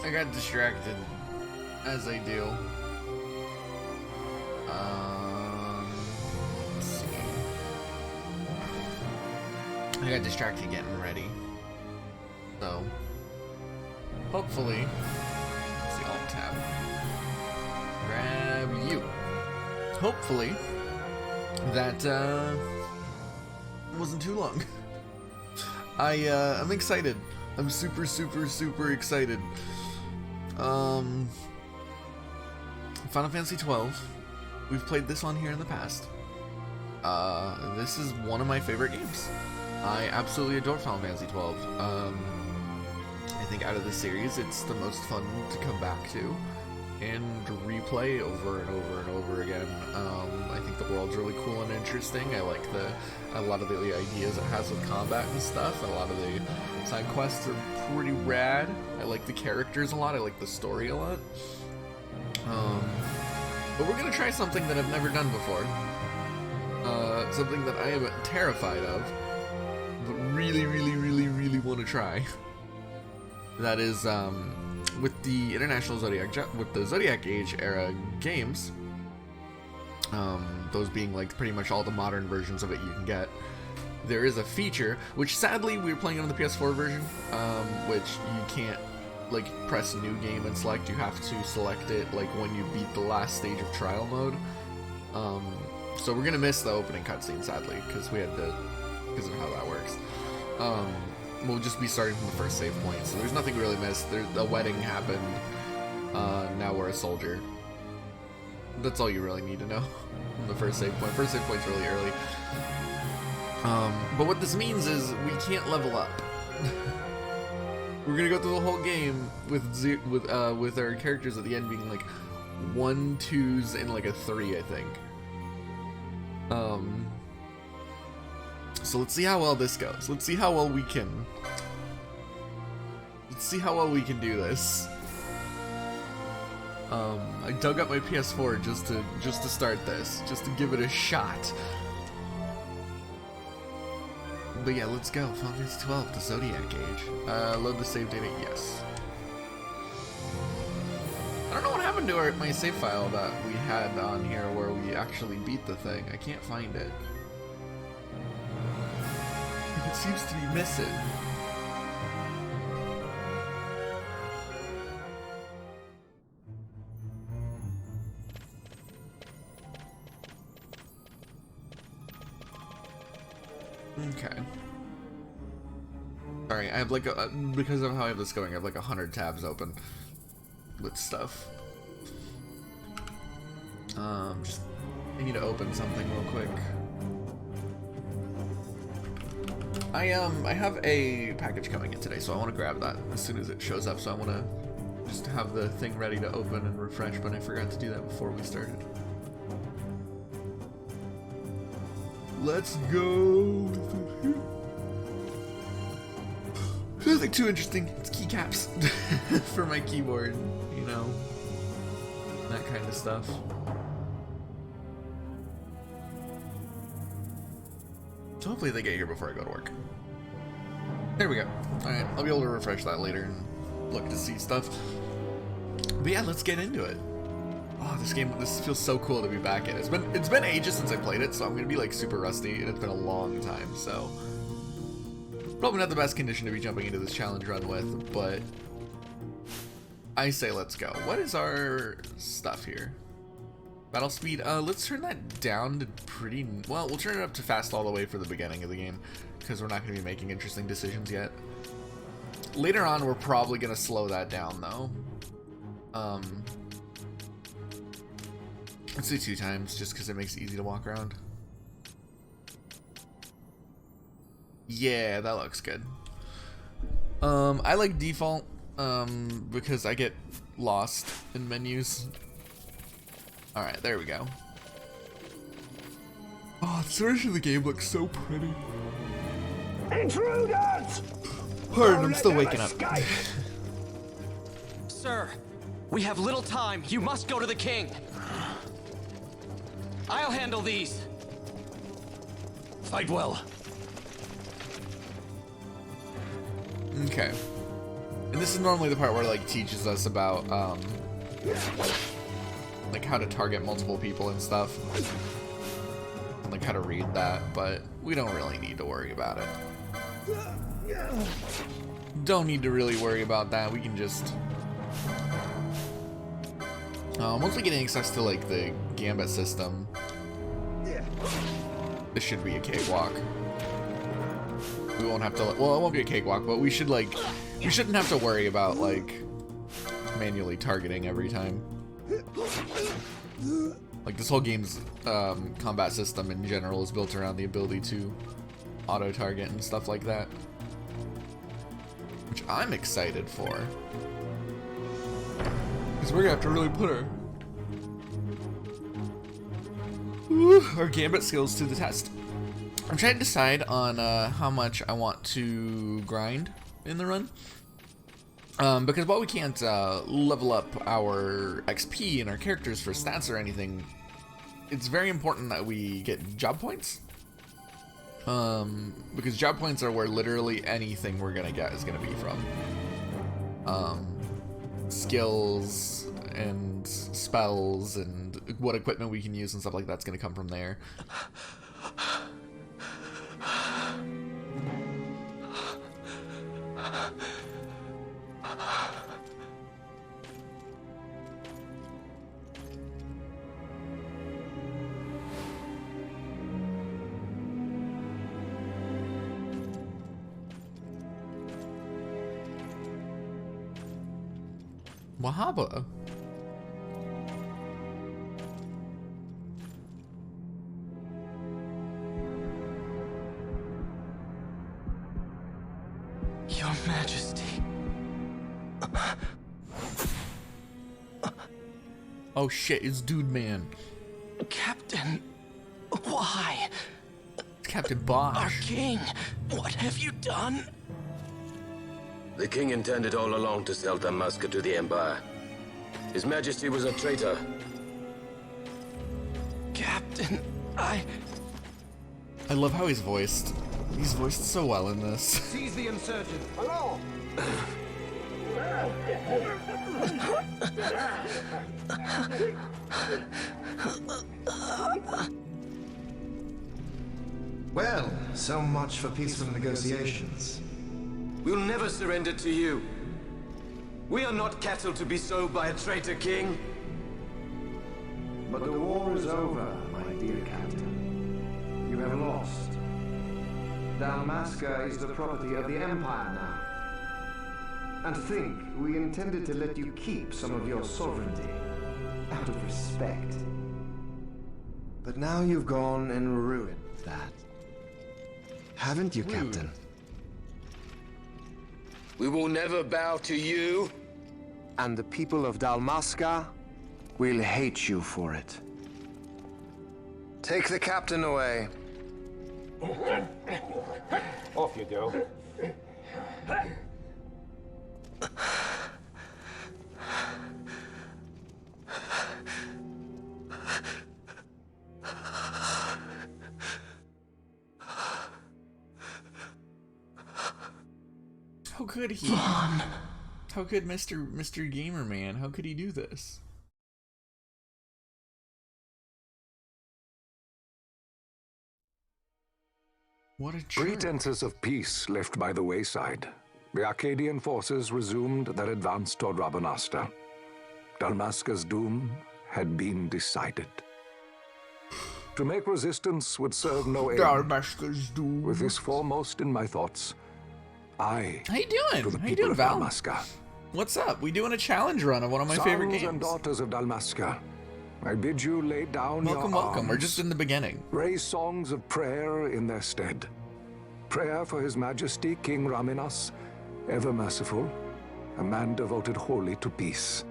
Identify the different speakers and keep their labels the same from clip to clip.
Speaker 1: I got distracted, as I do. Let's see. I got distracted getting ready. So, hopefully, let's see, Alt tab. Grab you. Hopefully, that wasn't too long. I'm excited. I'm super super excited. Final Fantasy XII. We've played this on here in the past. This is one of my favorite games. I absolutely adore Final Fantasy XII. I think out of the series, it's the most fun to come back to and replay over and over and over again. I think the world's really cool and interesting. I like a lot of the ideas it has with combat and stuff, and a lot of the side quests are pretty rad. I like the characters a lot. I like the story a lot. But we're gonna try something that I've never done before. Something that I am terrified of, but really want to try. That is, with the International Zodiac, with the Zodiac Age era games, those being like pretty much all the modern versions of it you can get, there is a feature, which sadly we were playing on the PS4 version, which you can't like press new game and select. You have to select it like when you beat the last stage of trial mode. So we're gonna miss the opening cutscene sadly, because of how that works. We'll just be starting from the first save point, so there's nothing really missed. A wedding happened. Now we're a soldier. That's all you really need to know from the first save point. First save point's really early. But what this means is we can't level up. We're gonna go through the whole game with our characters at the end being like 1, 2s, and like a 3, I think. So let's see how well this goes. Let's see how well we can. Let's see how well we can do this. I dug up my PS4 just to start this, just to give it a shot. But yeah, let's go. Final Fantasy XII, the Zodiac Age. Load the save data, yes. I don't know what happened to my save file that we had on here where we actually beat the thing. I can't find it. It seems to be missing. Okay. Sorry, I have like because of how I have this going, I have like 100 tabs open with stuff. I need to open something real quick. I have a package coming in today, so I want to grab that as soon as it shows up. So I want to just have the thing ready to open and refresh, but I forgot to do that before we started. Let's go. Nothing too interesting. It's keycaps for my keyboard, you know, that kind of stuff. So hopefully they get here before I go to work. There we go. Alright, I'll be able to refresh that later and look to see stuff. But yeah, let's get into it. Oh, this feels so cool to be back in. It's been ages since I played it, so I'm gonna be like super rusty, and it's been a long time, so probably not the best condition to be jumping into this challenge run with, but I say let's go. What is our stuff here? Battle speed, let's turn that down to pretty, well, we'll turn it up to fast all the way for the beginning of the game, because we're not going to be making interesting decisions yet. Later on, we're probably going to slow that down, though. Let's do 2 times, just because it makes it easy to walk around. Yeah, that looks good. I like default, because I get lost in menus. Alright, there we go. Oh, this version of the game looks so pretty.
Speaker 2: Intruders!
Speaker 1: Pardon, I'm still waking up.
Speaker 3: Sir, we have little time. You must go to the king. I'll handle these.
Speaker 2: Fight well.
Speaker 1: Okay. And this is normally the part where like teaches us about like how to target multiple people and stuff. And like how to read that, but we don't really need to worry about it. Don't need to really worry about that. We can just once we get access to like the Gambit system, this should be a cakewalk. We won't have to, well, it won't be a cakewalk, but we should like, we shouldn't have to worry about like manually targeting every time. Like this whole game's combat system in general is built around the ability to auto target and stuff like that, which I'm excited for, because we're gonna have to really put our Gambit skills to the test. I'm trying to decide on how much I want to grind in the run, because while we can't level up our XP and our characters for stats or anything, it's very important that we get job points, because job points are where literally anything we're gonna get is gonna be from. Skills and spells and what equipment we can use and stuff like that's gonna come from there. Wahaba.
Speaker 3: Your Majesty.
Speaker 1: Oh shit, it's Dude Man.
Speaker 3: Captain, why?
Speaker 1: It's Captain
Speaker 3: Our
Speaker 1: Bosch.
Speaker 3: king, what have you done?
Speaker 2: The king intended all along to sell Dalmasca to the Empire. His Majesty was a traitor.
Speaker 3: Captain, I
Speaker 1: love how he's voiced. He's voiced so well in this.
Speaker 4: Seize the insurgent. Along! Well, so much for peaceful negotiations.
Speaker 2: We'll never surrender to you. We are not cattle to be sold by a traitor king.
Speaker 4: But the war is over, my dear Captain. You have lost. Dalmasca is the property of the Empire now. And think, we intended to let you keep some of your sovereignty, out of respect. But now you've gone and ruined that. Haven't you, Captain?
Speaker 2: We will never bow to you.
Speaker 4: And the people of Dalmasca will hate you for it. Take the captain away.
Speaker 5: Off you go.
Speaker 1: How could he? How could Mr. Gamer Man? How could he do this? What a jerk.
Speaker 6: Pretenses of peace left by the wayside, the Arcadian forces resumed their advance toward Rabanasta. Dalmasca's doom had been decided. To make resistance would serve no end.
Speaker 1: Dalmasca's doom.
Speaker 6: With this foremost in my thoughts, I,
Speaker 1: How you doing?
Speaker 6: to the
Speaker 1: How you
Speaker 6: people
Speaker 1: doing,
Speaker 6: of
Speaker 1: Val?
Speaker 6: Dalmasca,
Speaker 1: What's up? We doing a challenge run of one of my favorite
Speaker 6: sons
Speaker 1: games.
Speaker 6: and daughters of Dalmasca, I bid you lay down
Speaker 1: Welcome,
Speaker 6: your
Speaker 1: welcome. We're
Speaker 6: arms.
Speaker 1: just in the beginning.
Speaker 6: Raise songs of prayer in their stead. Prayer for His Majesty King Raminas, ever merciful, a man devoted wholly to peace.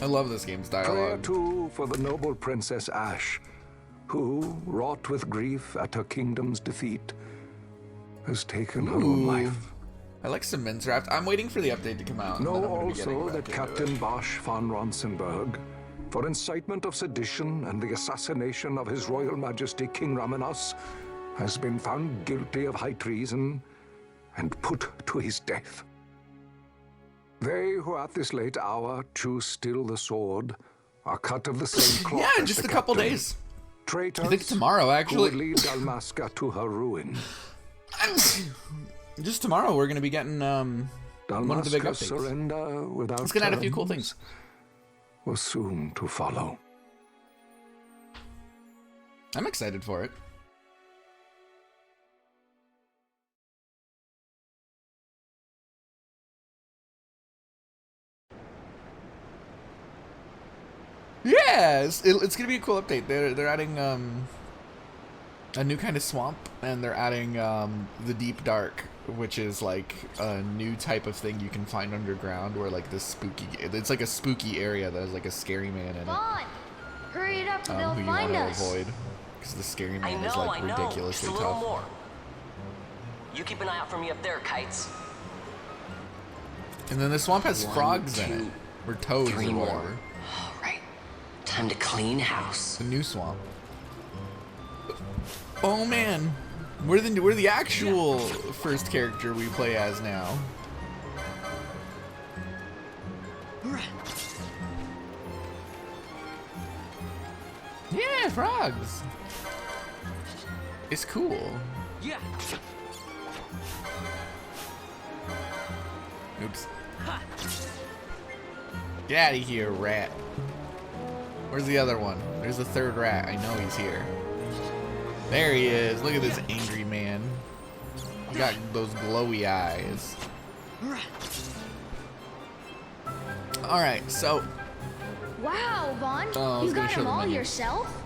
Speaker 1: I love this game's
Speaker 6: Prayer,
Speaker 1: dialogue.
Speaker 6: too, for the noble Princess Ashe, who, wrought with grief at her kingdom's defeat, has taken her own
Speaker 1: Ooh.
Speaker 6: life.
Speaker 1: I like some Minecraft. I'm waiting for the update to come out. and then
Speaker 6: Know
Speaker 1: I'm gonna be getting
Speaker 6: also
Speaker 1: back
Speaker 6: that
Speaker 1: into
Speaker 6: Captain
Speaker 1: it.
Speaker 6: Bosch von Ronsenberg, for incitement of sedition and the assassination of His Royal Majesty King Raminas, has been found guilty of high treason and put to his death. They who at this late hour choose still the sword are cut of the same cloth.
Speaker 1: Yeah,
Speaker 6: as
Speaker 1: just
Speaker 6: the
Speaker 1: a couple
Speaker 6: captain.
Speaker 1: days.
Speaker 6: Traitors
Speaker 1: I think tomorrow,
Speaker 6: who would
Speaker 1: actually.
Speaker 6: lead Dalmasca to her ruin.
Speaker 1: Just tomorrow, we're going to be getting one of the big
Speaker 6: Dalmasca's
Speaker 1: updates.
Speaker 6: surrender without
Speaker 1: It's going to add a few cool
Speaker 6: terms
Speaker 1: things.
Speaker 6: was soon to follow.
Speaker 1: I'm excited for it. Yeah, it's gonna be a cool update. They're adding a new kind of swamp, and they're adding the Deep Dark, which is like a new type of thing you can find underground, where like this spooky. It's like a spooky area that has like a scary man in it.
Speaker 7: Vaughn, hurry it up or they'll
Speaker 1: Who you
Speaker 7: find
Speaker 1: want to
Speaker 7: us.
Speaker 1: avoid, because the scary
Speaker 3: I
Speaker 1: man
Speaker 3: know,
Speaker 1: is like
Speaker 3: Just
Speaker 1: ridiculously
Speaker 3: a little
Speaker 1: tough.
Speaker 3: more. You keep an eye out for me up there, Kites.
Speaker 1: And then the swamp has
Speaker 3: One,
Speaker 1: frogs in
Speaker 3: two,
Speaker 1: it, or toads or
Speaker 3: 3 more.
Speaker 1: whatever.
Speaker 3: All right, time to clean house.
Speaker 1: The new swamp. Oh man, we're the actual first character we play as now. Yeah, frogs. It's cool.
Speaker 3: Yeah.
Speaker 1: Oops. Get out of here, rat. Where's the other one? There's the third rat. I know he's here. There he is. Look at this angry man. He got those glowy eyes. Alright, so
Speaker 7: Wow, Vaughn,
Speaker 1: Oh, I was
Speaker 7: you
Speaker 1: gonna
Speaker 7: got
Speaker 1: show
Speaker 7: him
Speaker 1: the
Speaker 7: all
Speaker 1: menu.
Speaker 7: yourself?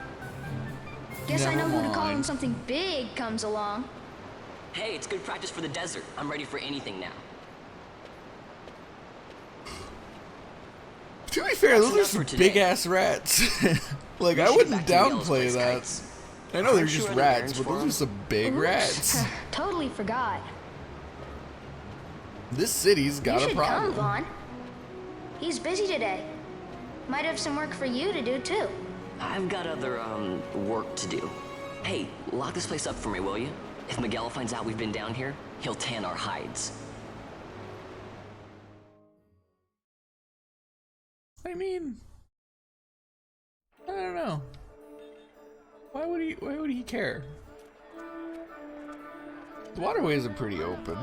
Speaker 7: Guess I know
Speaker 1: Never
Speaker 7: who to call when
Speaker 1: mind.
Speaker 7: something big comes along.
Speaker 3: Hey, it's good practice for the desert. I'm ready for anything now.
Speaker 1: to be fair, those are
Speaker 3: enough
Speaker 1: some
Speaker 3: for today.
Speaker 1: big ass rats. Like,
Speaker 3: We
Speaker 1: I
Speaker 3: should get
Speaker 1: wouldn't
Speaker 3: back to Miguel's
Speaker 1: downplay
Speaker 3: place,
Speaker 1: that.
Speaker 3: Kites.
Speaker 1: I know they're
Speaker 3: Aren't you
Speaker 1: just
Speaker 3: running
Speaker 1: rats,
Speaker 3: errands
Speaker 1: but
Speaker 3: for
Speaker 1: those
Speaker 3: him?
Speaker 1: are some big
Speaker 7: Oops,
Speaker 1: rats.
Speaker 7: Totally forgot.
Speaker 1: This city's got
Speaker 7: you
Speaker 1: a
Speaker 7: should
Speaker 1: problem.
Speaker 7: come, Vaughn. He's busy today. Might have some work for you to do, too.
Speaker 3: I've got other, work to do. Hey, lock this place up for me, will you? If Miguel finds out we've been down here, he'll tan our hides.
Speaker 1: I mean, I don't know. Why would he care? The waterways are pretty open.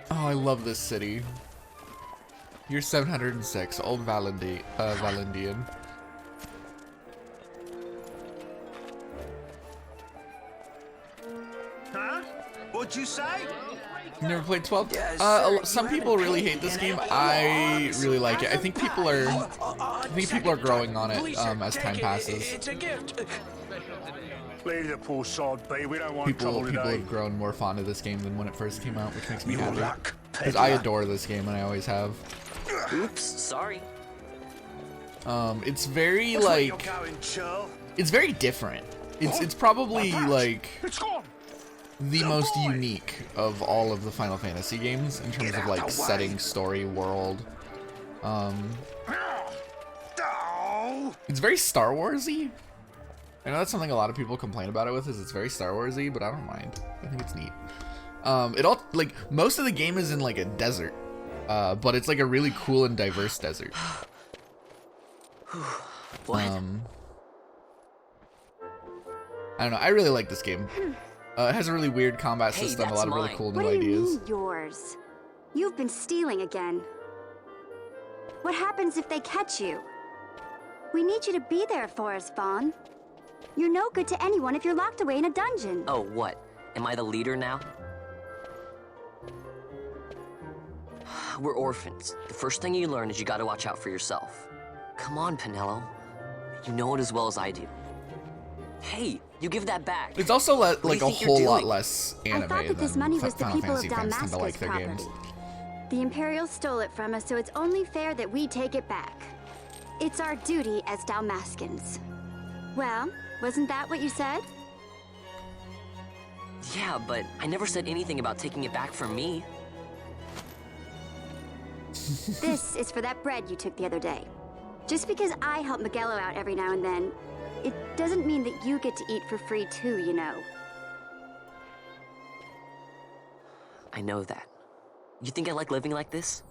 Speaker 1: Oh, I love this city. You're 706, Old Valendian.
Speaker 8: What'd you say?
Speaker 1: You never played 12?
Speaker 8: Yes, sir.
Speaker 1: Some
Speaker 8: You
Speaker 1: people
Speaker 8: haven't
Speaker 1: really
Speaker 8: paid
Speaker 1: hate this
Speaker 8: in
Speaker 1: game.
Speaker 8: it.
Speaker 1: I really like it. I think people are
Speaker 8: I
Speaker 1: think people are growing on it as time passes.
Speaker 8: It's a gift. Leave the poor sod be. We don't want
Speaker 1: People
Speaker 8: trouble today.
Speaker 1: have grown more fond of this game than when it first came out, which makes me
Speaker 8: Your
Speaker 1: happy.
Speaker 8: luck,
Speaker 1: Because I
Speaker 8: peddler.
Speaker 1: adore this game and I always have.
Speaker 3: Oops, sorry.
Speaker 1: It's very
Speaker 8: Which way
Speaker 1: like
Speaker 8: you're going, churl?
Speaker 1: it's very different. It's probably
Speaker 8: My patch.
Speaker 1: like
Speaker 8: It's gone.
Speaker 1: the
Speaker 8: Good
Speaker 1: most
Speaker 8: boy.
Speaker 1: unique of all of the Final Fantasy games in terms
Speaker 8: Get
Speaker 1: of
Speaker 8: out
Speaker 1: like
Speaker 8: the way.
Speaker 1: setting, story, world.
Speaker 8: Oh.
Speaker 1: It's very Star Warsy. I know that's something a lot of people complain about it with, is it's very Star Warsy, but I don't mind. I think it's neat. It all like most of the game is in like a desert, but it's like a really cool and diverse desert.
Speaker 3: What?
Speaker 1: I don't know. I really like this game. It has a really weird combat
Speaker 3: Hey,
Speaker 1: system, a
Speaker 3: that's
Speaker 1: lot of really
Speaker 3: mine.
Speaker 1: cool
Speaker 9: What
Speaker 1: new
Speaker 9: do you
Speaker 1: ideas.
Speaker 9: mean yours? You've been stealing again. What happens if they catch you? We need you to be there for us, Vaughn. You're no good to anyone if you're locked away in a dungeon.
Speaker 3: Oh, what? Am I the leader now? We're orphans. The first thing you learn is you gotta watch out for yourself. Come on, Pinello. You know it as well as I do. Hey, you give that back.
Speaker 1: It's also
Speaker 3: do
Speaker 1: like
Speaker 3: you
Speaker 1: a
Speaker 3: think you're
Speaker 1: whole lot
Speaker 3: doing?
Speaker 1: less
Speaker 9: I
Speaker 1: anime
Speaker 9: thought that this
Speaker 1: than
Speaker 9: money was the
Speaker 1: Final
Speaker 9: people of
Speaker 1: Fantasy fans tend to like
Speaker 9: Dalmasca's
Speaker 1: their
Speaker 9: property.
Speaker 1: games.
Speaker 9: The Imperials stole it from us, so it's only fair that we take it back. It's our duty as Dalmascans. Well, wasn't that what you said?
Speaker 3: Yeah, but I never said anything about taking it back from me.
Speaker 9: This is for that bread you took the other day. Just because I help Miguelo out every now and then, it doesn't mean that you get to eat for free too, you know.
Speaker 3: I know that. You think I like living like this?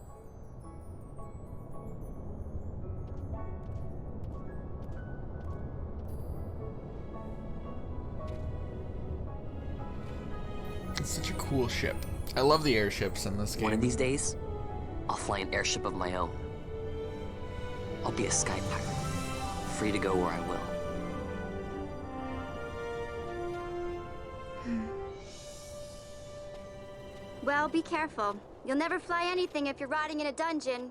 Speaker 1: It's such a cool ship. I love the airships in this game.
Speaker 3: One of these days, I'll fly an airship of my own. I'll be a sky pirate, free to go where I will.
Speaker 9: Well, be careful. You'll never fly anything if you're rotting in a dungeon.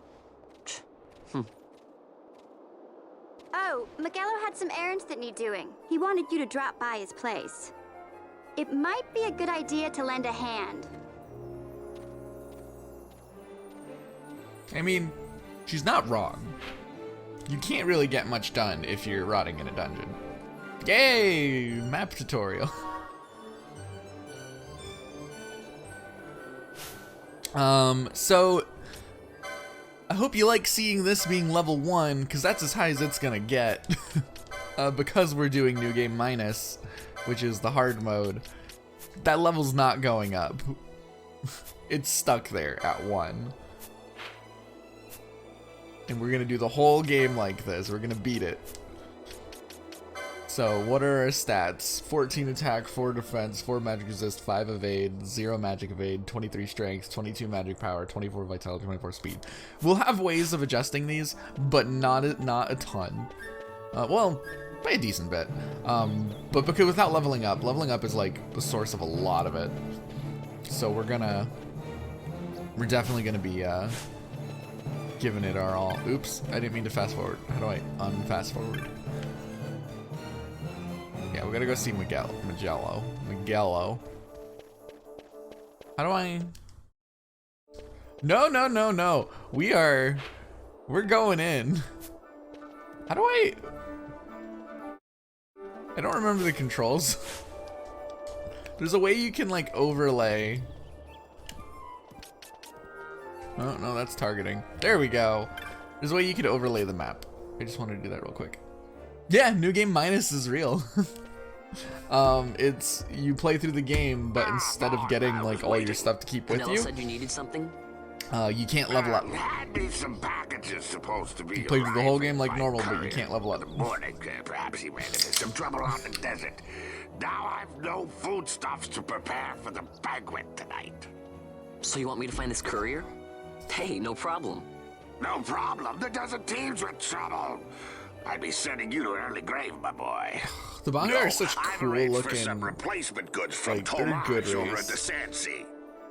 Speaker 9: Oh, Miguelo had some errands that need doing. He wanted you to drop by his place. It might be a good idea to lend a hand.
Speaker 1: I mean, she's not wrong. You can't really get much done if you're rotting in a dungeon. Yay! Map tutorial. So I hope you like seeing this being level 1, because that's as high as it's gonna get. Because we're doing New Game Minus, which is the hard mode, that level's not going up. It's stuck there at 1. And we're gonna do the whole game like this. We're gonna beat it. So, what are our stats? 14 attack, 4 defense, 4 magic resist, 5 evade, 0 magic evade, 23 strength, 22 magic power, 24 vitality, 24 speed. We'll have ways of adjusting these, but not a ton. Well, by a decent bit. But because without leveling up is like the source of a lot of it. So we're definitely gonna be giving it our all. Oops, I didn't mean to fast forward. How do I unfast forward? Yeah, we gotta go see Miguelo. How do I? No. We're going in. How do I don't remember the controls. There's a way you can like overlay. Oh, no, that's targeting. There we go. There's a way you could overlay the map. I just wanted to do that real quick. Yeah, New Game Minus is real. It's you play through the game, but instead of getting like all your stuff to keep with
Speaker 3: Penelo
Speaker 1: you,
Speaker 3: said you needed something?
Speaker 1: you can't level up.
Speaker 8: Had me some packages supposed to be.
Speaker 1: You play through the whole game like
Speaker 8: arriving
Speaker 1: normal,
Speaker 8: by
Speaker 1: but you
Speaker 8: courier
Speaker 1: can't level up.
Speaker 8: in the morning. Perhaps he ran into some trouble out in the desert. Now I've no foodstuffs to prepare for the banquet tonight.
Speaker 3: So you want me to find this courier? Hey, no problem.
Speaker 8: No problem. The desert teems with trouble. I'd be sending you to an early grave, my boy.
Speaker 1: The Bongar are such
Speaker 8: I've
Speaker 1: cool
Speaker 8: arranged
Speaker 1: looking.
Speaker 8: for some replacement goods from
Speaker 1: like, they're good
Speaker 8: Tomage over at
Speaker 1: race.
Speaker 8: the Sand Sea.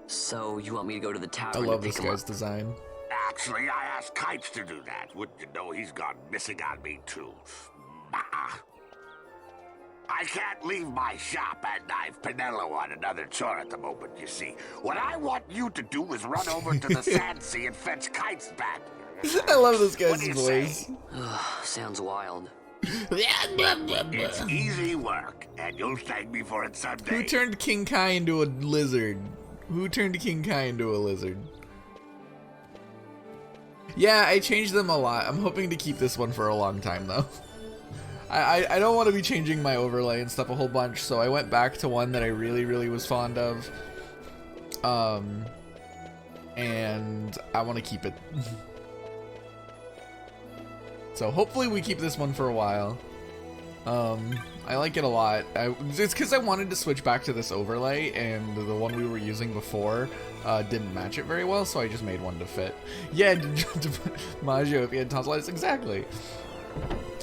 Speaker 3: So you want me to go to the tower
Speaker 1: I
Speaker 3: and
Speaker 1: love
Speaker 3: pick
Speaker 1: this
Speaker 3: him
Speaker 1: guy's
Speaker 3: up?
Speaker 1: design.
Speaker 8: Actually, I asked Kites to do that. Wouldn't you know he's gone missing on me, too? I can't leave my shop, and I've Penelo on another chore at the moment, you see. What I want you to do is run over to the Sand Sea and fetch Kites back.
Speaker 1: I love this
Speaker 8: What
Speaker 1: guy's
Speaker 8: do you
Speaker 1: voice.
Speaker 8: say?
Speaker 3: Sounds wild.
Speaker 8: It's easy work, and you'll thank me for it someday.
Speaker 1: Who turned King Kai into a lizard? Who turned King Kai into a lizard? Yeah, I changed them a lot. I'm hoping to keep this one for a long time, though. I don't want to be changing my overlay and stuff a whole bunch, so I went back to one that I really was fond of. And I want to keep it. So hopefully we keep this one for a while. I like it a lot. It's because I wanted to switch back to this overlay, and the one we were using before didn't match it very well, so I just made one to fit. Yeah, Maggio, if you had tonsillitis, exactly.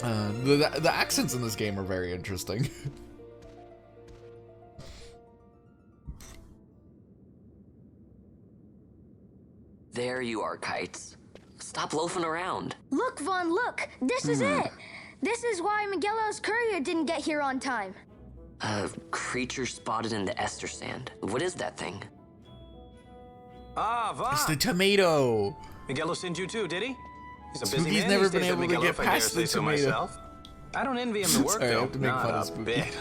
Speaker 1: The accents in this game are very interesting.
Speaker 3: There you are, Kites. Stop loafing around.
Speaker 7: Look, Vaughn, look! This is it! This is why Miguelo's courier didn't get here on time.
Speaker 3: A creature spotted in the Ester Sand. What is that thing?
Speaker 10: Ah, Va!
Speaker 1: It's the tomato.
Speaker 10: Miguelo sent you too, did he? He's a busy
Speaker 1: Spooky's
Speaker 10: man
Speaker 1: never
Speaker 10: these
Speaker 1: been
Speaker 10: days,
Speaker 1: able to
Speaker 10: Miguelo,
Speaker 1: get
Speaker 10: if I dare
Speaker 1: past the
Speaker 10: say so
Speaker 1: tomato.
Speaker 10: myself. I don't envy him the work,
Speaker 1: Sorry, I
Speaker 10: though.
Speaker 1: have to make fun of
Speaker 10: Not a
Speaker 1: Spooky.
Speaker 10: bit.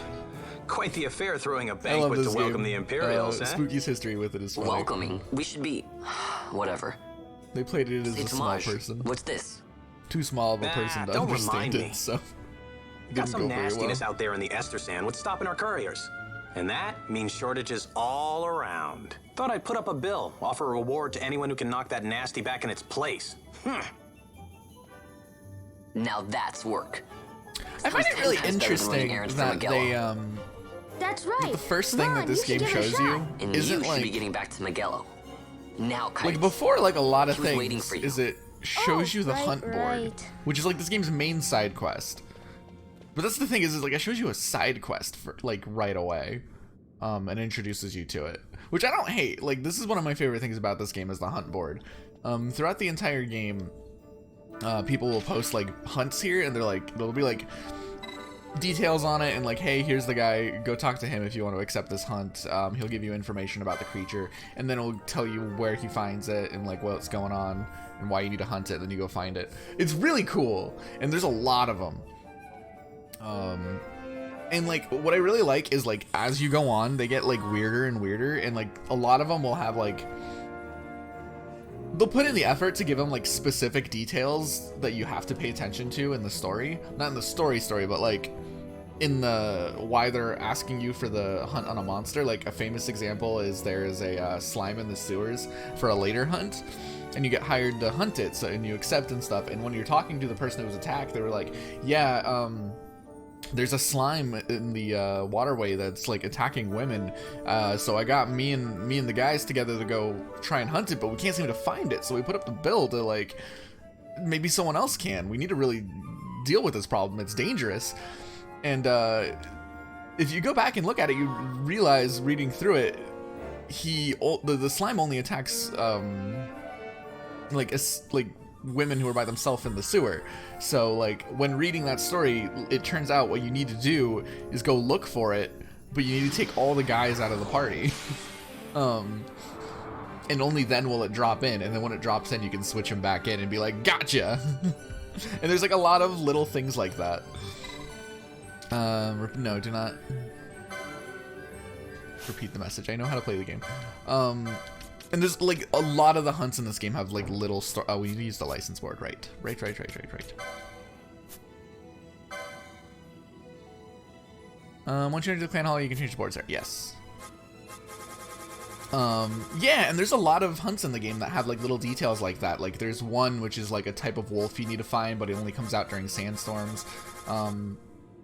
Speaker 10: Quite the affair throwing a
Speaker 1: I love
Speaker 10: banquet
Speaker 1: this
Speaker 10: to welcome
Speaker 1: game.
Speaker 10: the Imperials, eh?
Speaker 1: Spooky's history with it is funny.
Speaker 3: Welcoming. We should be... Whatever.
Speaker 1: They played it as
Speaker 3: Say
Speaker 1: a small
Speaker 3: Tomage,
Speaker 1: person.
Speaker 3: what's this?
Speaker 1: Too small of a person to
Speaker 10: don't
Speaker 1: understand
Speaker 10: remind me.
Speaker 1: it, so
Speaker 10: Got
Speaker 1: didn't
Speaker 10: some
Speaker 1: go very
Speaker 10: nastiness
Speaker 1: well.
Speaker 10: out there in the Ester Sand. What's stopping our couriers? And that means shortages all around. Thought I'd put up a bill, offer a reward to anyone who can knock that nasty back in its place.
Speaker 3: Now that's work.
Speaker 1: I find it really
Speaker 3: 10 times better than running
Speaker 1: interesting
Speaker 3: errands for
Speaker 1: that they
Speaker 3: Magello.
Speaker 7: That's right.
Speaker 1: the first thing that
Speaker 7: Vaughn,
Speaker 1: this
Speaker 7: you
Speaker 1: game
Speaker 7: should give it a
Speaker 1: shows you
Speaker 7: shot.
Speaker 3: And
Speaker 1: isn't
Speaker 3: you should
Speaker 1: like
Speaker 3: be getting back to Magello. Now, Kite.
Speaker 1: like before, like a lot of
Speaker 3: He was waiting
Speaker 1: things
Speaker 3: for you.
Speaker 1: is it shows
Speaker 7: Oh,
Speaker 1: you the
Speaker 7: right,
Speaker 1: hunt board,
Speaker 7: right.
Speaker 1: which is like this game's main side quest. But that's the thing is like it shows you a side quest for like right away, and introduces you to it, which I don't hate. Like this is one of my favorite things about this game is the hunt board. Throughout the entire game, people will post like hunts here, and they're like there'll be like details on it and like, hey, here's the guy, go talk to him if you want to accept this hunt. He'll give you information about the creature, and then it'll tell you where he finds it and like what's going on and why you need to hunt it. Then you go find it. It's really cool, and there's a lot of them. And like what I really like is like as you go on, they get like weirder and weirder, and like a lot of them will have like they'll put in the effort to give them like specific details that you have to pay attention to in the story. Not in the story, but like in the why they're asking you for the hunt on a monster. Like a famous example is there is a slime in the sewers for a later hunt, and you get hired to hunt it, so and you accept and stuff. And when you're talking to the person who was attacked, they were like, yeah, there's a slime in the waterway that's like attacking women, so I got me and the guys together to go try and hunt it, but we can't seem to find it, so we put up the bill to like maybe someone else can. We need to really deal with this problem. It's dangerous. And if you go back and look at it, you realize reading through it, the slime only attacks like women who are by themselves in the sewer. So like when reading that story, it turns out what you need to do is go look for it, but you need to take all the guys out of the party. And only then will it drop in, and then when it drops in, you can switch them back in and be like, gotcha. And there's like a lot of little things like that. No, do not repeat the message. I know how to play the game. And there's like a lot of the hunts in this game have like little oh, we need to use the license board, right. Once you enter the clan hall, you can change the boards there. Yes. Yeah, and there's a lot of hunts in the game that have like little details like that. Like there's one which is like a type of wolf you need to find, but it only comes out during sandstorms.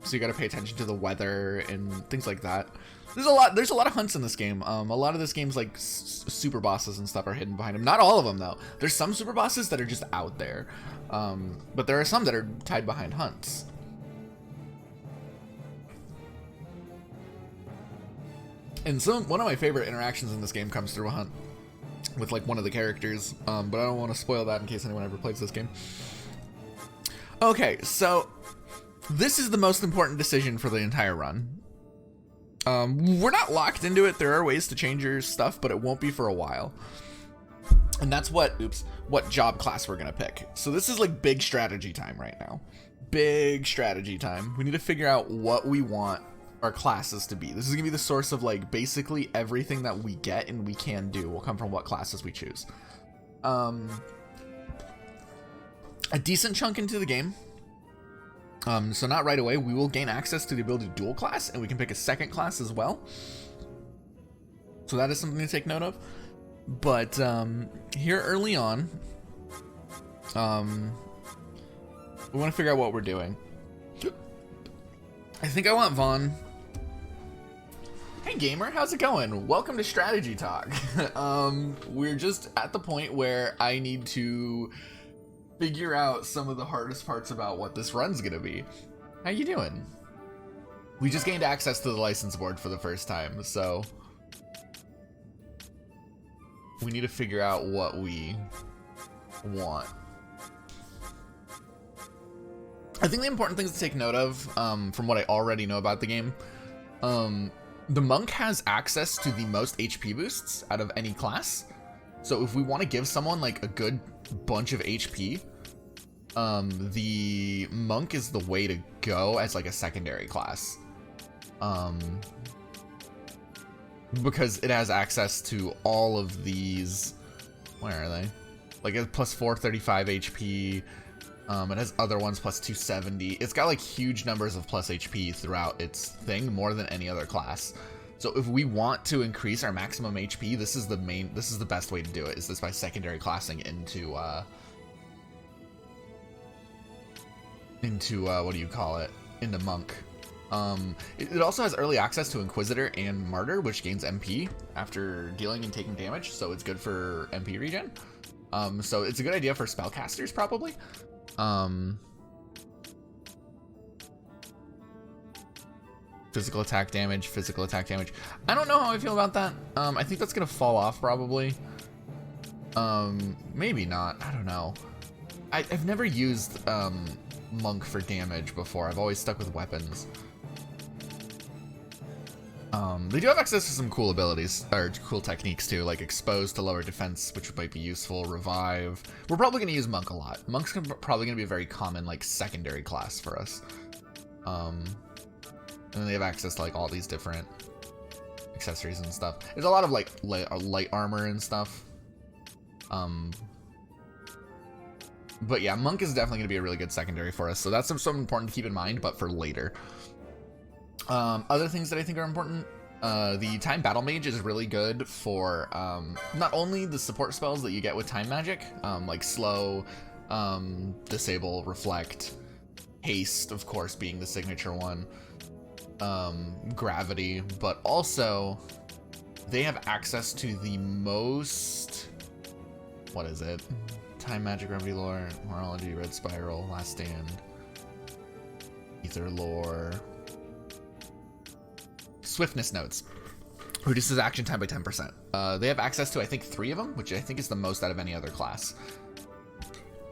Speaker 1: So you got to pay attention to the weather and things like that. There's a lot of hunts in this game. A lot of this game's like super bosses and stuff are hidden behind them. Not all of them though. There's some super bosses that are just out there, but there are some that are tied behind hunts. And one of my favorite interactions in this game comes through a hunt with like one of the characters, but I don't want to spoil that in case anyone ever plays this game. Okay, so this is the most important decision for the entire run. We're not locked into it. There are ways to change your stuff, but it won't be for a while. And that's what job class we're gonna pick. So this is like big strategy time right now. Big strategy time. We need to figure out what we want our classes to be. This is gonna be the source of like basically everything that we get and we can do will come from what classes we choose. A decent chunk into the game. So not right away, we will gain access to the ability to dual class, and we can pick a second class as well. So that is something to take note of. But here early on, we want to figure out what we're doing. I think I want Vaughn. Hey gamer, how's it going? Welcome to Strategy Talk. We're just at the point where I need to figure out some of the hardest parts about what this run's gonna be. How you doing? We just gained access to the license board for the first time, so we need to figure out what we want. I think the important things to take note of, from what I already know about the game, the monk has access to the most HP boosts out of any class. So if we want to give someone like a good bunch of HP, the monk is the way to go as like a secondary class, because it has access to all of these. Where are they? Like it's plus 435 HP. It has other ones plus 270. It's got like huge numbers of plus HP throughout its thing, more than any other class. So if we want to increase our maximum HP, this is the best way to do it, is this by secondary classing into what do you call it? Into Monk. It also has early access to Inquisitor and Martyr, which gains MP after dealing and taking damage, so it's good for MP regen. So it's a good idea for spellcasters, probably. Physical attack damage. I don't know how I feel about that. I think that's gonna fall off, probably. Maybe not. I don't know. I've never used Monk for damage before. I've always stuck with weapons. They do have access to some cool abilities, or cool techniques too, like Expose to lower defense, which might be useful, Revive. We're probably going to use Monk a lot. Monk's probably going to be a very common, like, secondary class for us. And then they have access to, like, all these different accessories and stuff. There's a lot of, like, light armor and stuff. But yeah, Monk is definitely going to be a really good secondary for us, so that's something important to keep in mind, but for later. Other things that I think are important, the Time Battle Mage is really good for not only the support spells that you get with Time Magic, like Slow, Disable, Reflect, Haste, of course, being the signature one, Gravity, but also they have access to the most, what is it? Time Magic, Gravity Lore, Horology, Red Spiral, Last Stand, Ether Lore, Swiftness Notes. Reduces action time by 10%. They have access to, I think, 3 of them, which I think is the most out of any other class.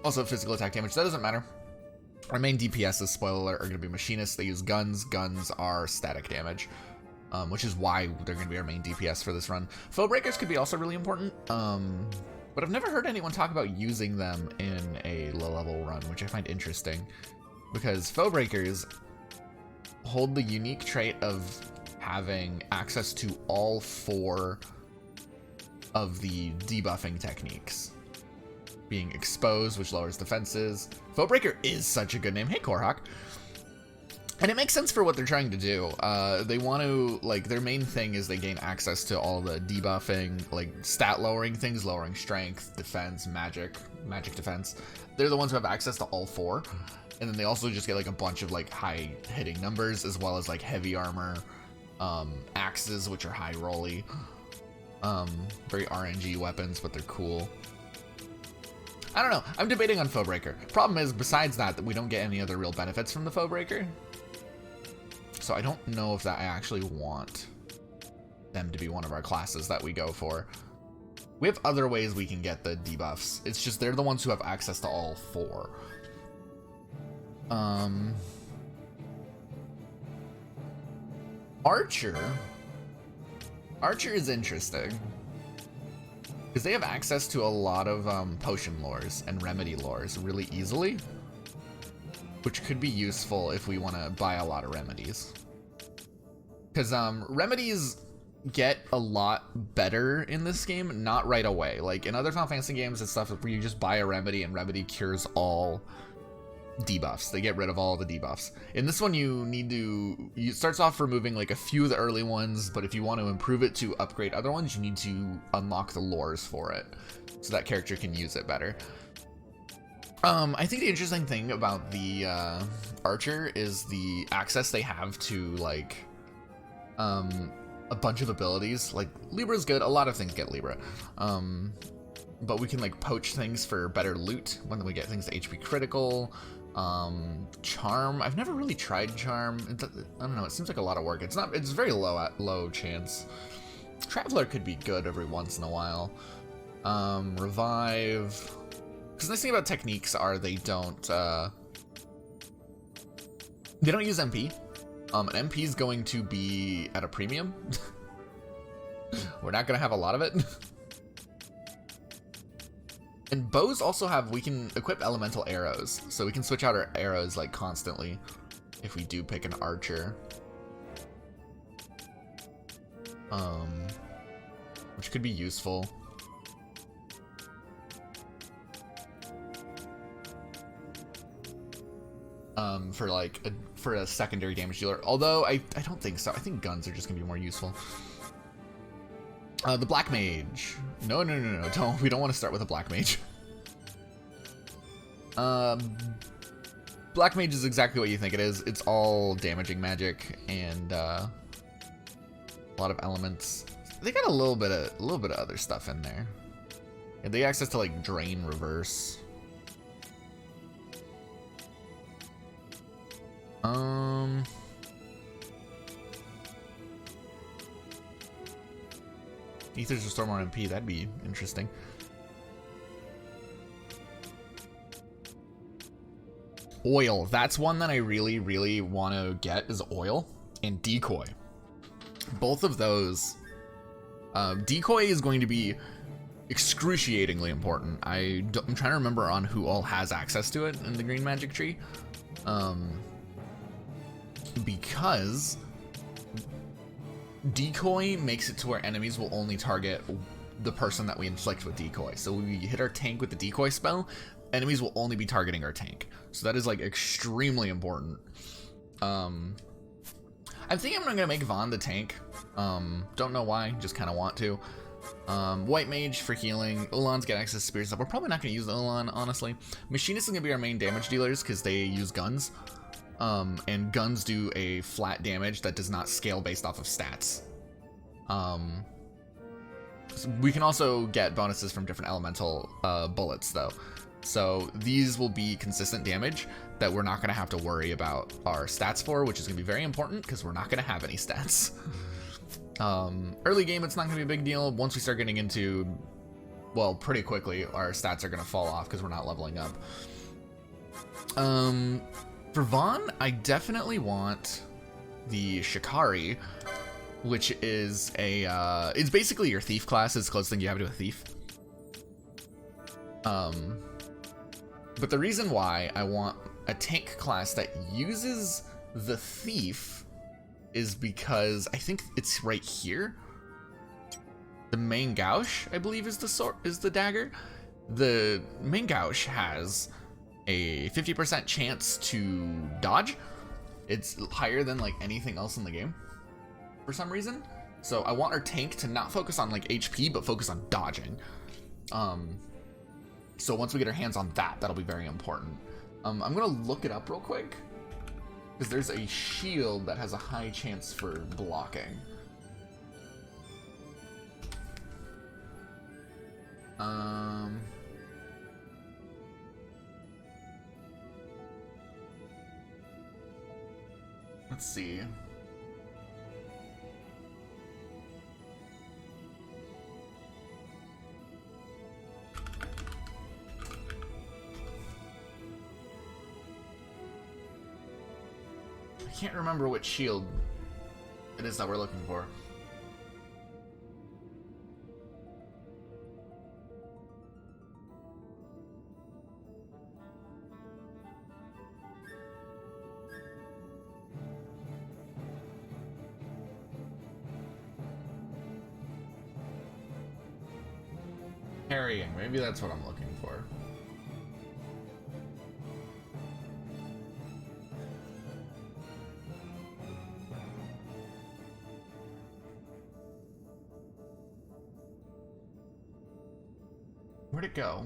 Speaker 1: Also, physical attack damage. That doesn't matter. Our main DPSs, spoiler alert, are going to be Machinists. They use guns. Guns are static damage, which is why they're going to be our main DPS for this run. Foe Breakers could be also really important, but I've never heard anyone talk about using them in a low-level run, which I find interesting, because Foe Breakers hold the unique trait of having access to all 4 of the debuffing techniques. Being Expose, which lowers defenses. Foebreaker is such a good name. Hey, Korhawk. And it makes sense for what they're trying to do. They want to, like, their main thing is they gain access to all the debuffing, like, stat lowering things, lowering strength, defense, magic defense. They're the ones who have access to all 4. And then they also just get, like, a bunch of, like, high hitting numbers, as well as, like, heavy armor, axes, which are high rolly, very RNG weapons, but they're cool. I don't know. I'm debating on Foebreaker. Problem is, besides that we don't get any other real benefits from the Foebreaker. So I don't know if that I actually want them to be one of our classes that we go for. We have other ways we can get the debuffs. It's just they're the ones who have access to all 4. Archer is interesting because they have access to a lot of potion lores and remedy lores really easily, which could be useful if we want to buy a lot of remedies, because remedies get a lot better in this game, not right away. Like in other Final Fantasy games and stuff where you just buy a remedy and remedy cures all debuffs. They get rid of all the debuffs. In this one, it starts off removing like a few of the early ones, but if you want to improve it to upgrade other ones, you need to unlock the lores for it so that character can use it better. I think the interesting thing about the Archer is the access they have to like a bunch of abilities. Like Libra's good. A lot of things get Libra. But we can like poach things for better loot when we get things to HP critical. Charm. I've never really tried Charm. I don't know. It seems like a lot of work. It's very low chance. Traveler could be good every once in a while. Revive. Because the nice thing about techniques are they don't use MP. And MP is going to be at a premium. We're not going to have a lot of it. And bows also we can equip elemental arrows, so we can switch out our arrows like constantly if we do pick an archer. Which could be useful. for like for a secondary damage dealer. Although I don't think so. I think guns are just gonna be more useful. The Black Mage. No, we don't want to start with a Black Mage. Black Mage is exactly what you think it is. It's all damaging magic and a lot of elements. They got a little bit of other stuff in there. And they access to like Drain Reverse. Ethers restore more MP. That'd be interesting. Oil. That's one that I really want to get is Oil and Decoy. Both of those. Decoy is going to be excruciatingly important. I'm trying to remember on who all has access to it in the green magic tree. Because Decoy makes it to where enemies will only target the person that we inflict with Decoy. So when we hit our tank with the Decoy spell, enemies will only be targeting our tank. So that is like extremely important. I'm thinking I'm gonna make Vaughn the tank. Don't know why, just kind of want to. White Mage for healing. Ulan's get access to spear stuff. We're probably not gonna use the Ulan, honestly. Machinists are gonna be our main damage dealers because they use guns. And guns do a flat damage that does not scale based off of stats. So we can also get bonuses from different elemental bullets though. So these will be consistent damage that we're not going to have to worry about our stats for, which is going to be very important because we're not going to have any stats. Early game, it's not going to be a big deal. Once we start getting into, well, pretty quickly, our stats are going to fall off because we're not leveling up. For Vaughn, I definitely want the Shikari, which is a, it's basically your thief class. It's the closest thing you have to a thief. But the reason why I want a tank class that uses the thief is because I think it's right here. The main gouge, I believe, is the sword, is the dagger. The main gouge has a 50% chance to dodge. It's higher than like anything else in the game for some reason. So I want our tank to not focus on like HP, but focus on dodging. So once we get our hands on that, that'll be very important. I'm gonna look it up real quick because there's a shield that has a high chance for blocking. Let's see. I can't remember which shield it is that we're looking for. Carrying, maybe that's what I'm looking for. Where'd it go?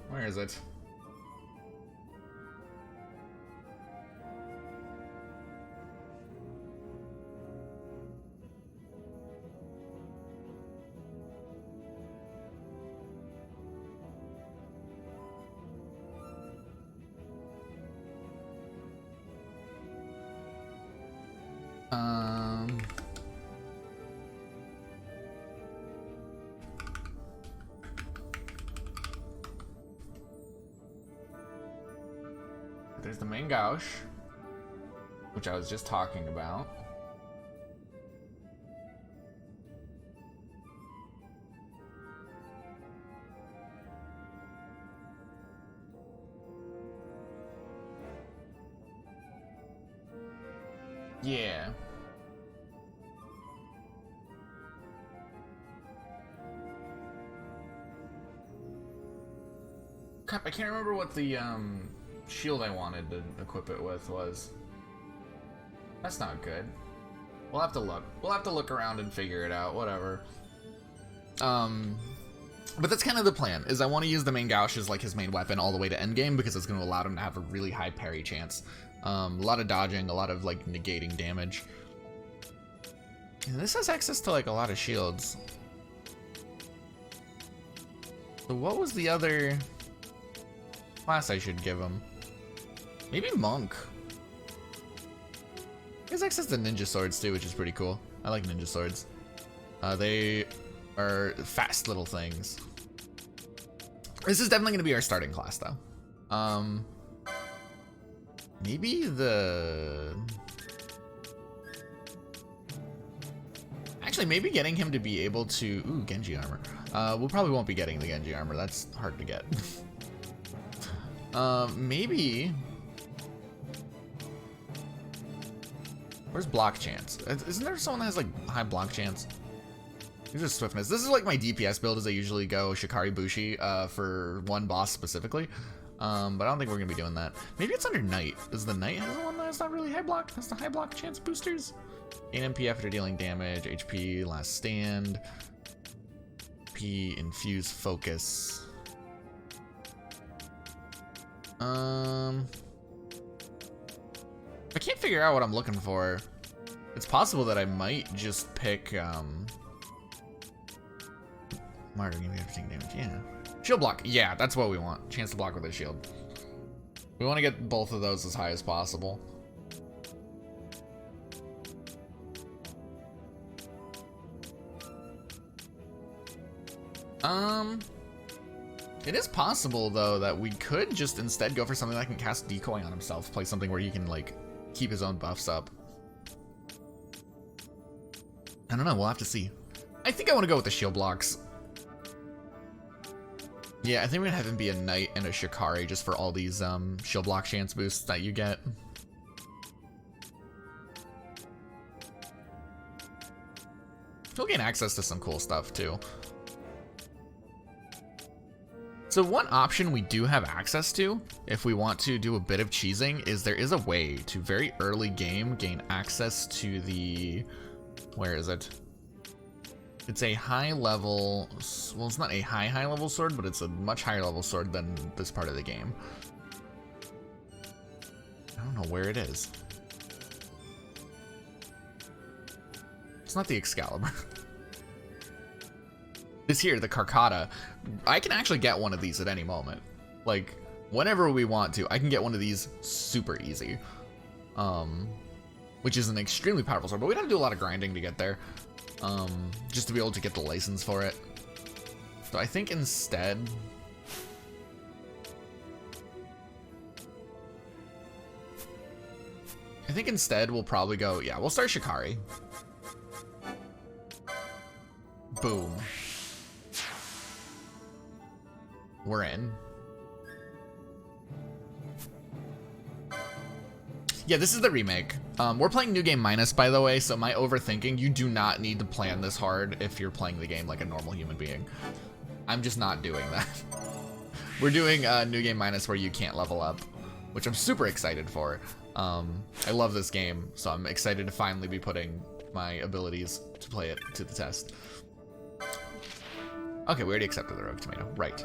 Speaker 1: Where is it? There's the main gouge, which I was just talking about. Yeah. Crap, I can't remember what the shield I wanted to equip it with was. That's not good. We'll have to look. We'll have to look around and figure it out, whatever. But that's kind of the plan, is I want to use the main Gauche as like his main weapon all the way to endgame, because it's going to allow him to have a really high parry chance. A lot of dodging, a lot of like negating damage. And this has access to like a lot of shields. So what was the other class I should give him? Maybe Monk. He has access to ninja swords too, which is pretty cool. I like ninja swords. They are fast little things. This is definitely going to be our starting class though. Maybe the... Actually, maybe getting him to be able to... Ooh, Genji armor. We probably won't be getting the Genji armor. That's hard to get. Maybe... Where's block chance? Isn't there someone that has like high block chance? Here's just swiftness. This is like my DPS build, as I usually go Shikari Bushi for one boss specifically. But I don't think we're gonna be doing that. Maybe it's under Knight. Does the Knight have the one that's not really high block? Has the high block chance boosters? Gain MP after dealing damage, HP, last stand, P, infuse focus. I can't figure out what I'm looking for. It's possible that I might just pick Martyr, give me everything damage. Yeah. Shield block. Yeah, that's what we want. Chance to block with a shield. We want to get both of those as high as possible. It is possible though that we could just instead go for something that can cast decoy on himself. Play something where he can like keep his own buffs up. I don't know, we'll have to see. I think I want to go with the shield blocks. Yeah, I think we're gonna have him be a Knight and a Shikari just for all these shield block chance boosts that you get. He'll gain access to some cool stuff too. So one option we do have access to, if we want to do a bit of cheesing, is there is a way to very early game gain access to the, where is it? It's a high level, well, it's not a high level sword, but it's a much higher level sword than this part of the game. I don't know where it is. It's not the Excalibur. This here, the Carcata. I can actually get one of these at any moment. Like, whenever we want to, I can get one of these super easy. Which is an extremely powerful sword, but we'd have to do a lot of grinding to get there. Just to be able to get the license for it. So I think instead... we'll probably go, yeah, we'll start Shikari. Boom. We're in. Yeah, this is the remake. We're playing New Game Minus, by the way, so my overthinking, you do not need to plan this hard if you're playing the game like a normal human being. I'm just not doing that. We're doing New Game Minus where you can't level up, which I'm super excited for. I love this game, so I'm excited to finally be putting my abilities to play it to the test. Okay, we already accepted the Rogue Tomato. Right.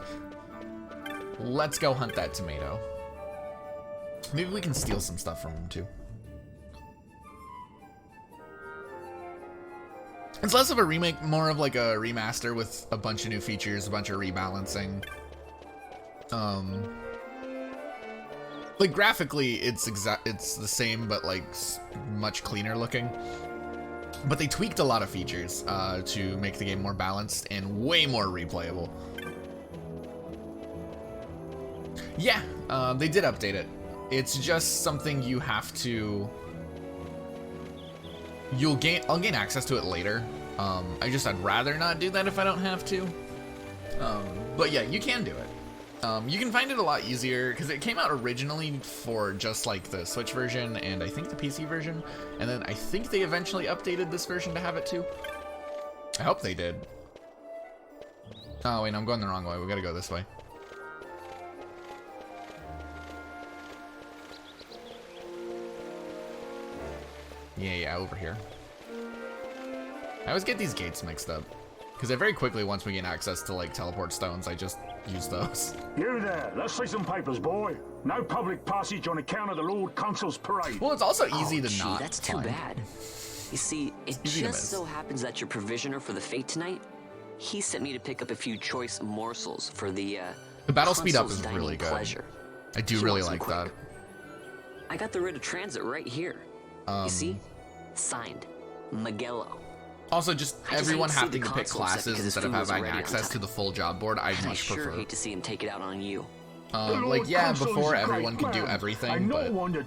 Speaker 1: Let's go hunt that tomato. Maybe we can steal some stuff from him too. It's less of a remake, more of like a remaster with a bunch of new features, a bunch of rebalancing. Like graphically, it's the same, but like much cleaner looking. But they tweaked a lot of features to make the game more balanced and way more replayable. Yeah, they did update it. It's just something you have to... I'll gain access to it later. I'd rather not do that if I don't have to. But yeah, you can do it. You can find it a lot easier because it came out originally for just like the Switch version and I think the PC version, and then I think they eventually updated this version to have it too. I hope they did. Oh wait, no, I'm going the wrong way. We gotta go this way. Yeah, over here. I always get these gates mixed up because very quickly, once we gain access to like teleport stones, I just use those.
Speaker 5: You there, let's see some papers, boy. No public passage on account of the Lord Consul's parade.
Speaker 1: Well, it's also easy to
Speaker 3: gee,
Speaker 1: not
Speaker 3: that's too
Speaker 1: find.
Speaker 3: bad. You see, it
Speaker 1: easy to
Speaker 3: just
Speaker 1: miss.
Speaker 3: so happens that your provisioner for the fate tonight, he sent me to pick up a few choice morsels for the
Speaker 1: battle speed up
Speaker 3: Consul's
Speaker 1: is
Speaker 3: dining
Speaker 1: really good.
Speaker 3: pleasure.
Speaker 1: I do
Speaker 3: He
Speaker 1: really
Speaker 3: wants them
Speaker 1: like that.
Speaker 3: quick. I got the writ of transit right here. You see? Signed, Magello.
Speaker 1: Also, just
Speaker 3: I just
Speaker 1: everyone
Speaker 3: hate to see
Speaker 1: having
Speaker 3: the
Speaker 1: to pick
Speaker 3: console set
Speaker 1: classes
Speaker 3: because his
Speaker 1: instead of
Speaker 3: food was
Speaker 1: having
Speaker 3: already on
Speaker 1: access to
Speaker 3: time.
Speaker 1: the full job board, I'd
Speaker 3: And I
Speaker 1: much
Speaker 3: sure
Speaker 1: prefer.
Speaker 3: hate to see him take it out on you.
Speaker 1: Like, yeah, before everyone could do everything,
Speaker 5: and
Speaker 1: but
Speaker 5: no one to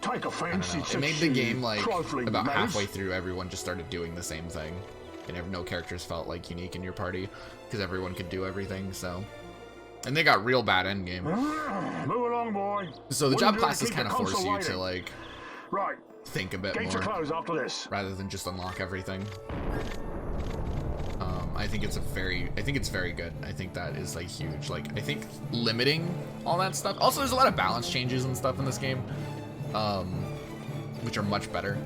Speaker 5: take
Speaker 1: I don't
Speaker 5: offense.
Speaker 1: know.
Speaker 5: It's
Speaker 1: It made the game like
Speaker 5: trifling
Speaker 1: about
Speaker 5: matters.
Speaker 1: halfway through, everyone just started doing the same thing, and no characters felt like unique in your party because everyone could do everything. So, and they got real bad endgame.
Speaker 5: Move along, boy.
Speaker 1: So the
Speaker 5: What
Speaker 1: job
Speaker 5: are you doing to
Speaker 1: classes
Speaker 5: keep
Speaker 1: kind of
Speaker 5: the
Speaker 1: force
Speaker 5: console
Speaker 1: you
Speaker 5: waiting?
Speaker 1: to like
Speaker 5: Right.
Speaker 1: think a bit
Speaker 5: Gates are
Speaker 1: more
Speaker 5: closed after this.
Speaker 1: rather than just unlock everything. I think it's very good. I think that is like huge. Like, I think limiting all that stuff. Also, there's a lot of balance changes and stuff in this game, which are much better.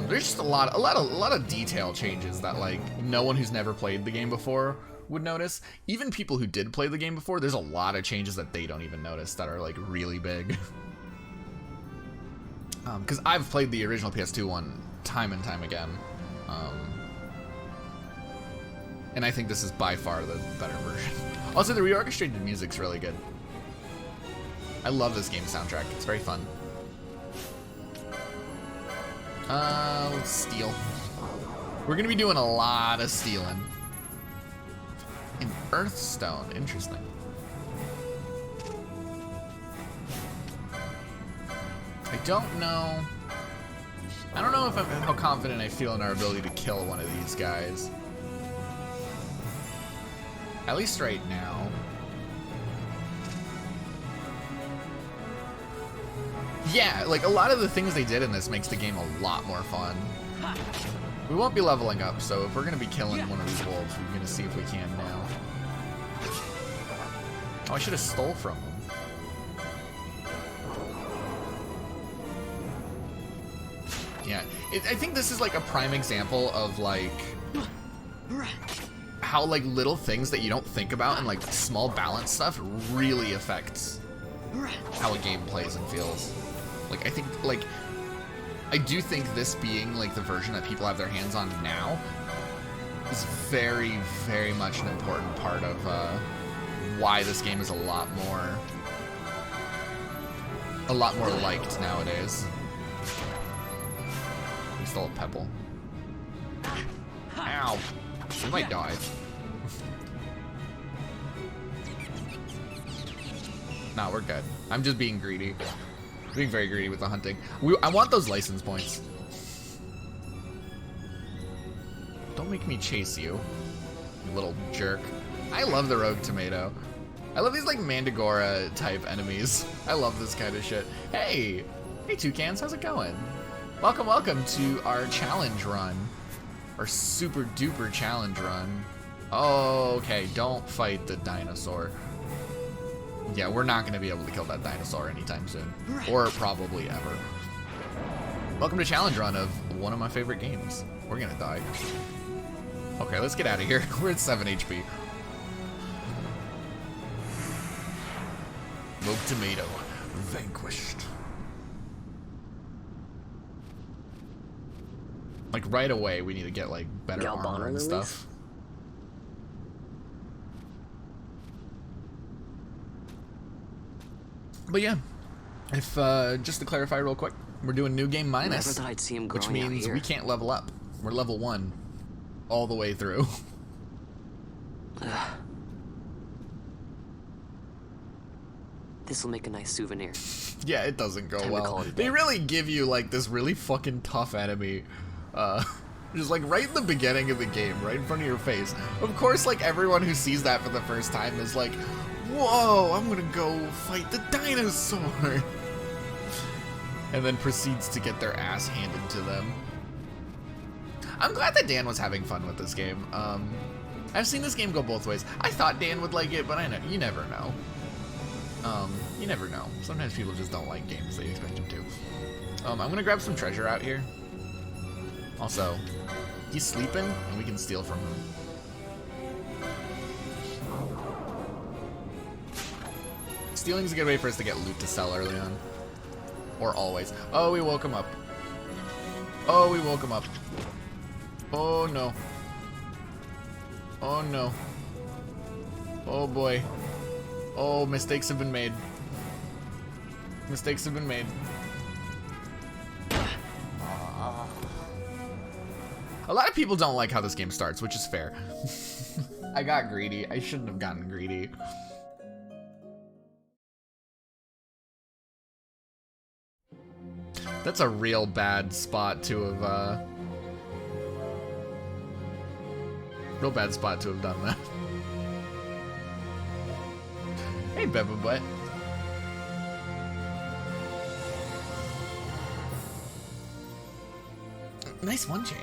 Speaker 1: There's just a lot of detail changes that like no one who's never played the game before would notice. Even people who did play the game before, there's a lot of changes that they don't even notice that are like really big. Because I've played the original PS2 one time and time again. And I think this is by far the better version. Also, the reorchestrated music's really good. I love this game's soundtrack. It's very fun. Let's steal. We're gonna be doing a lot of stealing. An Earthstone, interesting. I don't know if how confident I feel in our ability to kill one of these guys. At least right now. Yeah, like a lot of the things they did in this makes the game a lot more fun. We won't be leveling up, so if we're gonna be killing one of these wolves, we're gonna see if we can now. Oh, I should have stole from them. Yeah, I think this is like a prime example of like how like little things that you don't think about and like small balance stuff really affects how a game plays and feels. Like I do think this being like the version that people have their hands on now is very, very much an important part of why this game is a lot more liked nowadays. We stole a pebble. Ow. We might die. Nah, we're good. I'm just being greedy. Being very greedy with the hunting. I want those license points. Don't make me chase you, you little jerk. I love the rogue tomato. I love these like Mandragora type enemies. I love this kind of shit. Hey Toucans, how's it going? Welcome to our challenge run. Our super duper challenge run. Oh, okay, don't fight the dinosaur. Yeah, we're not going to be able to kill that dinosaur anytime soon. Or probably ever. Welcome to challenge run of one of my favorite games. We're going to die. Okay, let's get out of here. We're at 7 HP. Rogue tomato vanquished. Like right away, we need to get like better armor and stuff. But yeah, if just to clarify real quick, we're doing new game minus,
Speaker 3: Never thought I'd see him
Speaker 1: which
Speaker 3: growing out
Speaker 1: means
Speaker 3: here.
Speaker 1: we can't level up. We're level 1 all the way through.
Speaker 3: This will make a nice souvenir.
Speaker 1: Yeah, it doesn't go
Speaker 3: Time to call
Speaker 1: well.
Speaker 3: it a
Speaker 1: They
Speaker 3: day.
Speaker 1: really give you like this really fucking tough enemy Just like right in the beginning of the game, right in front of your face. Of course, like everyone who sees that for the first time is like, whoa, I'm gonna go fight the dinosaur. And then proceeds to get their ass handed to them. I'm glad that Dan was having fun with this game. I've seen this game go both ways. I thought Dan would like it, but I know you never know. You never know. Sometimes people just don't like games they expect them to. I'm gonna grab some treasure out here. Also, he's sleeping, and we can steal from him. Stealing's a good way for us to get loot to sell early on. Or always. Oh, we woke him up. Oh, we woke him up. Oh, no. Oh, no. Oh, boy. Oh, mistakes have been made. Mistakes have been made. A lot of people don't like how this game starts, which is fair. I got greedy. I shouldn't have gotten greedy. That's a real bad spot to have, real bad spot to have done that. Hey, Beba Butt. Nice one chain.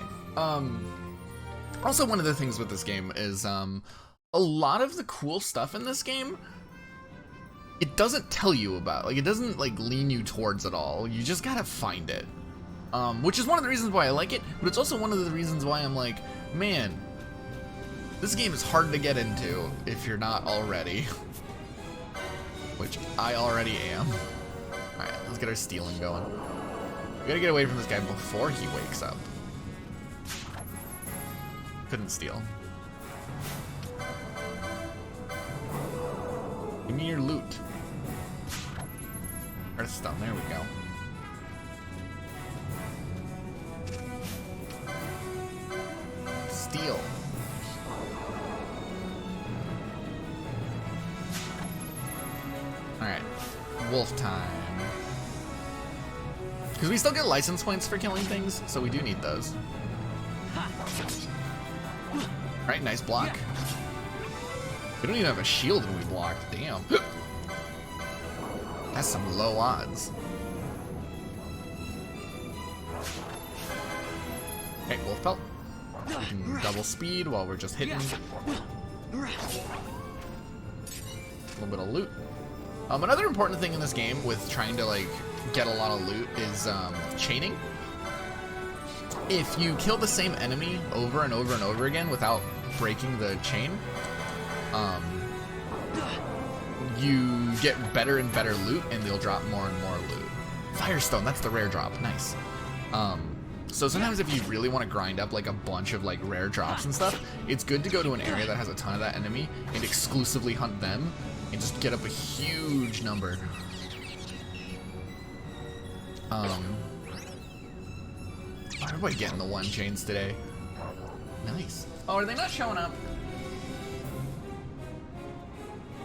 Speaker 1: Also one of the things with this game is, a lot of the cool stuff in this game, it doesn't tell you about. Like, it doesn't, like, lean you towards it all. You just gotta find it. Which is one of the reasons why I like it, but it's also one of the reasons why I'm like, man, this game is hard to get into if you're not already. Which I already am. Alright, let's get our stealing going. We gotta get away from this guy before he wakes up. Couldn't steal. Give me your loot. Earthstone, there we go. Steal. Alright, wolf time. Because we still get license points for killing things, so we do need those. Alright, nice block. We don't even have a shield when we block, damn. That's some low odds. Okay, wolf pelt. We can double speed while we're just hitting. A little bit of loot. Another important thing in this game with trying to like get a lot of loot is chaining. If you kill the same enemy over and over and over again without breaking the chain, you get better and better loot, and they'll drop more and more loot. Firestone, that's the rare drop, nice. So sometimes if you really want to grind up like a bunch of like rare drops and stuff, it's good to go to an area that has a ton of that enemy and exclusively hunt them and just get up a huge number. Everybody getting the one chains today. Nice. Oh, are they not showing up?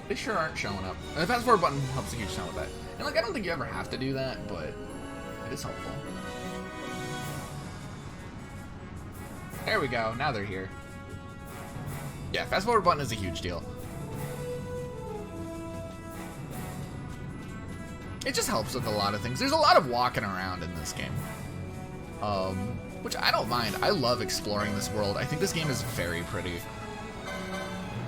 Speaker 1: They sure aren't showing up. And the fast forward button helps a huge ton with that. And like, I don't think you ever have to do that, but it is helpful. There we go. Now they're here. Yeah, fast forward button is a huge deal. It just helps with a lot of things. There's a lot of walking around in this game. Which I don't mind. I love exploring this world. I think this game is very pretty.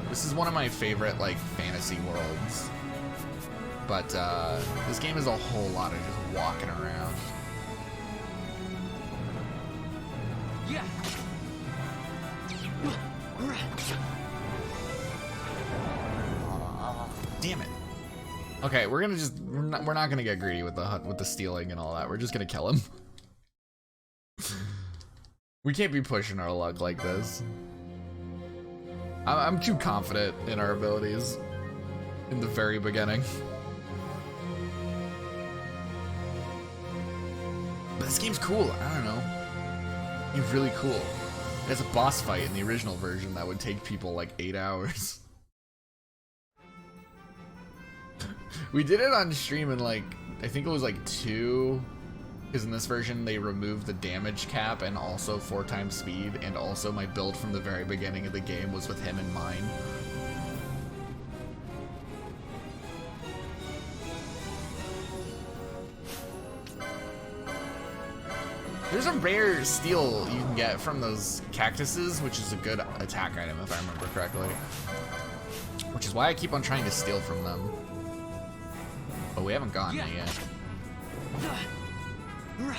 Speaker 1: This is one of my favorite, like, fantasy worlds. But, this game is a whole lot of just walking around. Yeah. Damn it. Okay, we're gonna just we're not gonna get greedy with the stealing and all that. We're just gonna kill him. We can't be pushing our luck like this. I'm too confident in our abilities in the very beginning. But this game's cool. I don't know. It's really cool. There's a boss fight in the original version that would take people like 8 hours. We did it on stream in like, I think it was like 2 Because in this version, they removed the damage cap and also 4 times speed, and also my build from the very beginning of the game was with him in mind. There's a rare steel you can get from those cactuses, which is a good attack item if I remember correctly. Which is why I keep on trying to steal from them. But we haven't gotten it yet. Alright.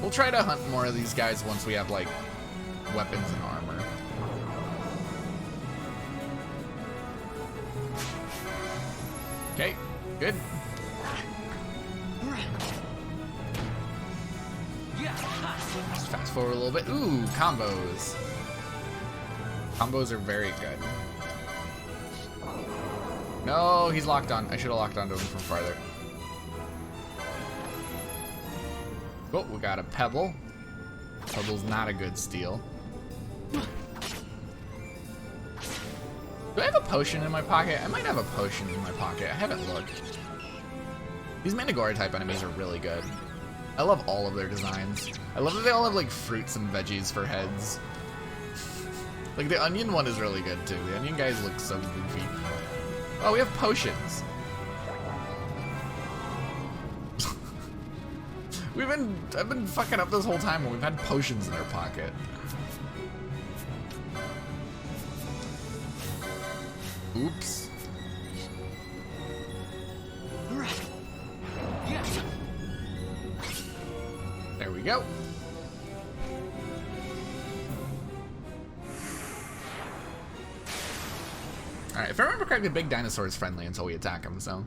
Speaker 1: We'll try to hunt more of these guys once we have, like, weapons and armor. Okay, good. Let's fast forward a little bit. Ooh, combos. Combos are very good. No, he's locked on. I should have locked onto him from farther. Oh, we got a pebble. Pebble's not a good steal. Do I have a potion in my pocket? I might have a potion in my pocket. I haven't looked. These Mantigora type enemies are really good. I love all of their designs. I love that they all have like fruits and veggies for heads. Like the onion one is really good too. The onion guys look so goofy. Oh, we have potions. I've been fucking up this whole time when we've had potions in our pocket. Oops. There we go. Alright, if I remember correctly, Big Dinosaur is friendly until we attack him, so.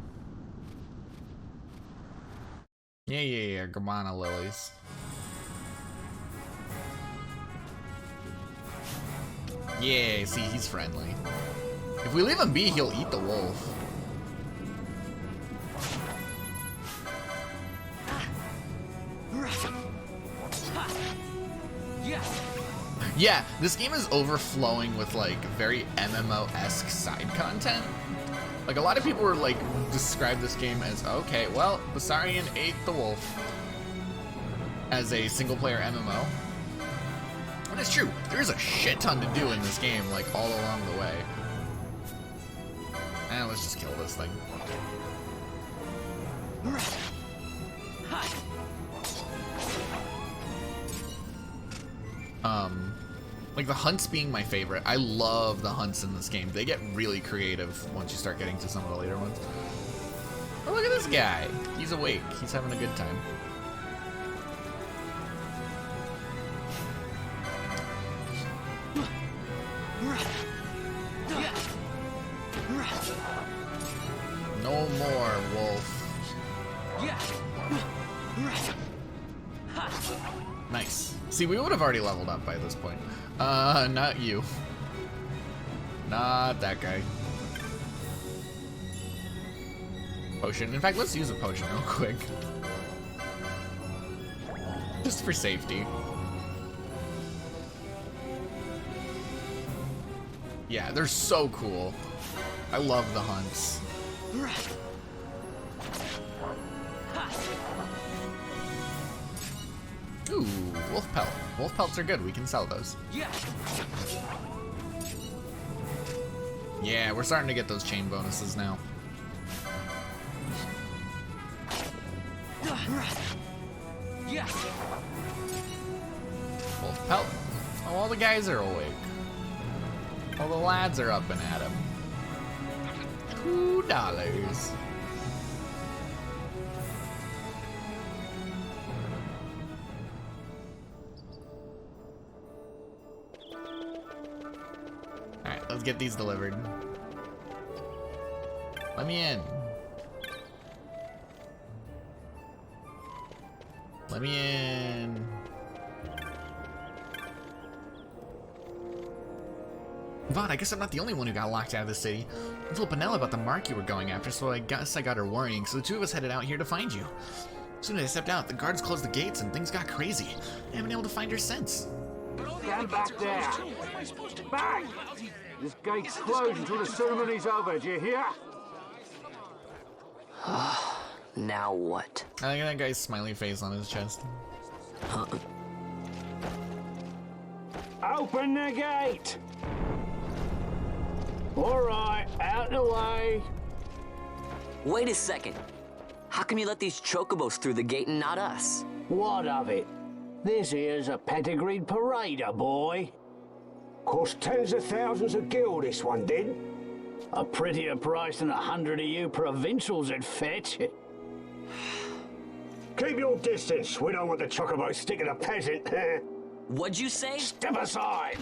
Speaker 1: Yeah, Gabbana lilies. Yeah, see, he's friendly. If we leave him be, he'll eat the wolf. Yeah, this game is overflowing with like very MMO-esque side content. Like a lot of people were like describe this game as okay, well, Bessarion ate the wolf as a single-player MMO. And it's true, there's a shit ton to do in this game, like all along the way. And let's just kill this thing. Like the hunts being my favorite. I love the hunts in this game. They get really creative once you start getting to some of the later ones. Oh, look at this guy. He's awake. He's having a good time. No more, wolf. Nice. See, we would have already leveled up by this point. Not you. Not that guy. Potion. In fact, let's use a potion real quick. Just for safety. Yeah, they're so cool. I love the hunts. Ooh, wolf pelt. Wolf pelts are good. We can sell those. Yeah, we're starting to get those chain bonuses now. Wolf pelt. Oh, all the guys are awake. All the lads are up and at 'em. $2. Alright, let's get these delivered. Let me in. Let me in. Vaughn, I guess I'm not the only one who got locked out of the city. I told Penelo about the mark you were going after, so I guess I got her worrying, so the two of us headed out here to find you. As soon as I stepped out, the guards closed the gates and things got crazy. I haven't been able to find her since.
Speaker 5: Stand back there. Back! This gate's closed until the ceremony's over, do you hear?
Speaker 3: Now what?
Speaker 1: I think that guy's smiley face on his chest.
Speaker 5: Open the gate! Alright, out the way.
Speaker 3: Wait a second. How come you let these chocobos through the gate and not us?
Speaker 5: What of it? This here's a pedigreed parader, boy. Cost tens of thousands of gil, this one did. A prettier price than 100 of you provincials would fetch. Keep your distance. We don't want the chocobo sticking a peasant.
Speaker 3: What'd you say?
Speaker 5: Step aside.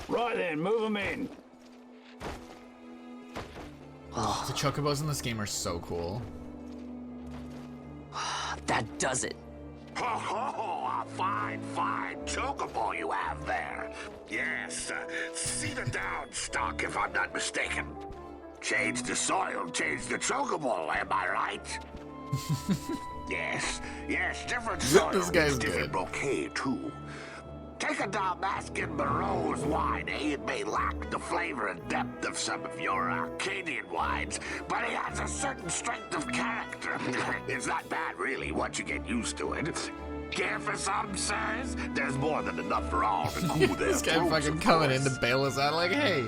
Speaker 5: Right then, move them in.
Speaker 1: The chocobos in this game are so cool.
Speaker 3: That does it.
Speaker 8: Oh, a fine chocobo you have there. Yes, cedar down stock, if I'm not mistaken. Change the soil, change the chocobo, am I right? Yes, different soil,
Speaker 1: This guy's
Speaker 8: different
Speaker 1: good.
Speaker 8: bouquet, too. Take a Dalmascan Barrow's wine, eh? It may lack the flavor and depth of some of your Arcadian wines, but it has a certain strength of character. It's not bad, really, once you get used to it. Care for some, sirs? There's more than enough for all to cool their
Speaker 1: This guy
Speaker 8: throats,
Speaker 1: fucking
Speaker 8: of
Speaker 1: coming in
Speaker 8: course.
Speaker 1: to bail us out like, hey,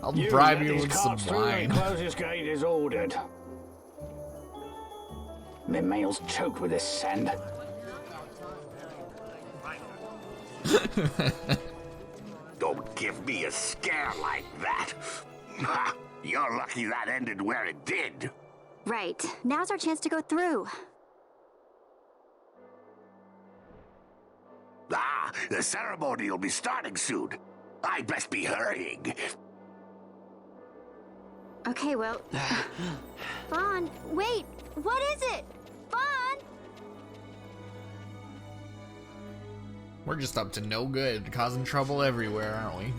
Speaker 1: I'll bribe you
Speaker 5: let
Speaker 1: with
Speaker 5: these
Speaker 1: some
Speaker 5: carts through and
Speaker 1: wine.
Speaker 5: closest gate is ordered. My mail's choked with this sand.
Speaker 8: Don't give me a scare like that. You're lucky that ended where it did.
Speaker 9: Right. Now's our chance to go through.
Speaker 8: The ceremony will be starting soon. I'd best be hurrying.
Speaker 9: Okay, well... Vaughn, wait! What is it? Vaughn!
Speaker 1: We're just up to no good, causing trouble everywhere, aren't we?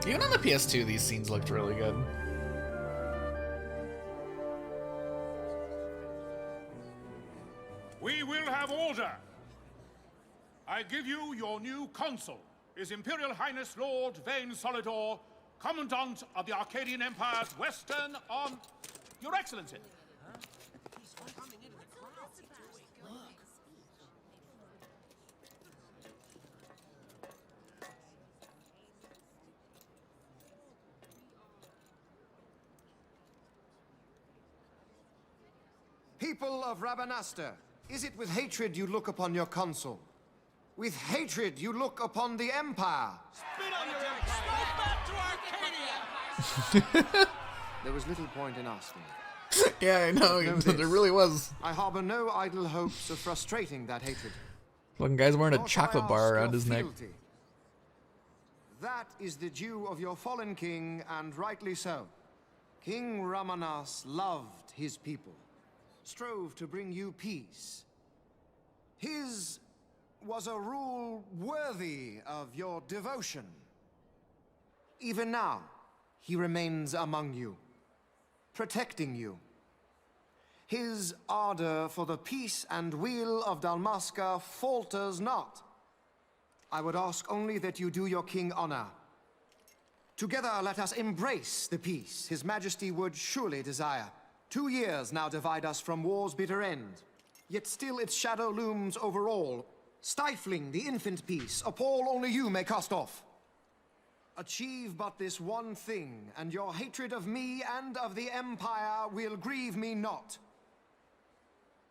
Speaker 1: Even on the PS2, these scenes looked really good.
Speaker 11: We will have order. I give you your new consul, His Imperial Highness Lord Vayne Solidor, Commandant of the Arcadian Empire's Western Arm... Your Excellency.
Speaker 4: People of Rabanastre, is it with hatred you look upon your consul? With hatred you look upon the Empire?
Speaker 11: Spit on your Empire! Go back to Arcadia!
Speaker 4: There was little point in asking.
Speaker 1: Yeah, I know,
Speaker 4: Know
Speaker 1: there
Speaker 4: this.
Speaker 1: really was.
Speaker 4: I harbor no idle hopes of frustrating that hatred.
Speaker 1: Fucking guy's wearing a
Speaker 4: Nor
Speaker 1: chocolate
Speaker 4: shall I
Speaker 1: bar
Speaker 4: ask
Speaker 1: around
Speaker 4: your
Speaker 1: his neck.
Speaker 4: fealty. That is the due of your fallen king, and rightly so. King Ramanas loved his people, strove to bring you peace. His was a rule worthy of your devotion. Even now, he remains among you, protecting you. His ardor for the peace and weal of Dalmasca falters not. I would ask only that you do your king honor. Together let us embrace the peace His Majesty would surely desire. 2 years now divide us from war's bitter end, yet still its shadow looms over all, stifling the infant peace a pall only you may cast off. Achieve but this one thing, and your hatred of me and of the Empire will grieve me not.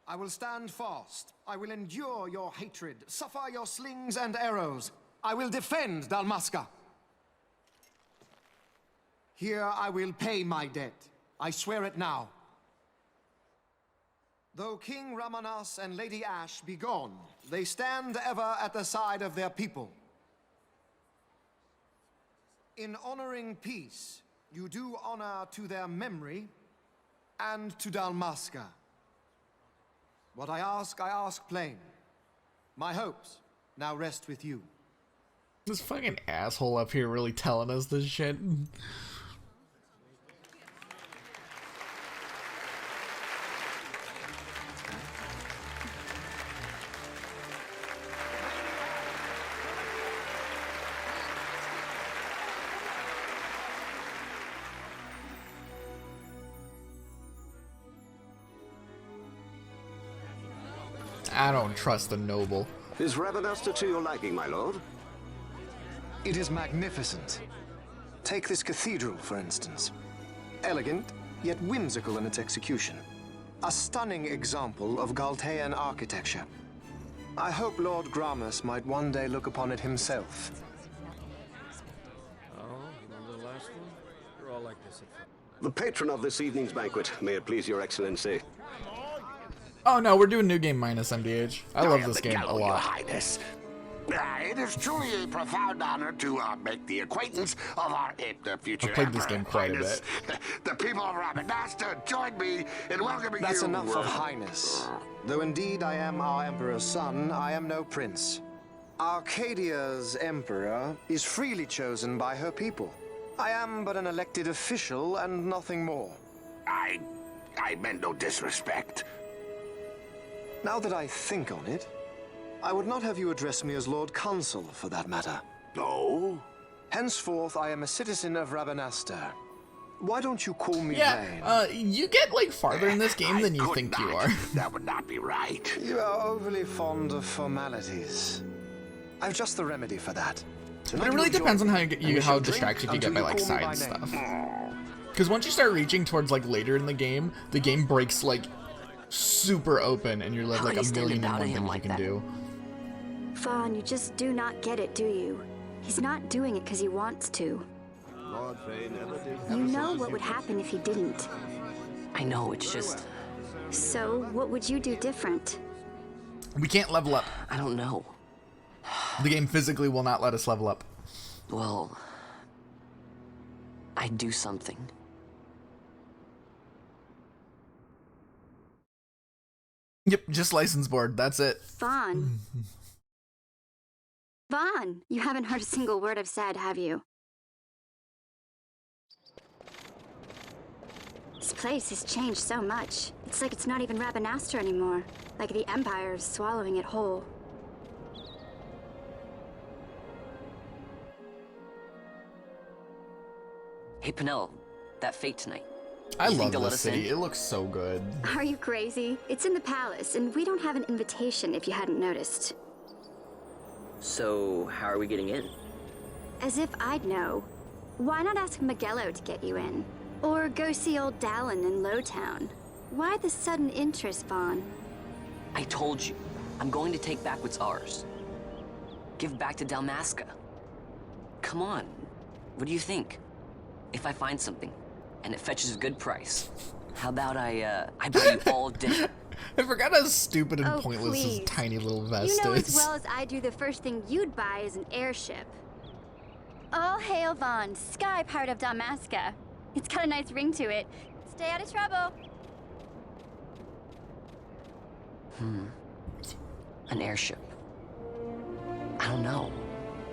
Speaker 4: I will stand fast. I will endure your hatred, suffer your slings and arrows. I will defend Dalmasca. Here I will pay my debt. I swear it now. Though King Ramanas and Lady Ash be gone, they stand ever at the side of their people. In honoring peace, you do honor to their memory and to Dalmasca. What I ask plain. My hopes now rest with you.
Speaker 1: This fucking asshole up here really telling us this shit. I don't trust the noble.
Speaker 12: Is Rabanastre to your liking, my lord?
Speaker 4: It is magnificent. Take this cathedral, for instance. Elegant, yet whimsical in its execution. A stunning example of Galtean architecture. I hope Lord Gramus might one day look upon it himself.
Speaker 12: Oh, remember the last one? You're all like this at the patron of this evening's banquet, may it please your excellency.
Speaker 1: Oh no, we're doing New Game minus MDH. I love this game a
Speaker 8: Your
Speaker 1: lot.
Speaker 8: Highness. It is truly a profound honor to make the acquaintance of our future
Speaker 1: I've played this
Speaker 8: Emperor,
Speaker 1: game quite a
Speaker 8: Highness.
Speaker 1: bit.
Speaker 8: The people of Rabanastre join me in welcoming
Speaker 4: That's
Speaker 8: you.
Speaker 4: enough of Highness. Though indeed I am our Emperor's son, I am no prince. Arcadia's Emperor is freely chosen by her people. I am but an elected official and nothing more.
Speaker 8: I meant no disrespect.
Speaker 4: Now that I think on it, I would not have you address me as Lord Consul, for that matter.
Speaker 8: No?
Speaker 4: Henceforth, I am a citizen of Rabanastre. Why don't you call me Vane?
Speaker 1: Yeah, you get like farther in this game than you think you are.
Speaker 8: That would not be right.
Speaker 4: You are overly fond of formalities. I've just the remedy for that.
Speaker 1: But it really depends on how distracted you get by like side stuff. Because once you start reaching towards like later in the game breaks like super open, and you're left like a million and one things you can do.
Speaker 9: Fawn, you just do not get it, do you? He's not doing it because he wants to.
Speaker 12: Lord Vane never did.
Speaker 9: You know what would happen if he didn't.
Speaker 3: I know, it's just...
Speaker 9: So, what would you do different?
Speaker 1: We can't level up.
Speaker 3: I don't know.
Speaker 1: The game physically will not let us level up.
Speaker 3: Well... I'd do something.
Speaker 1: Yep, just license board. That's it.
Speaker 9: Vaughn. Vaughn, you haven't heard a single word I've said, have you? This place has changed so much. It's like it's not even Rabanastre anymore. Like the Empire is swallowing it whole.
Speaker 3: Hey, Penel, that fate tonight.
Speaker 1: I
Speaker 3: You think
Speaker 1: love
Speaker 3: they'll let
Speaker 1: this
Speaker 3: us in?
Speaker 1: city. It looks so good.
Speaker 9: Are you crazy? It's in the palace, and we don't have an invitation if you hadn't noticed.
Speaker 3: So, how are we getting in?
Speaker 9: As if I'd know. Why not ask Magello to get you in? Or go see old Dallin in Lowtown? Why the sudden interest, Vaughn?
Speaker 3: I told you, I'm going to take back what's ours. Give back to Dalmasca. Come on, what do you think? If I find something, and it fetches a good price, how about I buy you all dinner?
Speaker 1: I forgot how stupid and
Speaker 9: Oh,
Speaker 1: pointless
Speaker 9: please.
Speaker 1: this tiny little vest
Speaker 9: You know
Speaker 1: is.
Speaker 9: as well as I do the first thing you'd buy is an airship. All hail Vaughn, sky part of Dalmasca. It's got a nice ring to it. Stay out of trouble.
Speaker 3: An airship. I don't know.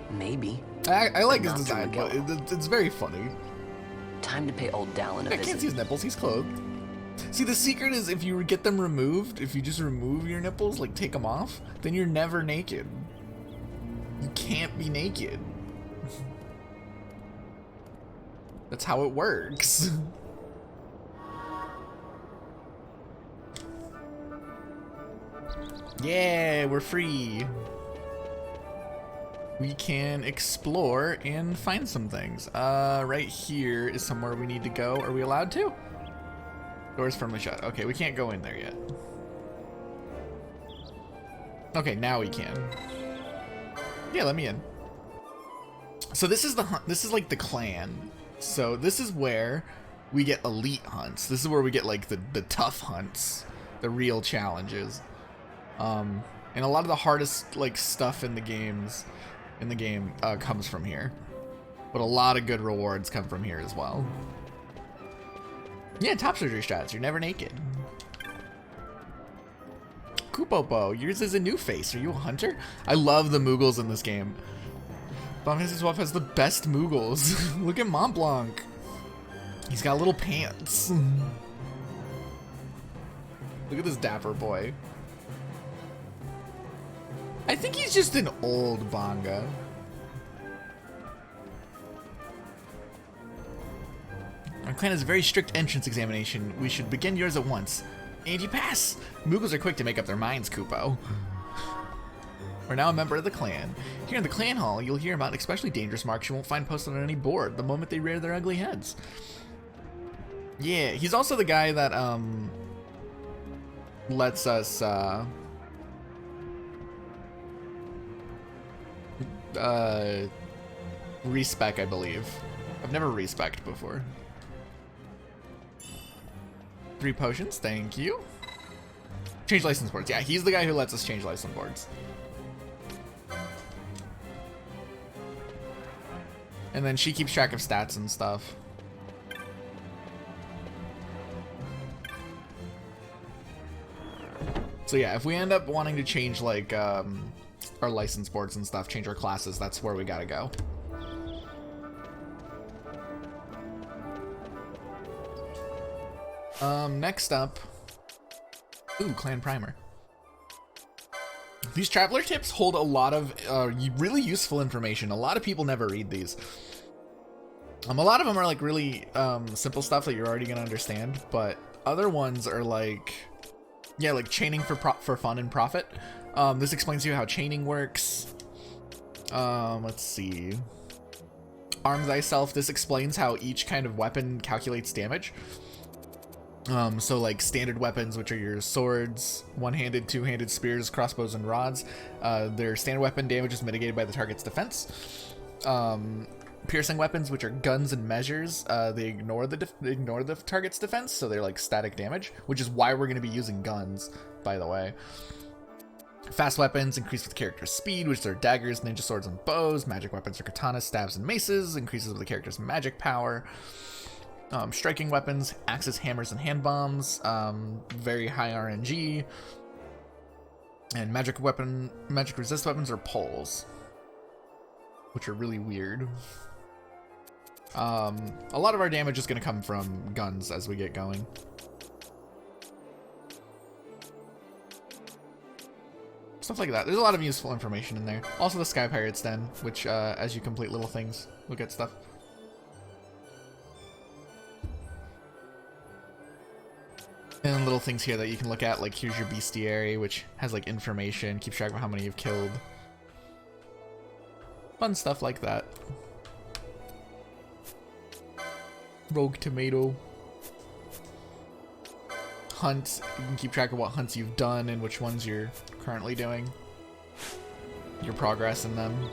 Speaker 3: Maybe.
Speaker 1: I like his
Speaker 3: Not to
Speaker 1: design, but it's very funny.
Speaker 3: Time to pay old Dallin a
Speaker 1: I can't
Speaker 3: visit.
Speaker 1: see his nipples. He's clothed. See, the secret is if you get them removed, if you just remove your nipples, like take them off, then you're never naked. You can't be naked. That's how it works. Yeah, we're free. We can explore and find some things. Right here is somewhere we need to go. Are we allowed to? Door's firmly shut. Okay, we can't go in there yet. Okay, now we can. Yeah, let me in. So this is the hunt. This is like the clan. So this is where we get elite hunts. This is where we get like the tough hunts. the real challenges. And a lot of the hardest like stuff in the game comes from here. But a lot of good rewards come from here as well. Yeah, top surgery strats. You're never naked. Kupopo, yours is a new face. Are you a hunter? I love the Moogles in this game. Final Fantasy XII has the best Moogles. Look at Mont Blanc. He's got little pants. Look at this dapper boy. I think he's just an old Bonga. Our clan has a very strict entrance examination. We should begin yours at once. And you pass! Moogles are quick to make up their minds, Kupo. We're now a member of the clan. Here in the clan hall, you'll hear about especially dangerous marks you won't find posted on any board the moment they rear their ugly heads. Yeah, he's also the guy that, lets us, respec, I believe. I've never respec'd before. 3 potions, thank you. Change license boards. Yeah, he's the guy who lets us change license boards. And then she keeps track of stats and stuff. So yeah, if we end up wanting to change like our license boards and stuff, change our classes, that's where we gotta go. Next up, ooh, clan primer. These traveler tips hold a lot of really useful information. A lot of people never read these. A lot of them are like really simple stuff that you're already gonna understand, but other ones are like, yeah, like chaining for fun and profit. This explains to you how chaining works. Let's see. Arm thyself. This explains how each kind of weapon calculates damage. So like standard weapons, which are your swords, one-handed, two-handed spears, crossbows, and rods. Their standard weapon damage is mitigated by the target's defense. Piercing weapons, which are guns and measures, they ignore the target's defense, so they're like static damage, which is why we're going to be using guns, by the way. Fast weapons increase with the character's speed, which are daggers, ninja swords, and bows. Magic weapons are katanas, stabs, and maces, increases with the character's magic power. Striking weapons, axes, hammers, and hand bombs, very high RNG. And magic resist weapons are poles, which are really weird. A lot of our damage is going to come from guns as we get going. Stuff like that. There's a lot of useful information in there. Also the Sky Pirates Den, which as you complete little things, we'll get stuff. And little things here that you can look at, like here's your bestiary, which has like information, keeps track of how many you've killed. Fun stuff like that. Rogue Tomato. Hunt, you can keep track of what hunts you've done and which ones you're currently doing. Your progress in them.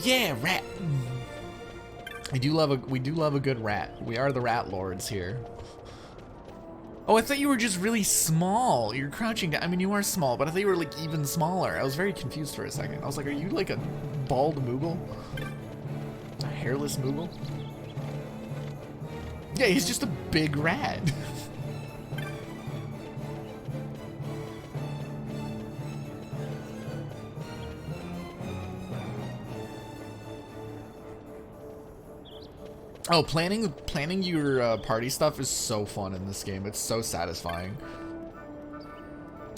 Speaker 1: Yeah, rat. We do love a good rat. We are the rat lords here. Oh, I thought you were just really small. You're crouching down. I mean, you are small, but I thought you were like even smaller. I was very confused for a second. I was like, are you like a bald Moogle? A hairless Moogle? Yeah, he's just a big rat. Oh, planning your party stuff is so fun in this game. It's so satisfying.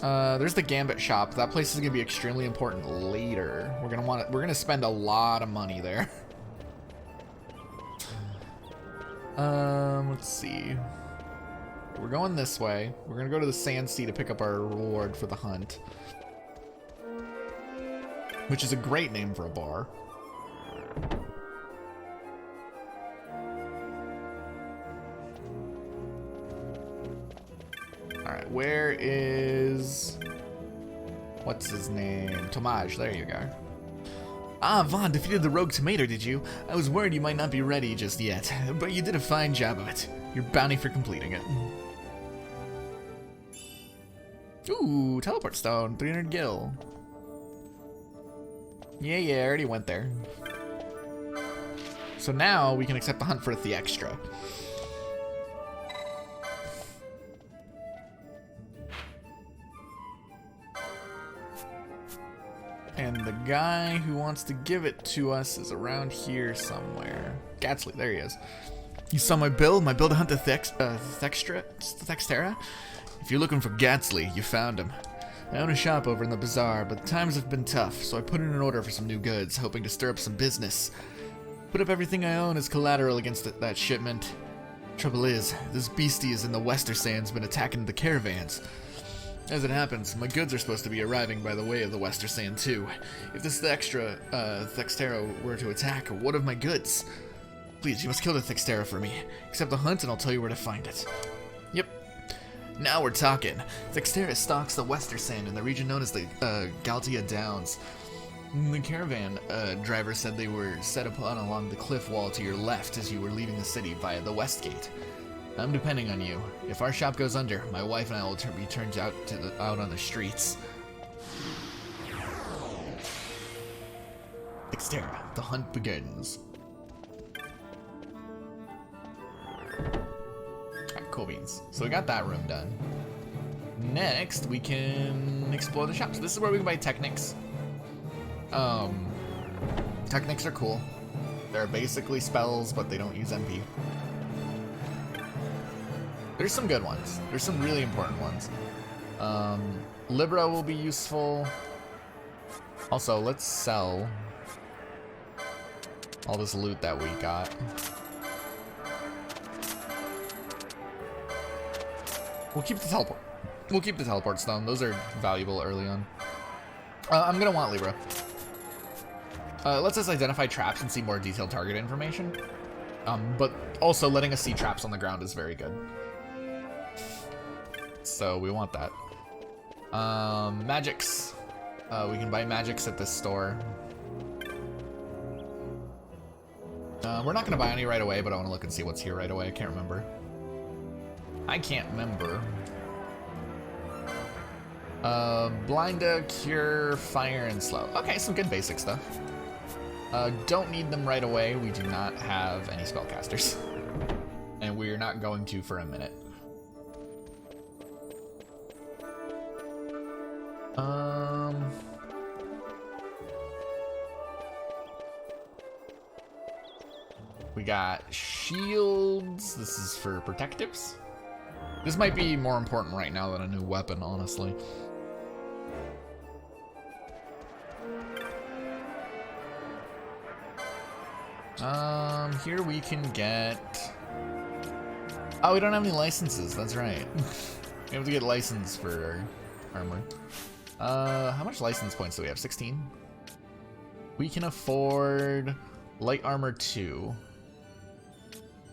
Speaker 1: There's the Gambit shop. That place is gonna be extremely important later. We're gonna spend a lot of money there. Let's see. We're going this way. We're gonna go to the Sand Sea to pick up our reward for the hunt, which is a great name for a bar. Alright, where is... what's his name? Tomaj, there you go. Ah, Vaughn defeated the Rogue Tomato, did you? I was worried you might not be ready just yet, but you did a fine job of it. Your bounty for completing it. Ooh, teleport stone, 300 gil. Yeah, I already went there. So now we can accept the hunt for the extra. And the guy who wants to give it to us is around here somewhere. Gatsley, there he is. You saw my bill to hunt the Thextera? If you're looking for Gatsley, you found him. I own a shop over in the bazaar, but times have been tough, so I put in an order for some new goods, hoping to stir up some business. Put up everything I own as collateral against that shipment. Trouble is, this beastie is in the Wester Sands, been attacking the caravans. As it happens, my goods are supposed to be arriving by the way of the Wester Sand too. If this Thextera were to attack, what of my goods? Please, you must kill the Thextera for me. Accept the hunt and I'll tell you where to find it. Yep. Now we're talking. Thextera stalks the Wester Sand in the region known as the Galtia Downs. The caravan driver said they were set upon along the cliff wall to your left as you were leaving the city via the West Gate. I'm depending on you. If our shop goes under, my wife and I will be turned out on the streets. Thextera, the hunt begins. Alright, cool beans. So we got that room done. Next, we can explore the shop. So this is where we can buy Technics. Technics are cool. They're basically spells, but they don't use MP. There's some good ones. There's some really important ones. Libra will be useful. Also, let's sell all this loot that we got. We'll keep the teleport. We'll keep the teleport stone. Those are valuable early on. I'm gonna want Libra. Lets us identify traps and see more detailed target information. But also letting us see traps on the ground is very good. So we want that. Magics. We can buy magics at this store. We're not gonna buy any right away, but I want to look and see what's here right away. I can't remember. Blinda, Cure, Fire, and Slow. Okay, some good basic stuff. Don't need them right away. We do not have any spellcasters. And we're not going to for a minute. We got shields. This is for protectives. This might be more important right now than a new weapon, honestly. Here we can get... Oh, we don't have any licenses, that's right. We have to get license for our armor. How much license points do we have? 16? We can afford light armor 2.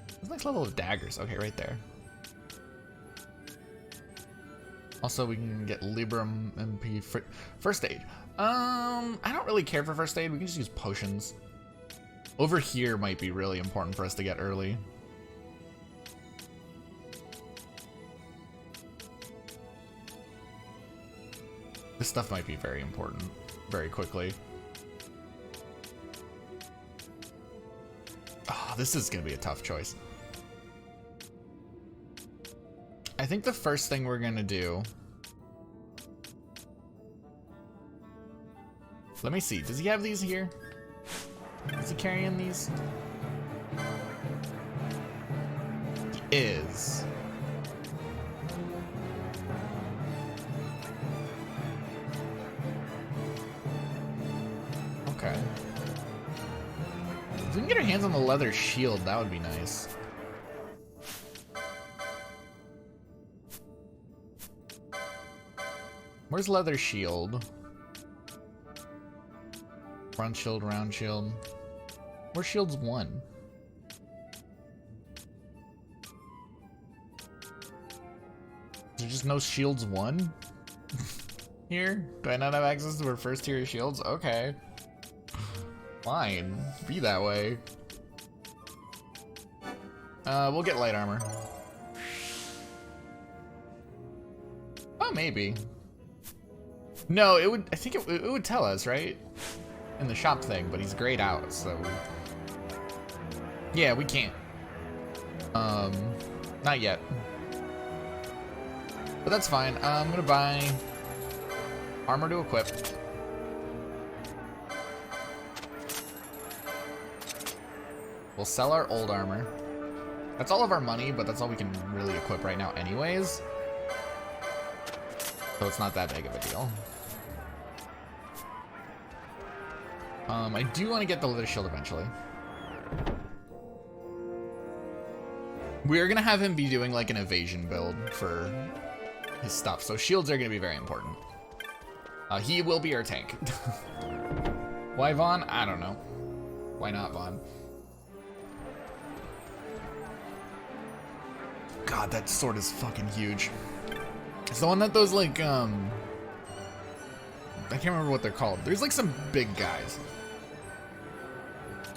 Speaker 1: What's the next level of daggers? Okay, right there. Also, we can get Libram MP first aid. I don't really care for first aid. We can just use potions. Over here might be really important for us to get early. This stuff might be very important very quickly. Oh, this is gonna be a tough choice. I think the first thing we're gonna do... Let me see, does he have these here? Is he carrying these? He is. Okay. If we can get our hands on the leather shield, that would be nice. Where's leather shield? Front shield, round shield. Where's shields 1? Is there just no shields 1? Here? Do I not have access to our first tier shields? Okay. Fine. Be that way. We'll get light armor. Oh, maybe. No, it would. I think it would tell us, right? In the shop thing, but he's grayed out, so. Yeah, we can't. Not yet. But that's fine. I'm gonna buy armor to equip. We'll sell our old armor. That's all of our money, but that's all we can really equip right now anyways. So it's not that big of a deal. I do want to get the leather shield eventually. We're gonna have him be doing like an evasion build for his stuff, so shields are gonna be very important. He will be our tank. Why Vaughn? I don't know. Why not Vaughn? God, that sword is fucking huge. It's the one that those like, I can't remember what they're called. There's like some big guys.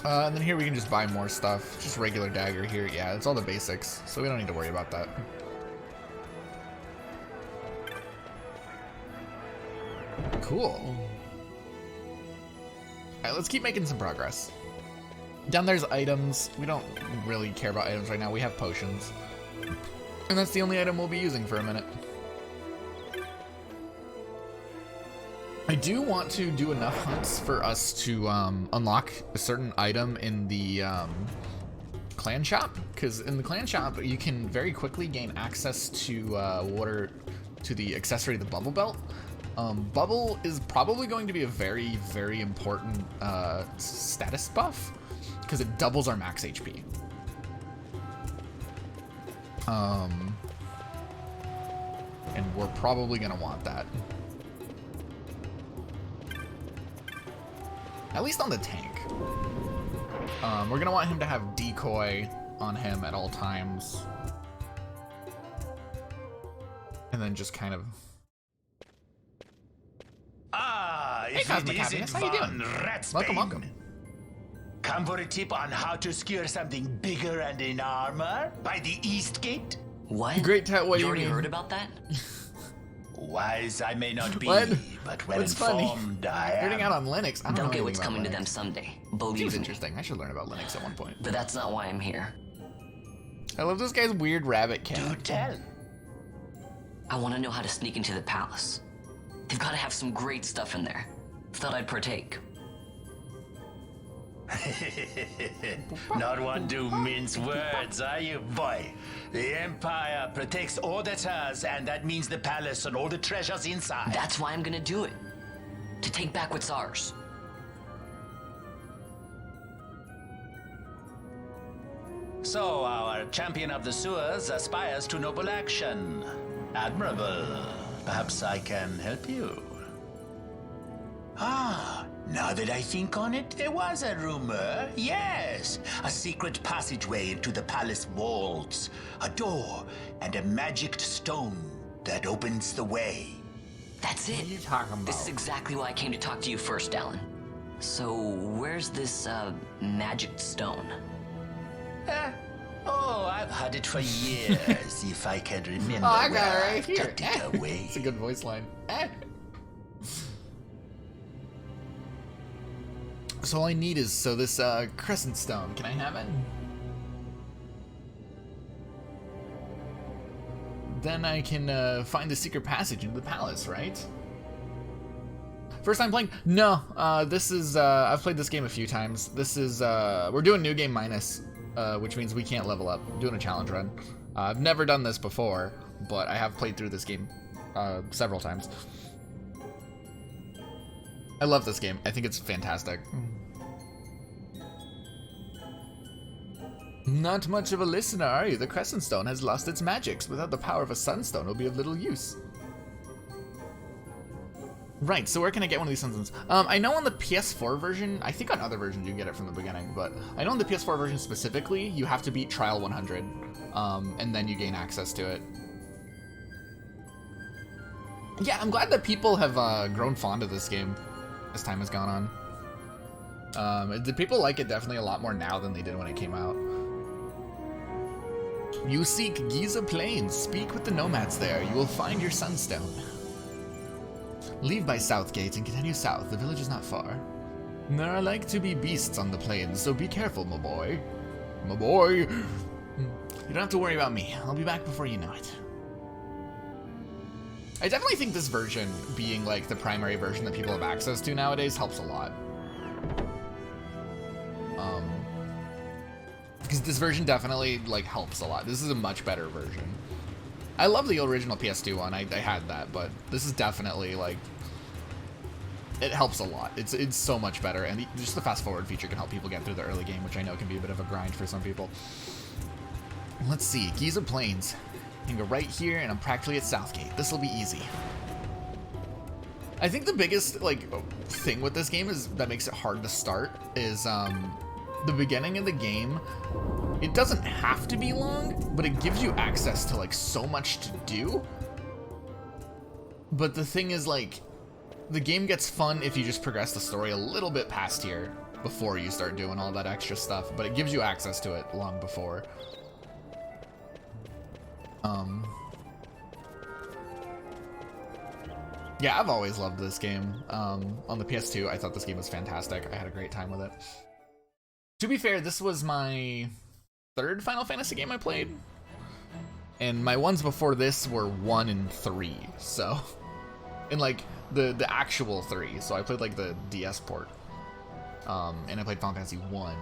Speaker 1: And then here we can just buy more stuff. Just regular dagger here. Yeah, it's all the basics, so we don't need to worry about that. Cool. Alright, let's keep making some progress. Down there's items. We don't really care about items right now. We have potions. And that's the only item we'll be using for a minute. I do want to do enough hunts for us to unlock a certain item in the clan shop, because in the clan shop you can very quickly gain access to to the accessory, the bubble belt. Bubble is probably going to be a very, very important status buff because it doubles our max HP. And we're probably gonna want that. At least on the tank. We're gonna want him to have decoy on him at all times. And then just kind of...
Speaker 13: Hey,
Speaker 1: Cosmic Happiness, how you doing? Welcome, welcome.
Speaker 13: Come for a tip on how to secure something bigger and in armor by the East Gate?
Speaker 3: What?
Speaker 1: Great Tat, what
Speaker 3: you
Speaker 1: do you
Speaker 3: already
Speaker 1: mean?
Speaker 3: heard about that?
Speaker 13: Wise I may not be,
Speaker 1: What?
Speaker 13: but when
Speaker 1: What's funny?
Speaker 13: informed I am.
Speaker 1: Starting out on Linux. I don't
Speaker 3: They'll
Speaker 1: know
Speaker 3: get what's
Speaker 1: anything
Speaker 3: coming to
Speaker 1: about
Speaker 3: them
Speaker 1: Linux.
Speaker 3: someday. Believe
Speaker 1: Seems
Speaker 3: me.
Speaker 1: interesting. I should learn about Linux at one point.
Speaker 3: But that's not why I'm here.
Speaker 1: I love this guy's weird rabbit cat.
Speaker 13: Do tell.
Speaker 3: I want to know how to sneak into the palace. They've got to have some great stuff in there. Thought I'd partake.
Speaker 13: Not one to mince words, are you, boy? The Empire protects all that's ours, and that means the palace and all the treasures inside.
Speaker 3: That's why I'm gonna do it. To take back what's ours.
Speaker 13: So, our champion of the sewers aspires to noble action. Admirable. Perhaps I can help you. Now that I think on it, there was a rumor. Yes, a secret passageway into the palace walls, a door, and a magic stone that opens the way.
Speaker 3: That's it.
Speaker 1: What are you talking about?
Speaker 3: This is exactly why I came to talk to you first, Alan. So, where's this, magic stone?
Speaker 13: I've had it for years, if I can remember.
Speaker 1: Oh, I got
Speaker 13: where
Speaker 1: it right
Speaker 13: I've
Speaker 1: here.
Speaker 13: tucked it away.
Speaker 1: It's a good voice line. So all I need is this crescent stone. Can I have it? Then I can find the secret passage into the palace, right? First time playing? No. This is I've played this game a few times. This is we're doing new game minus, which means we can't level up. I'm doing a challenge run. I've never done this before, but I have played through this game several times. I love this game. I think it's fantastic. Not much of a listener, are you? The Crescent Stone has lost its magics. Without the power of a Sunstone, it will be of little use. Right, so where can I get one of these Sunstones? I know on the PS4 version, I think on other versions you get it from the beginning, but I know on the PS4 version specifically, you have to beat Trial 100, and then you gain access to it. Yeah, I'm glad that people have grown fond of this game as time has gone on. The people like it definitely a lot more now than they did when it came out. You seek Giza Plains. Speak with the nomads there. You will find your Sunstone. Leave by South Gate and continue south. The village is not far. There are like to be beasts on the plains, so be careful, my boy. My boy! You don't have to worry about me. I'll be back before you know it. I definitely think this version, being like the primary version that people have access to nowadays, helps a lot. Because this version definitely like helps a lot. This is a much better version. I love the original PS2 one. I had that, but this is definitely like, it helps a lot. It's so much better, and just the fast forward feature can help people get through the early game, which I know can be a bit of a grind for some people. Let's see, Giza Plains. I can go right here, and I'm practically at Southgate. This will be easy. I think the biggest like thing with this game is that makes it hard to start is the beginning of the game. It doesn't have to be long, but it gives you access to like so much to do. But the thing is, like, the game gets fun if you just progress the story a little bit past here before you start doing all that extra stuff, but it gives you access to it long before. Yeah, I've always loved this game. On the PS2, I thought this game was fantastic. I had a great time with it. To be fair, this was my third Final Fantasy game I played, and my ones before this were 1 and 3, so, and like the actual 3, so I played like the DS port, and I played Final Fantasy 1,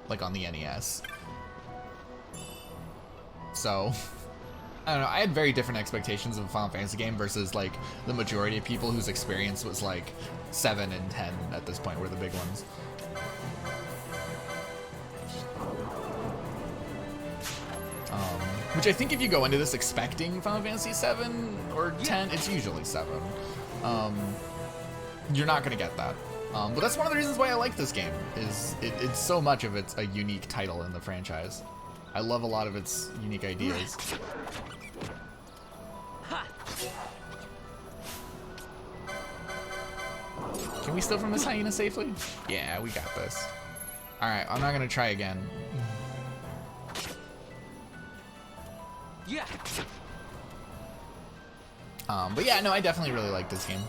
Speaker 1: like on the NES, so, I don't know, I had very different expectations of a Final Fantasy game versus like the majority of people whose experience was like 7 and 10 at this point were the big ones. Which I think if you go into this expecting Final Fantasy 7 or 10, it's usually 7. You're not gonna get that. But that's one of the reasons why I like this game, is it's so much of it's a unique title in the franchise. I love a lot of its unique ideas. Can we steal from this hyena safely? Yeah, we got this. Alright, I'm not gonna try again.
Speaker 3: Yeah.
Speaker 1: But yeah, no, I definitely really like this game.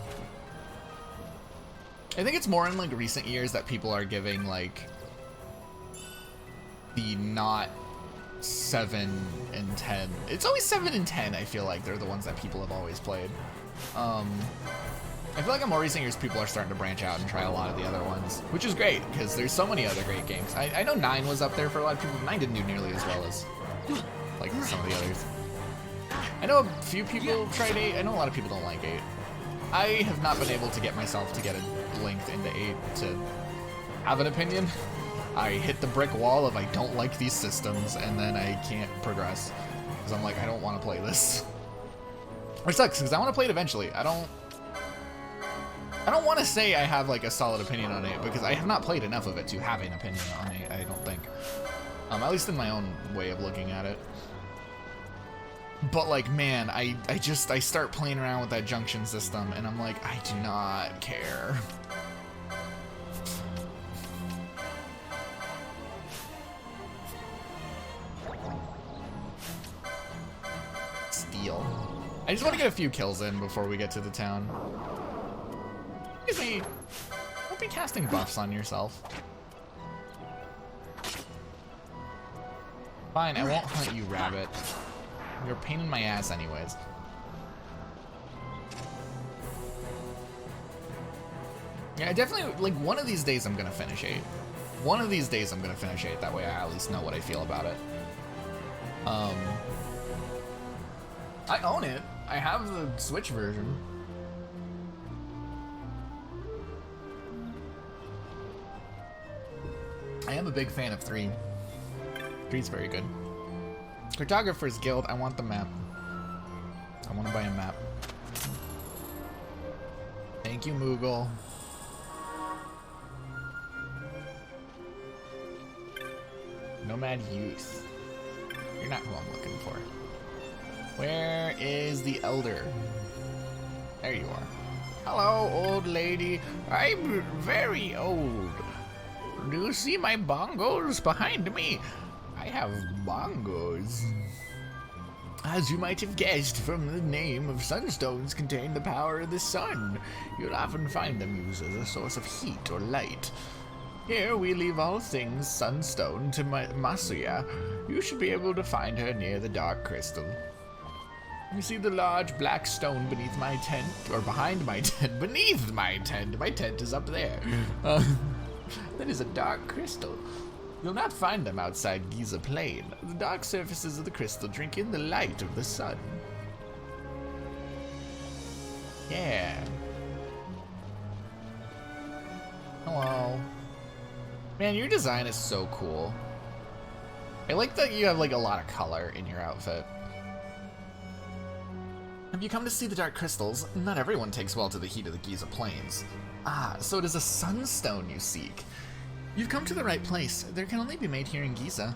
Speaker 1: I think it's more in like recent years that people are giving like the not 7 and 10. It's always 7 and 10. I feel like they're the ones that people have always played. I feel like in more recent years people are starting to branch out and try a lot of the other ones, which is great because there's so many other great games. I know 9 was up there for a lot of people, but 9 didn't do nearly as well as like some of the others. I know a few people tried 8. I know a lot of people don't like 8. I have not been able to get myself to get a length into 8 to have an opinion. I hit the brick wall of I don't like these systems, and then I can't progress because I'm like, I don't want to play this. Which sucks because I want to play it eventually. I don't want to say I have like a solid opinion on 8 because I have not played enough of it to have an opinion on 8. I don't think. At least in my own way of looking at it. But like, man, I start playing around with that junction system and I'm like, I do not care. Steal. I just want to get a few kills in before we get to the town. Excuse me. Don't be casting buffs on yourself. Fine, I won't hunt you, rabbit. You're a pain in my ass anyways. Yeah, I definitely, like, one of these days I'm gonna finish 8. One of these days I'm gonna finish 8, that way I at least know what I feel about it. I own it. I have the Switch version. I am a big fan of 3. 3's very good. Cartographer's Guild, I want the map. I want to buy a map. Thank you, Moogle. Nomad Youth. You're not who I'm looking for. Where is the Elder? There you are. Hello, old lady. I'm very old. Do you see my bongos behind me? I have bongos. As you might have guessed from the name, of sunstones contain the power of the sun. You'll often find them used as a source of heat or light. Here we leave all things sunstone to Masuya. You should be able to find her near the dark crystal. You see the large black stone beneath my tent, or behind my tent, beneath my tent. My tent is up there. That is a dark crystal. You'll not find them outside Giza Plain. The dark surfaces of the crystal drink in the light of the sun. Yeah. Hello. Man, your design is so cool. I like that you have like a lot of color in your outfit. Have you come to see the dark crystals? Not everyone takes well to the heat of the Giza Plains. Ah, so it is a sunstone you seek. You've come to the right place. They can only be made here in Giza.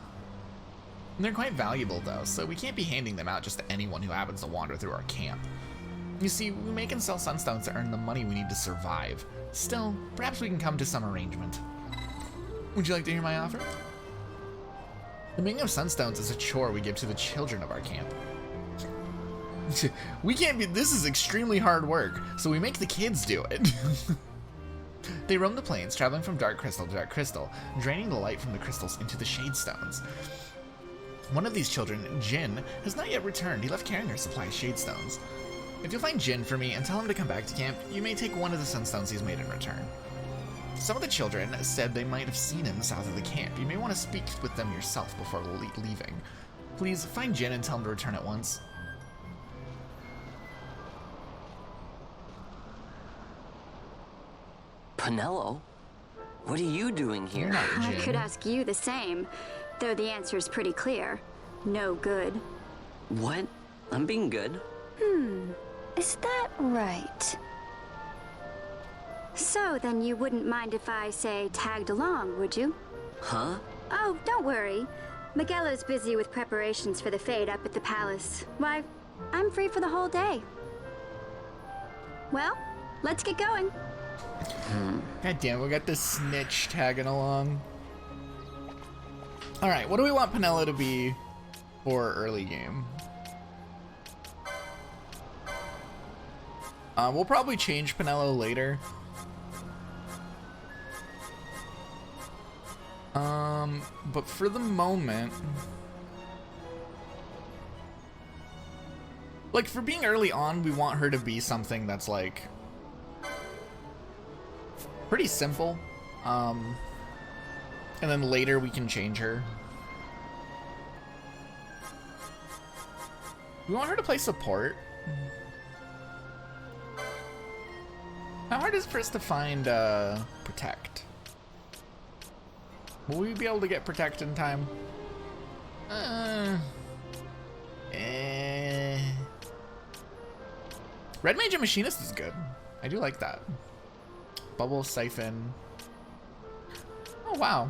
Speaker 1: They're quite valuable though, so we can't be handing them out just to anyone who happens to wander through our camp. You see, we make and sell sunstones to earn the money we need to survive. Still, perhaps we can come to some arrangement. Would you like to hear my offer? The making of sunstones is a chore we give to the children of our camp. We can't be, this is extremely hard work, so we make the kids do it. They roam the plains, traveling from dark crystal to dark crystal, draining the light from the crystals into the shade stones. One of these children, Jin, has not yet returned. He left carrying her supply of shade stones. If you'll find Jin for me and tell him to come back to camp, you may take one of the sunstones he's made in return. Some of the children said they might have seen him south of the camp. You may want to speak with them yourself before leaving. Please find Jin and tell him to return at once.
Speaker 3: Penelo? What are you doing here?
Speaker 9: I could ask you the same, though the answer is pretty clear. No good.
Speaker 3: What? I'm being good.
Speaker 9: Is that right? So then you wouldn't mind if I, say, tagged along, would you?
Speaker 3: Huh?
Speaker 9: Oh, don't worry. Magello's busy with preparations for the fete up at the palace. Why, I'm free for the whole day. Well, let's get going.
Speaker 1: God damn, we got this snitch tagging along. Alright, what do we want Penelo to be for early game? We'll probably change Penelo later. But for the moment, like for being early on, we want her to be something that's like pretty simple. And then later we can change her. We want her to play support. How hard is it for us to find protect? Will we be able to get protect in time? Red Mage and Machinist is good. I do like that. Bubble, Siphon. Oh wow.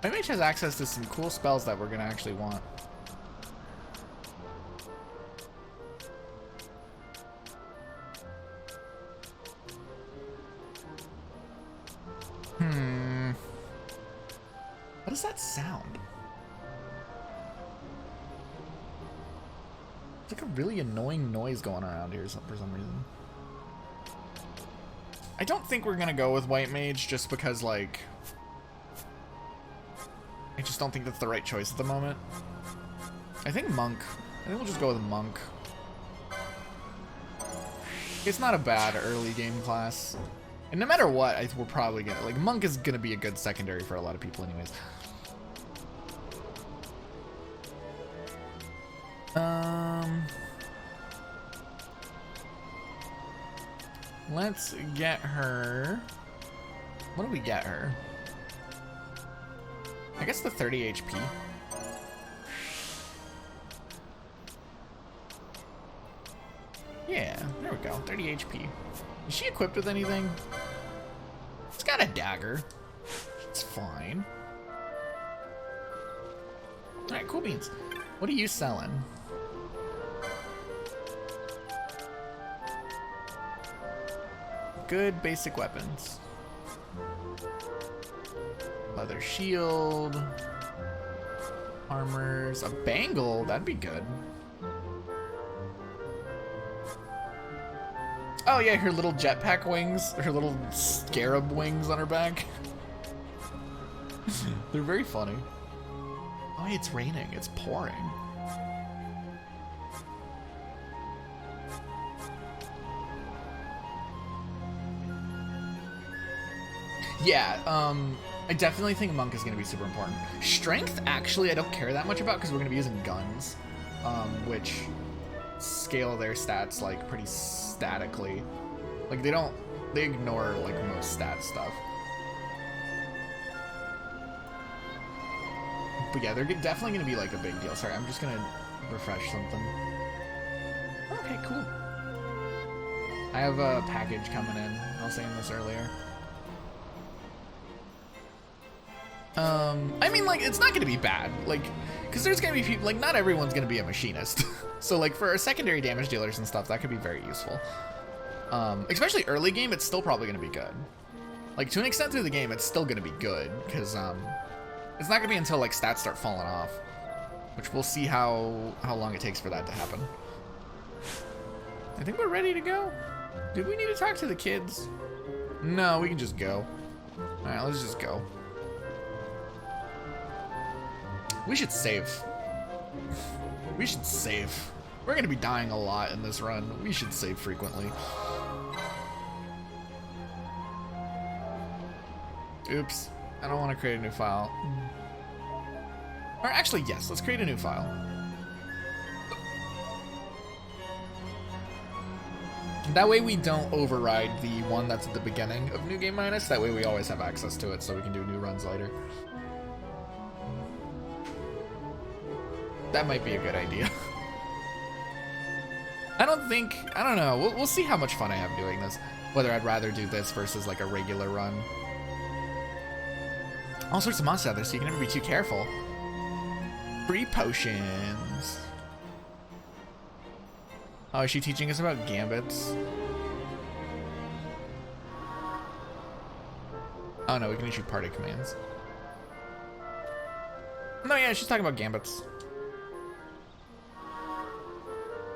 Speaker 1: Red Mage has access to some cool spells that we're gonna actually want. What does that sound? It's like a really annoying noise going around here for some reason. I don't think we're gonna go with White Mage just because, like, I just don't think that's the right choice at the moment. I think Monk. I think we'll just go with Monk. It's not a bad early game class. And no matter what, we're probably gonna, like, Monk is gonna be a good secondary for a lot of people anyways. Let's get her. What do we get her? I guess the 30 HP. Yeah, there we go. 30 HP. Is she equipped with anything? It's got a dagger. It's fine. Alright, cool beans. What are you selling? Good basic weapons. Leather shield. Armors, a bangle, that'd be good. Oh yeah, her little jetpack wings, her little scarab wings on her back. They're very funny. Oh, hey, it's raining, it's pouring. Yeah, I definitely think Monk is going to be super important. Strength, actually, I don't care that much about because we're going to be using guns, which scale their stats, like, pretty statically. Like, they ignore, like, most stat stuff. But yeah, they're definitely going to be, like, a big deal. Sorry, I'm just going to refresh something. Okay, cool. I have a package coming in. I was saying this earlier. I mean, like, it's not gonna be bad, like, because there's gonna be people, like, not everyone's gonna be a machinist. So, like, for our secondary damage dealers and stuff, that could be very useful. Especially early game, it's still probably gonna be good. Like, to an extent through the game, it's still gonna be good, because, it's not gonna be until, like, stats start falling off, which we'll see how long it takes for that to happen. I think we're ready to go. Did we need to talk to the kids? No, we can just go. Alright, let's just go. We should save. We should save. We're gonna be dying a lot in this run. We should save frequently. Oops. I don't want to create a new file. Or actually, yes, let's create a new file. That way we don't override the one that's at the beginning of New Game Minus. That way we always have access to it so we can do new runs later. That might be a good idea. I don't know. We'll see how much fun I have doing this. Whether I'd rather do this versus like a regular run. All sorts of monsters out there, so you can never be too careful. Free potions. Oh, is she teaching us about gambits? Oh no, we can issue party commands. No, yeah, she's talking about gambits.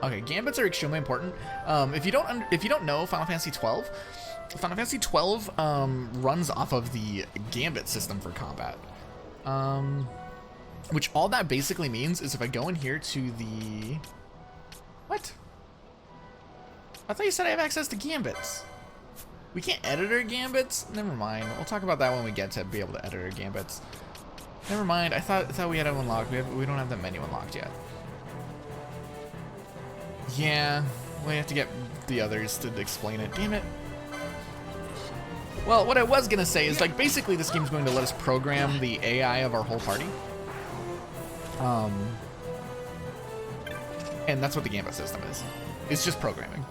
Speaker 1: Okay, gambits are extremely important. If you don't know Final Fantasy XII, Final Fantasy XII runs off of the gambit system for combat. Which all that basically means is if I go in here to the... What? I thought you said I have access to gambits. We can't edit our gambits? Never mind. We'll talk about that when we get to be able to edit our gambits. Never mind. I thought we had them unlocked. We don't have the menu unlocked yet. Yeah, we have to get the others to explain it. Damn it. Well, what I was gonna say is, like, basically this game's going to let us program the AI of our whole party. And that's what the gambit system is. It's just programming.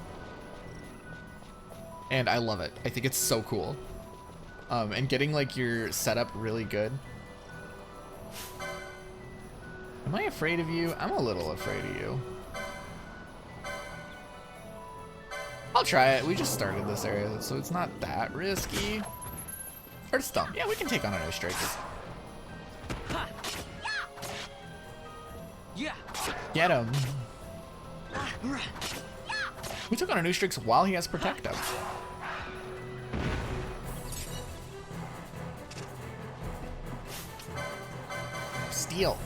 Speaker 1: And I love it. I think it's so cool. And getting, like, your setup really good. Am I afraid of you? I'm a little afraid of you. I'll try it. We just started this area, so it's not that risky. Or stump. Yeah, we can take on a new strikers. Get him. We took on a new Strix while he has Protective. Steal.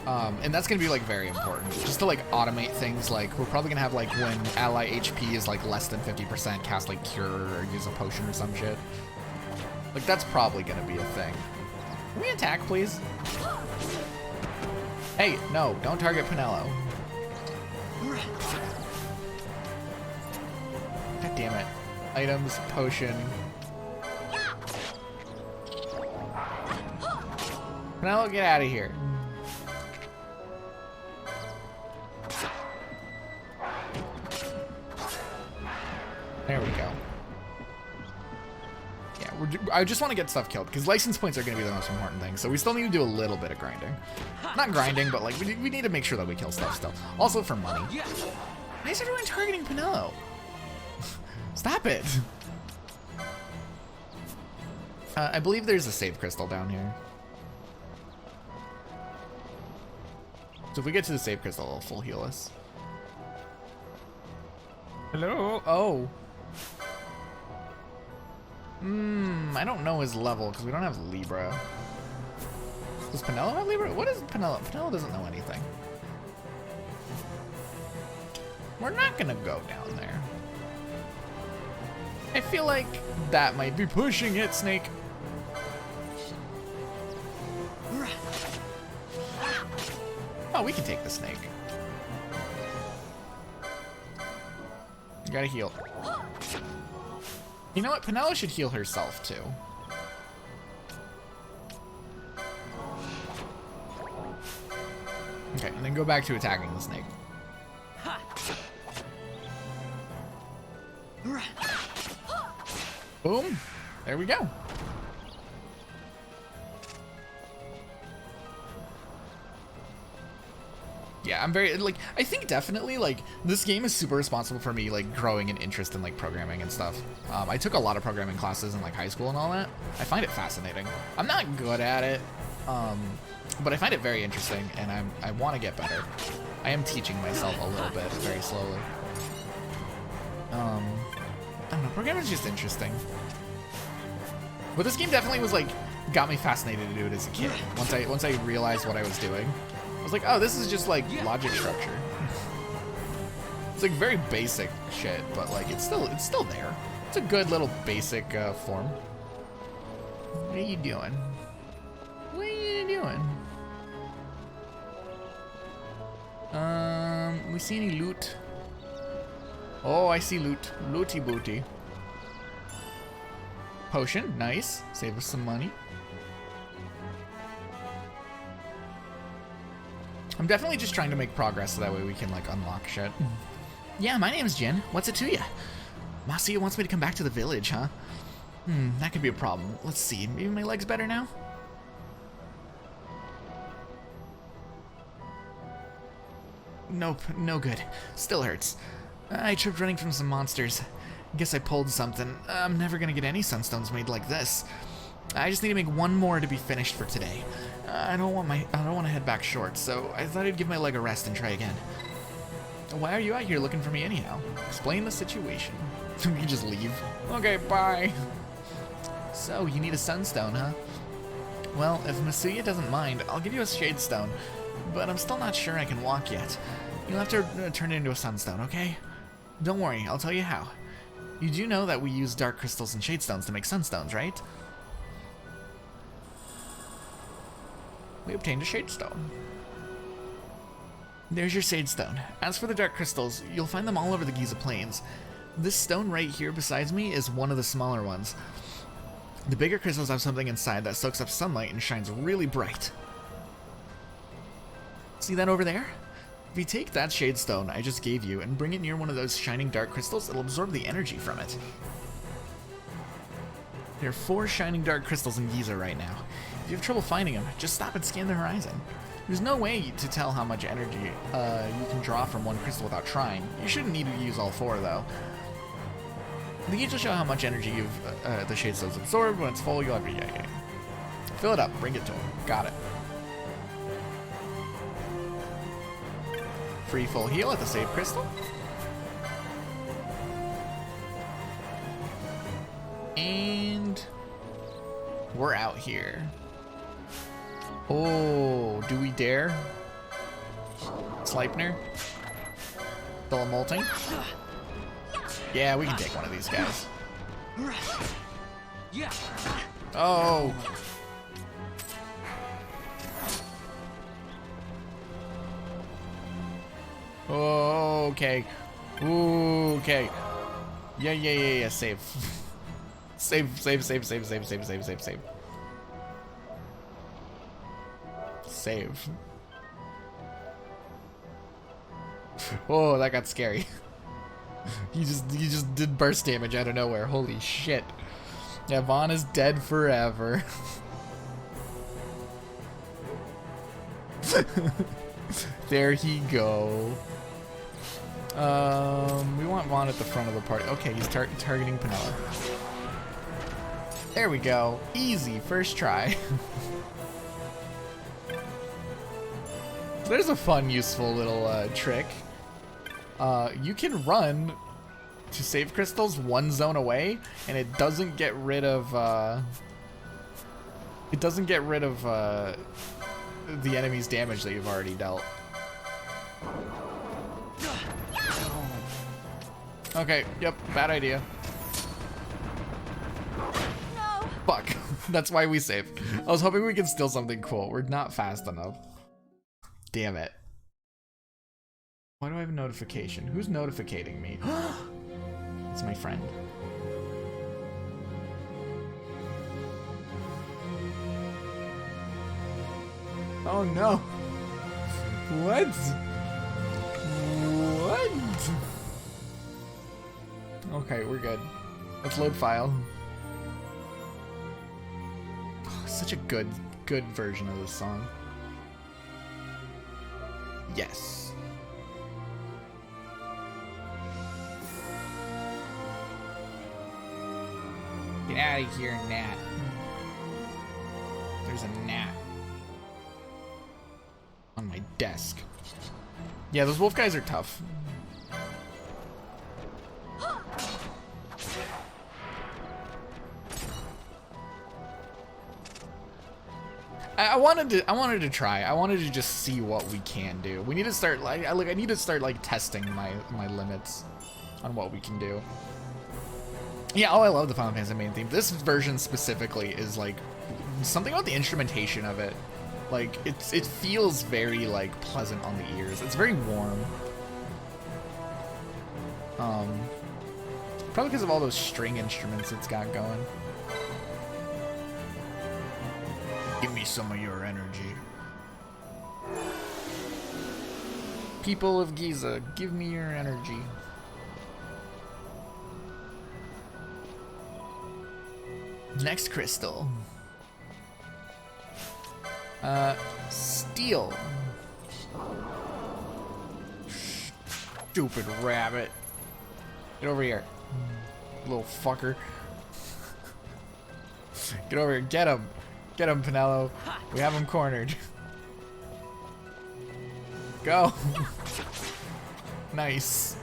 Speaker 1: And that's gonna be like very important, just to like automate things. Like we're probably gonna have like when ally HP is like less than 50%, cast like Cure or use a potion or some shit. Like that's probably gonna be a thing. Can we attack, please? Hey, no, don't target Pinello. God damn it. Items, potion. Pinello, get out of here. There we go. Yeah, I just want to get stuff killed, because license points are going to be the most important thing, so we still need to do a little bit of grinding. Not grinding, but like, we need to make sure that we kill stuff still. Also for money. Why is everyone targeting Pinello? Stop it! I believe there's a save crystal down here. So if we get to the save crystal, it'll full heal us. Hello? Oh. I don't know his level because we don't have Libra. Does Penelo have Libra? What is Penelo? Penelo doesn't know anything. We're not gonna go down there. I feel like that might be pushing it, Snake. Oh, we can take the snake. You gotta heal. You know what? Penelo should heal herself too. Okay, and then go back to attacking the snake. Boom. There we go. Yeah, I'm very, like, I think definitely, like, this game is super responsible for me, like, growing an interest in, like, programming and stuff. I took a lot of programming classes in, like, high school and all that. I find it fascinating. I'm not good at it, but I find it very interesting, and I want to get better. I am teaching myself a little bit, very slowly. I don't know, programming is just interesting. But this game definitely was, like, got me fascinated to do it as a kid. Once I realized what I was doing. I was like, oh, this is just like logic structure. It's like very basic shit, but like it's still there. It's a good little basic form. What are you doing? What are you doing? We see any loot? Oh, I see loot. Looty booty. Potion, nice. Save us some money. I'm definitely just trying to make progress so that way we can, like, unlock shit. Yeah, my name's Jin. What's it to you? Masuya wants me to come back to the village, huh? That could be a problem. Let's see. Maybe my leg's better now? Nope, no good. Still hurts. I tripped running from some monsters. Guess I pulled something. I'm never gonna get any sunstones made like this. I just need to make one more to be finished for today. I don't want to head back short, so I thought I'd give my leg a rest and try again. Why are you out here looking for me anyhow? Explain the situation. We can just leave. Okay, bye. So, you need a sunstone, huh? Well, if Masuya doesn't mind, I'll give you a shade stone, but I'm still not sure I can walk yet. You'll have to turn it into a sunstone, okay? Don't worry, I'll tell you how. You do know that we use dark crystals and shade stones to make sunstones, right? We obtained a shade stone. There's your shade stone. As for the dark crystals, you'll find them all over the Giza Plains. This stone right here beside me is one of the smaller ones. The bigger crystals have something inside that soaks up sunlight and shines really bright. See that over there? If you take that shade stone I just gave you and bring it near one of those shining dark crystals, it'll absorb the energy from it. There are 4 shining dark crystals in Giza right now. If you have trouble finding them, just stop and scan the horizon. There's no way to tell how much energy you can draw from one crystal without trying. You shouldn't need to use all 4 though. The gauge will show how much energy the shade stone's absorbed. When it's full, you'll have to fill it up, bring it to him. Got it. Free full heal at the save crystal. And we're out here. Oh, do we dare? Sleipnir? Molting? Yeah, we can take one of these guys. Oh! Oh, okay. Ooh, okay. Yeah, save. Save. Save. Oh, that got scary. You just did burst damage out of nowhere. Holy shit. Yeah, Vaughn is dead forever. There he go. We want Vaughn at the front of the party. Okay, he's targeting Penelo. There we go. Easy, first try. There's a fun, useful little trick. You can run to save crystals one zone away, and it doesn't get rid of the enemy's damage that you've already dealt. Okay, yep, bad idea.
Speaker 7: No.
Speaker 1: Fuck. That's why we saved. I was hoping we could steal something cool. We're not fast enough. Damn it. Why do I have a notification? Who's notificating me? It's my friend. Oh no. What? What? Okay, we're good. Let's load file. Oh, such a good version of this song. Yes. Get out of here, gnat. There's a gnat on my desk. Yeah, those wolf guys are tough. I wanted to try. I wanted to just see what we can do. We need to start I need to start like testing my limits on what we can do. Yeah, oh, I love the Final Fantasy main theme. This version specifically is like something about the instrumentation of it. Like it feels very like pleasant on the ears. It's very warm. Probably because of all those string instruments it's got going. Give me some of your energy. People of Giza, give me your energy. Next crystal. Steel. Stupid rabbit. Get over here. Little fucker. Get over here. Get him. Get him, Penelo. We have him cornered. Go. Nice.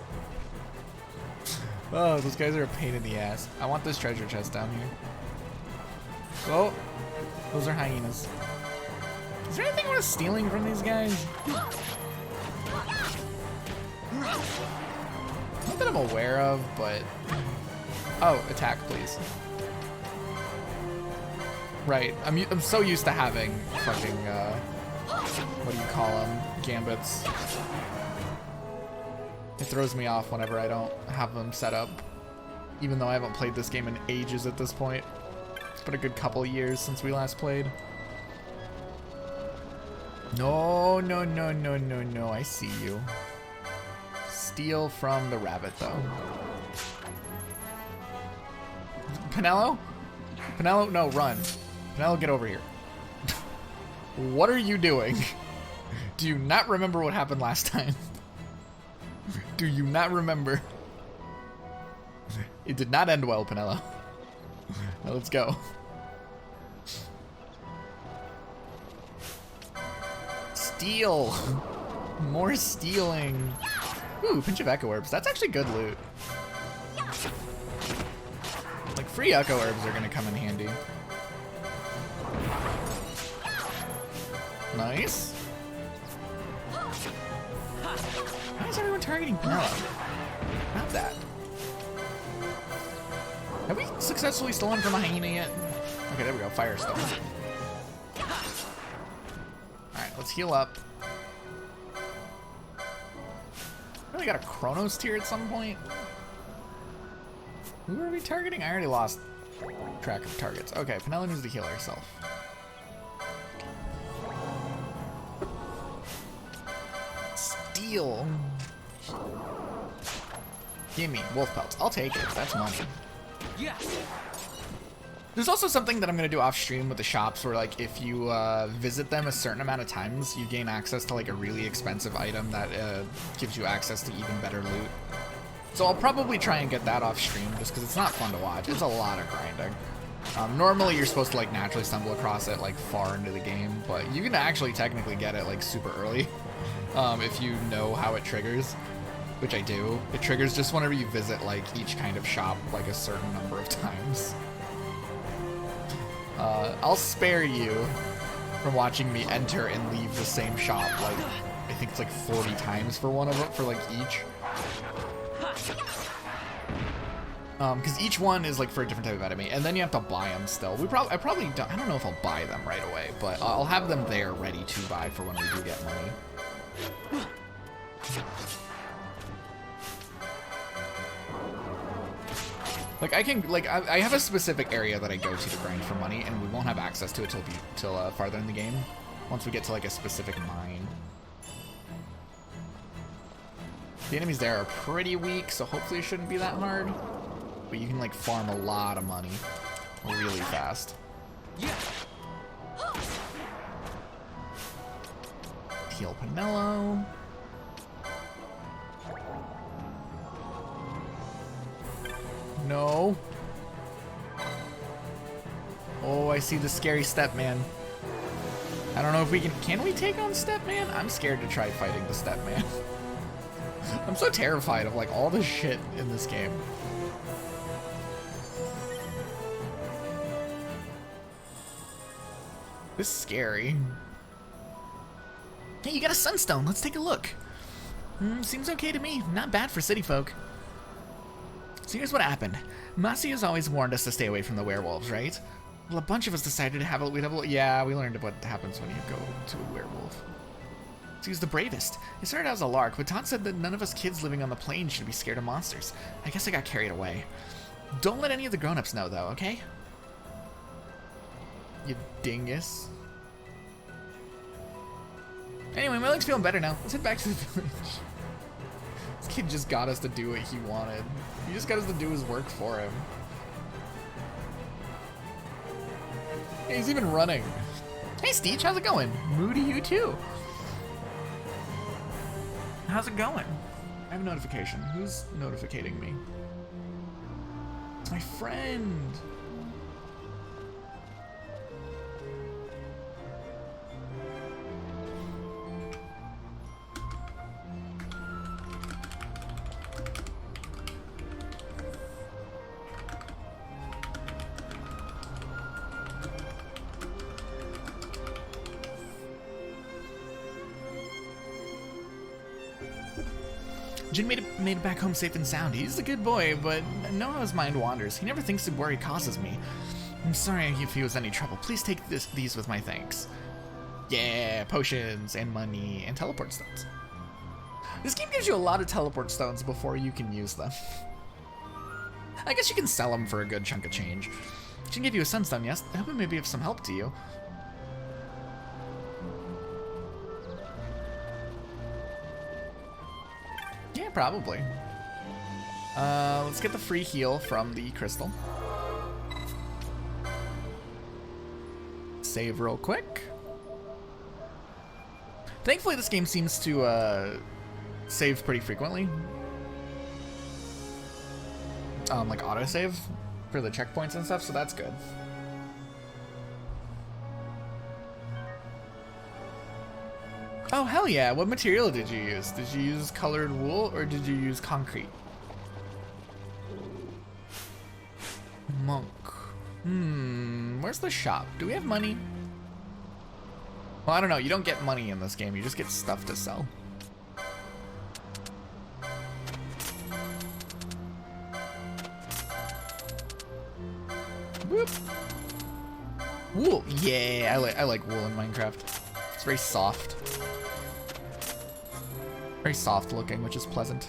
Speaker 1: Oh, those guys are a pain in the ass. I want this treasure chest down here. Oh, those are hyenas. Is there anything worth stealing from these guys? Not that I'm aware of, but... Oh, attack, please. Right, I'm so used to having fucking, what do you call them? Gambits. It throws me off whenever I don't have them set up. Even though I haven't played this game in ages at this point. It's been a good couple of years since we last played. No, no, no, no, no, no, I see you. Steal from the rabbit, though. Penelo? Penelo, no, run. Penelo, get over here. What are you doing? Do you not remember what happened last time? Do you not remember? It did not end well, Penelo. Now let's go. Steal! More stealing. Ooh, pinch of echo herbs. That's actually good loot. Like, free echo herbs are gonna come in handy. Nice. Why is everyone targeting Penelo? Not that. Have we successfully stolen from a hyena yet? Okay, there we go. Firestone. Alright, let's heal up. Really got a Chronos tier at some point? Who are we targeting? I already lost track of targets. Okay, Penelo needs to heal herself. Steal. Gimme wolf pelts. I'll take it. That's money. Yeah. There's also something that I'm gonna do off stream with the shops where, like, if you visit them a certain amount of times, you gain access to like a really expensive item that gives you access to even better loot. So I'll probably try and get that off stream just because it's not fun to watch. It's a lot of grinding. Normally you're supposed to like naturally stumble across it like far into the game, but you can actually technically get it like super early if you know how it triggers, which I do. It triggers just whenever you visit like each kind of shop like a certain number of times. I'll spare you from watching me enter and leave the same shop like I think it's like 40 times for one of them, for like each. Because each one is like for a different type of enemy, and then you have to buy them still. I probably don't. I don't know if I'll buy them right away, but I'll have them there ready to buy for when we do get money. Like I have a specific area that I go to grind for money, and we won't have access to it till farther in the game. Once we get to like a specific mine. The enemies there are pretty weak, so hopefully it shouldn't be that hard. But you can like farm a lot of money really fast. Heal Pinello. No. Oh, I see the scary step man. I don't know if we can we take on step man? I'm scared to try fighting the step man. I'm so terrified of like all the shit in this game. This is scary. Hey, you got a sunstone. Let's take a look. Seems okay to me. Not bad for city folk. So here's what happened. Masi has always warned us to stay away from the werewolves, right? Well, a bunch of us decided to yeah, we learned what happens when you go to a werewolf. So he's the bravest. It started out as a lark, but Todd said that none of us kids living on the plains should be scared of monsters. I guess I got carried away. Don't let any of the grown-ups know, though, okay? You dingus. Anyway, my leg's feeling better now. Let's head back to the village. This kid just got us to do what he wanted. He just got us to do his work for him. Hey, he's even running. Hey, Steech, how's it going? Moody, you too. How's it going? I have a notification. Who's notificating me? It's my friend. Jin made it back home safe and sound. He's a good boy, but I know how his mind wanders. He never thinks of where he causes me. I'm sorry if he was any trouble. Please take these with my thanks. Yeah, potions and money and teleport stones. This game gives you a lot of teleport stones before you can use them. I guess you can sell them for a good chunk of change. She can give you a sunstone, yes? I hope it may be of some help to you. Yeah, probably. Let's get the free heal from the crystal. Save real quick. Thankfully, this game seems to save pretty frequently. Like autosave for the checkpoints and stuff, so that's good. Oh, hell yeah. What material did you use? Did you use colored wool or did you use concrete? Monk. Where's the shop? Do we have money? Well, I don't know. You don't get money in this game. You just get stuff to sell. Whoop. Wool. Yeah, I like wool in Minecraft. It's very soft. Very soft looking, which is pleasant.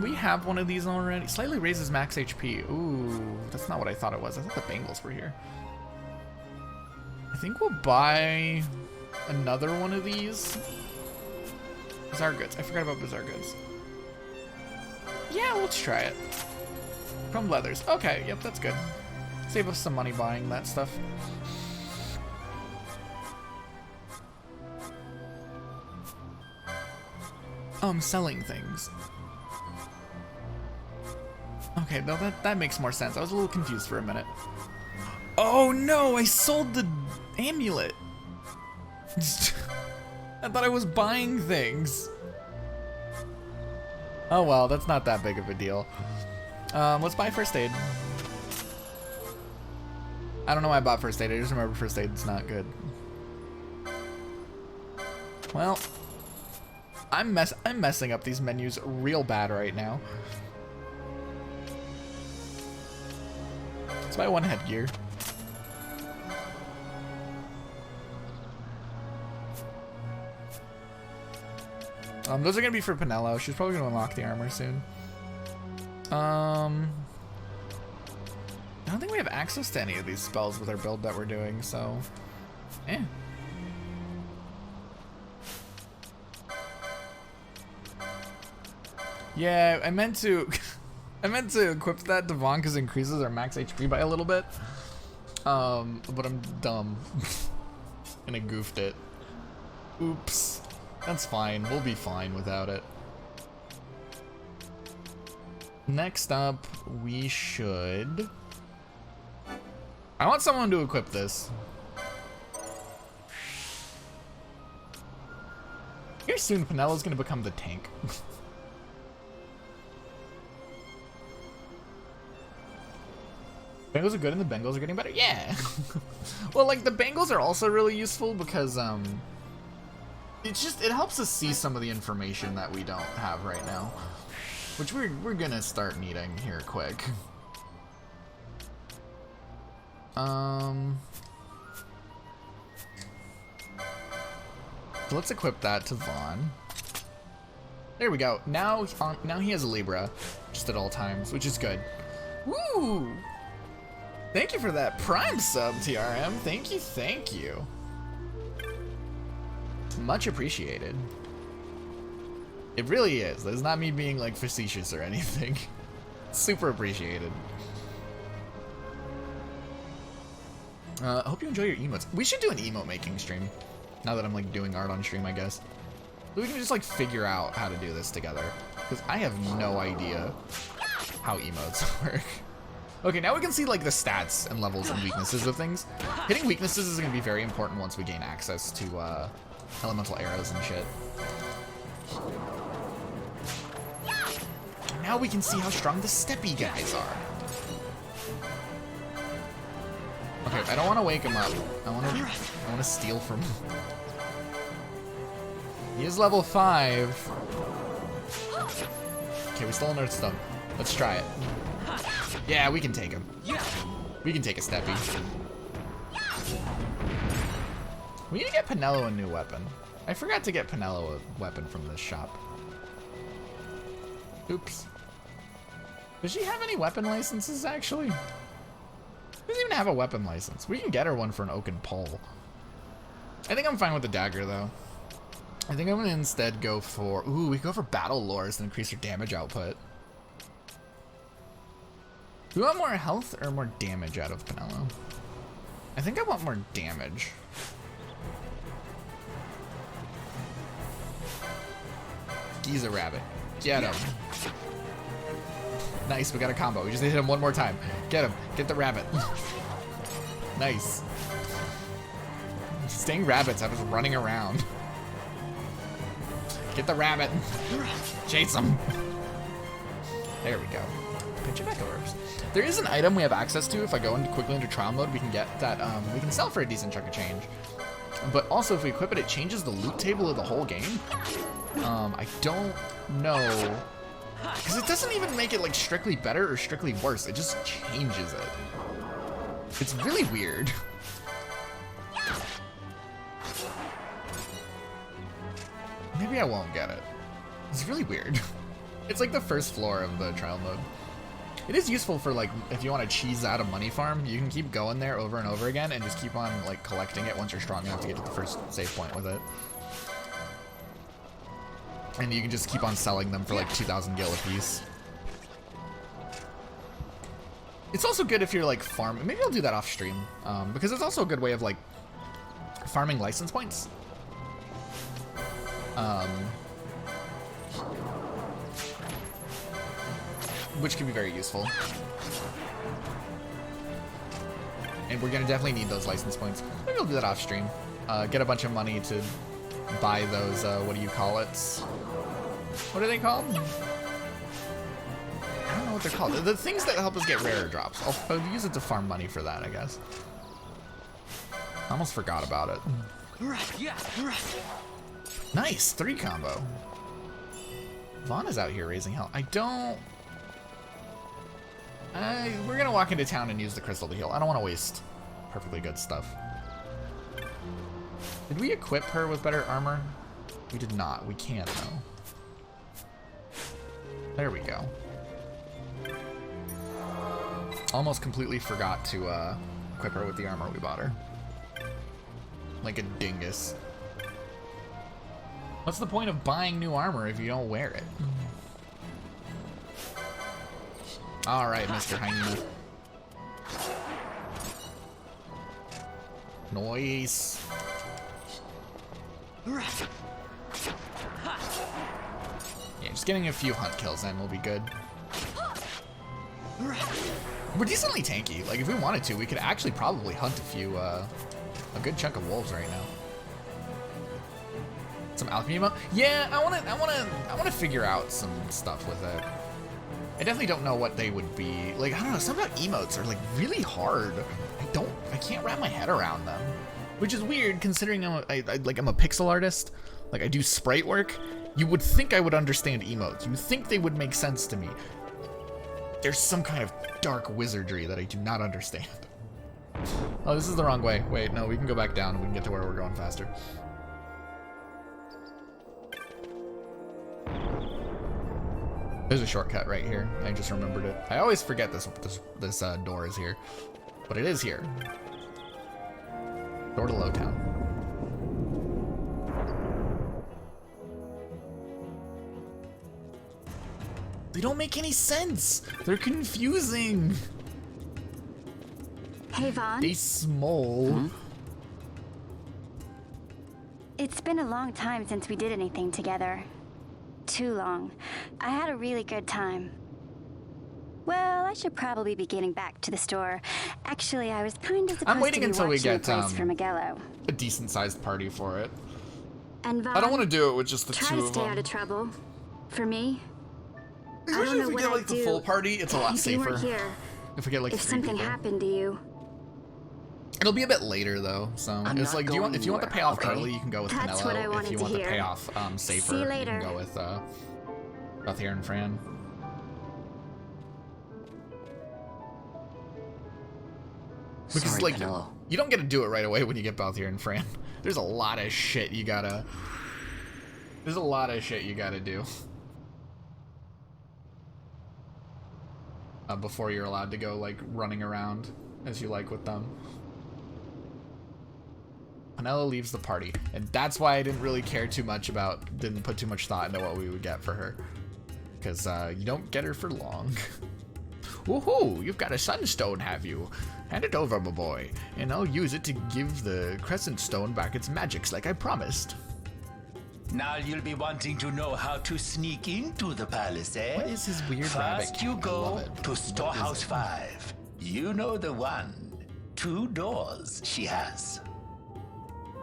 Speaker 1: We have one of these already. Slightly raises max HP. Ooh, that's not what I thought it was. I thought the Bengals were here. I think we'll buy another one of these. Bazaar goods. I forgot about bazaar goods. Yeah, let's try it. Chrome leathers. Okay, yep, that's good. Save us some money buying that stuff. Oh, I'm selling things. Okay, no, that makes more sense. I was a little confused for a minute. Oh no, I sold the amulet. I thought I was buying things. Oh well, that's not that big of a deal. Let's buy first aid. I don't know why I bought first aid. I just remember first aid's not good. Well, I'm messing up these menus real bad right now. Let's buy one headgear. Those are gonna be for Penelo. She's probably gonna unlock the armor soon. I don't think we have access to any of these spells with our build that we're doing, so eh. Yeah, I meant to equip that to Vaughn because it increases our max HP by a little bit. But I'm dumb. And I goofed it. Oops. That's fine. We'll be fine without it. Next up, we should... I want someone to equip this. Here soon, Penelo's gonna become the tank. Bengals are good and the Bengals are getting better? Yeah! Well, like, the Bengals are also really useful because, it helps us see some of the information that we don't have right now. Which we're gonna start needing here quick. So let's equip that to Vaughn. There we go. Now he has a Libra, just at all times, which is good. Woo! Thank you for that Prime sub, TRM. Thank you, thank you. Much appreciated. It really is. That's not me being like facetious or anything. Super appreciated. I hope you enjoy your emotes. We should do an emote making stream. Now that I'm like doing art on stream, I guess. So we can just like figure out how to do this together. Because I have no idea how emotes work. Okay, now we can see like the stats and levels and weaknesses of things. Hitting weaknesses is going to be very important once we gain access to elemental arrows and shit. Now we can see how strong the steppy guys are. Okay, I don't want to wake him up. I want to steal from him. He is level 5. Okay, we stole an Earthstone. Let's try it. Yeah, we can take him. We can take a steppy. We need to get Penelo a new weapon. I forgot to get Penelo a weapon from this shop. Oops. Does she have any weapon licenses, actually? She doesn't even have a weapon license. We can get her one for an oaken pole. I think I'm fine with the dagger, though. I think I'm going to instead go for... Ooh, we can go for battle lores to increase her damage output. Do you want more health or more damage out of Penelo? I think I want more damage. Giza Rabbit. Get him. Nice, we got a combo. We just need to hit him one more time. Get him. Get the rabbit. Nice. Staying rabbits, I was running around. Get the rabbit. Chase him. There we go. Pinch of Echo Herbs. There is an item we have access to. If I go quickly into trial mode, we can get that. We can sell for a decent chunk of change. But also, if we equip it, it changes the loot table of the whole game. I don't know. Because it doesn't even make it like strictly better or strictly worse. It just changes it. It's really weird. Maybe I won't get it. It's really weird. It's like the first floor of the trial mode. It is useful for like, if you want to cheese out a money farm, you can keep going there over and over again and just keep on like collecting it once you're strong enough to get to the first save point with it. And you can just keep on selling them for like 2,000 gil a piece. It's also good if you're like farming. Maybe I'll do that off stream, because it's also a good way of like farming license points. Which can be very useful. And we're gonna definitely need those license points. Maybe I'll do that off stream. Get a bunch of money to buy those, what do you call it? What are they called? I don't know what they're called. The things that help us get rarer drops. I'll use it to farm money for that, I guess. I almost forgot about it. Nice, 3 combo. Vaughn is out here raising hell. We're gonna walk into town and use the crystal to heal. I don't want to waste perfectly good stuff. Did we equip her with better armor? We did not. We can though. There we go. Almost completely forgot to equip her with the armor we bought her. Like a dingus. What's the point of buying new armor if you don't wear it? Alright, Mr. Hyena. Noise. Yeah, just getting a few hunt kills in will be good. We're decently tanky. Like, if we wanted to, we could actually probably hunt a good chunk of wolves right now. Some alchemy ammo? Yeah, I wanna figure out some stuff with it. I definitely don't know what they would be. Like, I don't know, some about emotes are like really hard. I can't wrap my head around them. Which is weird considering I'm a pixel artist. Like, I do sprite work. You would think I would understand emotes. You would think they would make sense to me. There's some kind of dark wizardry that I do not understand. Oh, this is the wrong way. Wait, no, we can go back down and we can get to where we're going faster. There's a shortcut right here. I just remembered it. I always forget this door is here, but it is here. Door to Lowtown. They don't make any sense. They're confusing.
Speaker 9: Hey, Vaughn.
Speaker 1: They small.
Speaker 9: It's been a long time since we did anything together. Too long. I had a really good time. Well, I should probably be getting back to the store. Actually, I was kind of supposed to be
Speaker 1: until we
Speaker 9: watching
Speaker 1: get
Speaker 9: a place for Miguelo.
Speaker 1: a decent-sized party for it.
Speaker 9: And Vaughn,
Speaker 1: I don't want to do it with just the
Speaker 9: try
Speaker 1: two
Speaker 9: to
Speaker 1: of
Speaker 9: stay
Speaker 1: them.
Speaker 9: out of trouble. For me.
Speaker 1: Especially if we get like the full party, it's a lot
Speaker 9: if you
Speaker 1: safer.
Speaker 9: weren't here,
Speaker 1: If we get like
Speaker 9: if
Speaker 1: 3
Speaker 9: something
Speaker 1: people.
Speaker 9: happened to you.
Speaker 1: It'll be a bit later though, so it's like, if you want the payoff
Speaker 9: okay?
Speaker 1: early, you can go with
Speaker 9: That's what I
Speaker 1: Canelo.
Speaker 9: wanted
Speaker 1: If you
Speaker 9: to
Speaker 1: want the
Speaker 9: hear.
Speaker 1: payoff safer,
Speaker 9: See you
Speaker 1: you
Speaker 9: later.
Speaker 1: can go with Balthier and Fran. Because
Speaker 3: Sorry,
Speaker 1: like
Speaker 3: Canelo.
Speaker 1: you don't get to do it right away when you get Balthier and Fran. There's a lot of shit you gotta. There's a lot of shit you gotta do before you're allowed to go like running around as you like with them. Penelo leaves the party, and that's why I didn't really care too much didn't put too much thought into what we would get for her, because you don't get her for long. Woohoo! You've got a sunstone, have you? Hand it over, my boy, and I'll use it to give the crescent stone back its magics like I promised.
Speaker 13: Now you'll be wanting to know how to sneak into the palace, eh?
Speaker 1: What is his weird rabbit
Speaker 13: First
Speaker 1: cat?
Speaker 13: you
Speaker 1: I
Speaker 13: go
Speaker 1: love it.
Speaker 13: to Storehouse 5. You know the one. 2 doors she has.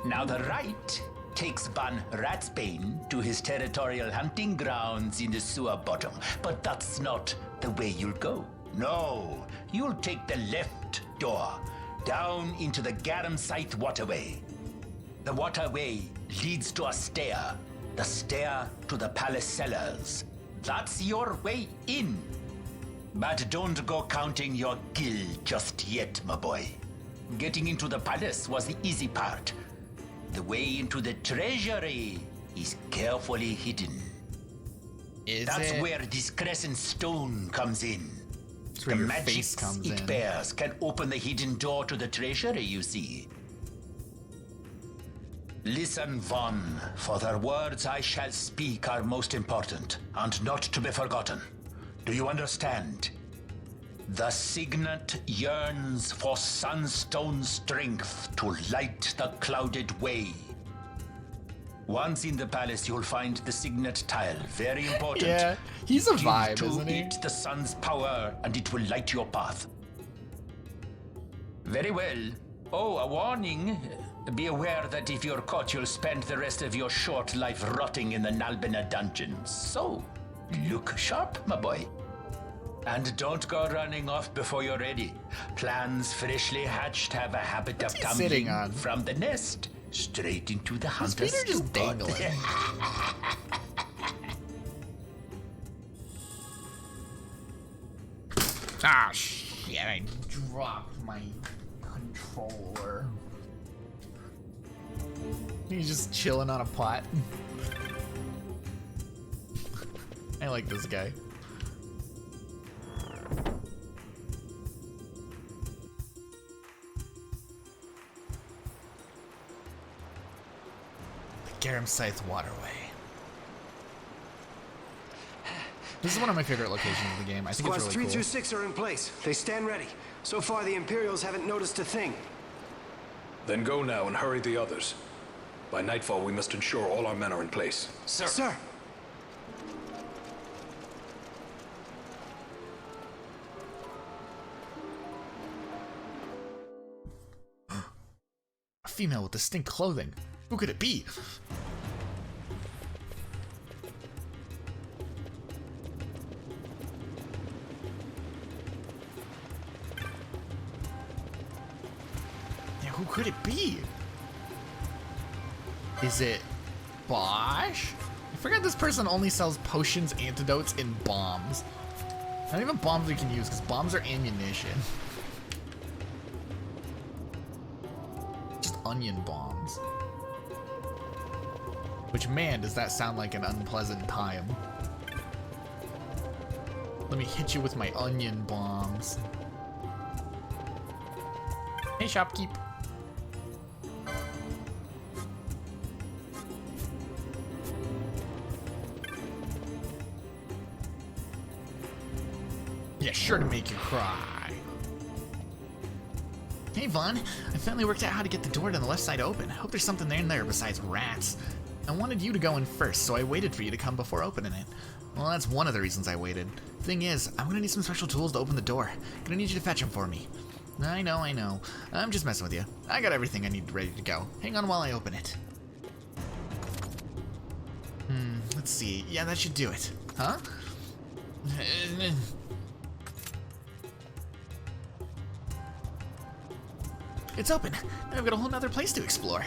Speaker 13: Now the right takes Ban Ratsbane to his territorial hunting grounds in the sewer bottom. But that's not the way you'll go. No, you'll take the left door, down into the Garum Scythe waterway. The waterway leads to a stair. The stair to the palace cellars. That's your way in. But don't go counting your gil just yet, my boy. Getting into the palace was the easy part. The way into the treasury is carefully hidden. That's where this crescent stone comes in.
Speaker 1: That's where
Speaker 13: the
Speaker 1: your
Speaker 13: magic
Speaker 1: face comes
Speaker 13: it
Speaker 1: in.
Speaker 13: bears can open the hidden door to the treasury, you see. Listen, Vaughn, for the words I shall speak are most important, and not to be forgotten. Do you understand? The Signet yearns for sunstone strength to light the clouded way. Once in the palace, you'll find the Signet tile. Very important.
Speaker 1: Yeah, he's a
Speaker 13: Give
Speaker 1: vibe,
Speaker 13: to
Speaker 1: isn't he?
Speaker 13: it the sun's power, and it will light your path. Very well. Oh, a warning. Be aware that if you're caught, you'll spend the rest of your short life rotting in the Nalbina dungeons. So, look sharp, my boy. And don't go running off before you're ready. Plans freshly hatched have a habit of tumbling from the nest straight into the hunter's
Speaker 1: Peter just dangling. Ah, shit, I dropped my controller. He's just chilling on a pot. I like this guy. The Garam Scythe Waterway. This is one of my favorite locations of the game. I think
Speaker 4: Squads
Speaker 1: it's really
Speaker 4: 3 through 6 are in place. They stand ready. So far, the Imperials haven't noticed a thing.
Speaker 6: Then go now and hurry the others. By nightfall, we must ensure all our men are in place.
Speaker 4: Sir. Sir.
Speaker 1: A female with distinct clothing. Who could it be? Yeah, who could it be? Is it Bosch? I forgot this person only sells potions, antidotes, and bombs. Not even bombs we can use, because bombs are ammunition. Just onion bombs. Which, man, does that sound like an unpleasant time. Let me hit you with my onion bombs. Hey, shopkeep. Yeah, sure to make you cry. Hey, Vaughn. I finally worked out how to get the door to the left side open. I hope there's something in there besides rats. I wanted you to go in first, so I waited for you to come before opening it. Well, that's one of the reasons I waited. Thing is, I'm gonna need some special tools to open the door. Gonna need you to fetch them for me. I know. I'm just messing with you. I got everything I need ready to go. Hang on while I open it. Let's see. Yeah, that should do it. Huh? It's open. Now I've got a whole nother place to explore.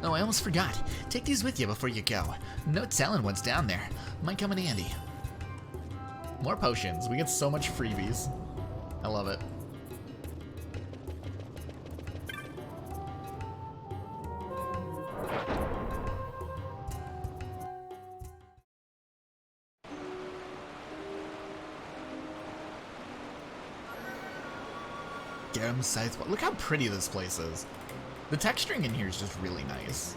Speaker 1: Oh, I almost forgot. Take these with you before you go. No telling what's down there. Might come in handy. More potions. We get so much freebies. I love it. Garam Scythe. Look how pretty this place is. The texturing in here is just really nice.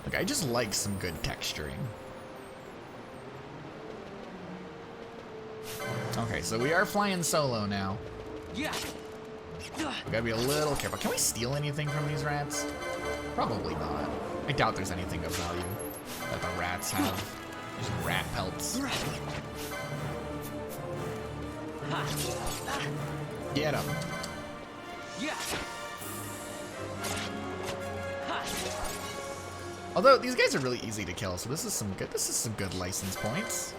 Speaker 1: Like, I just like some good texturing. Okay, so we are flying solo now. Yeah. We gotta be a little careful. Can we steal anything from these rats? Probably not. I doubt there's anything of value that the rats have. There's rat pelts. Get him. Although these guys are really easy to kill, so this is some good license points.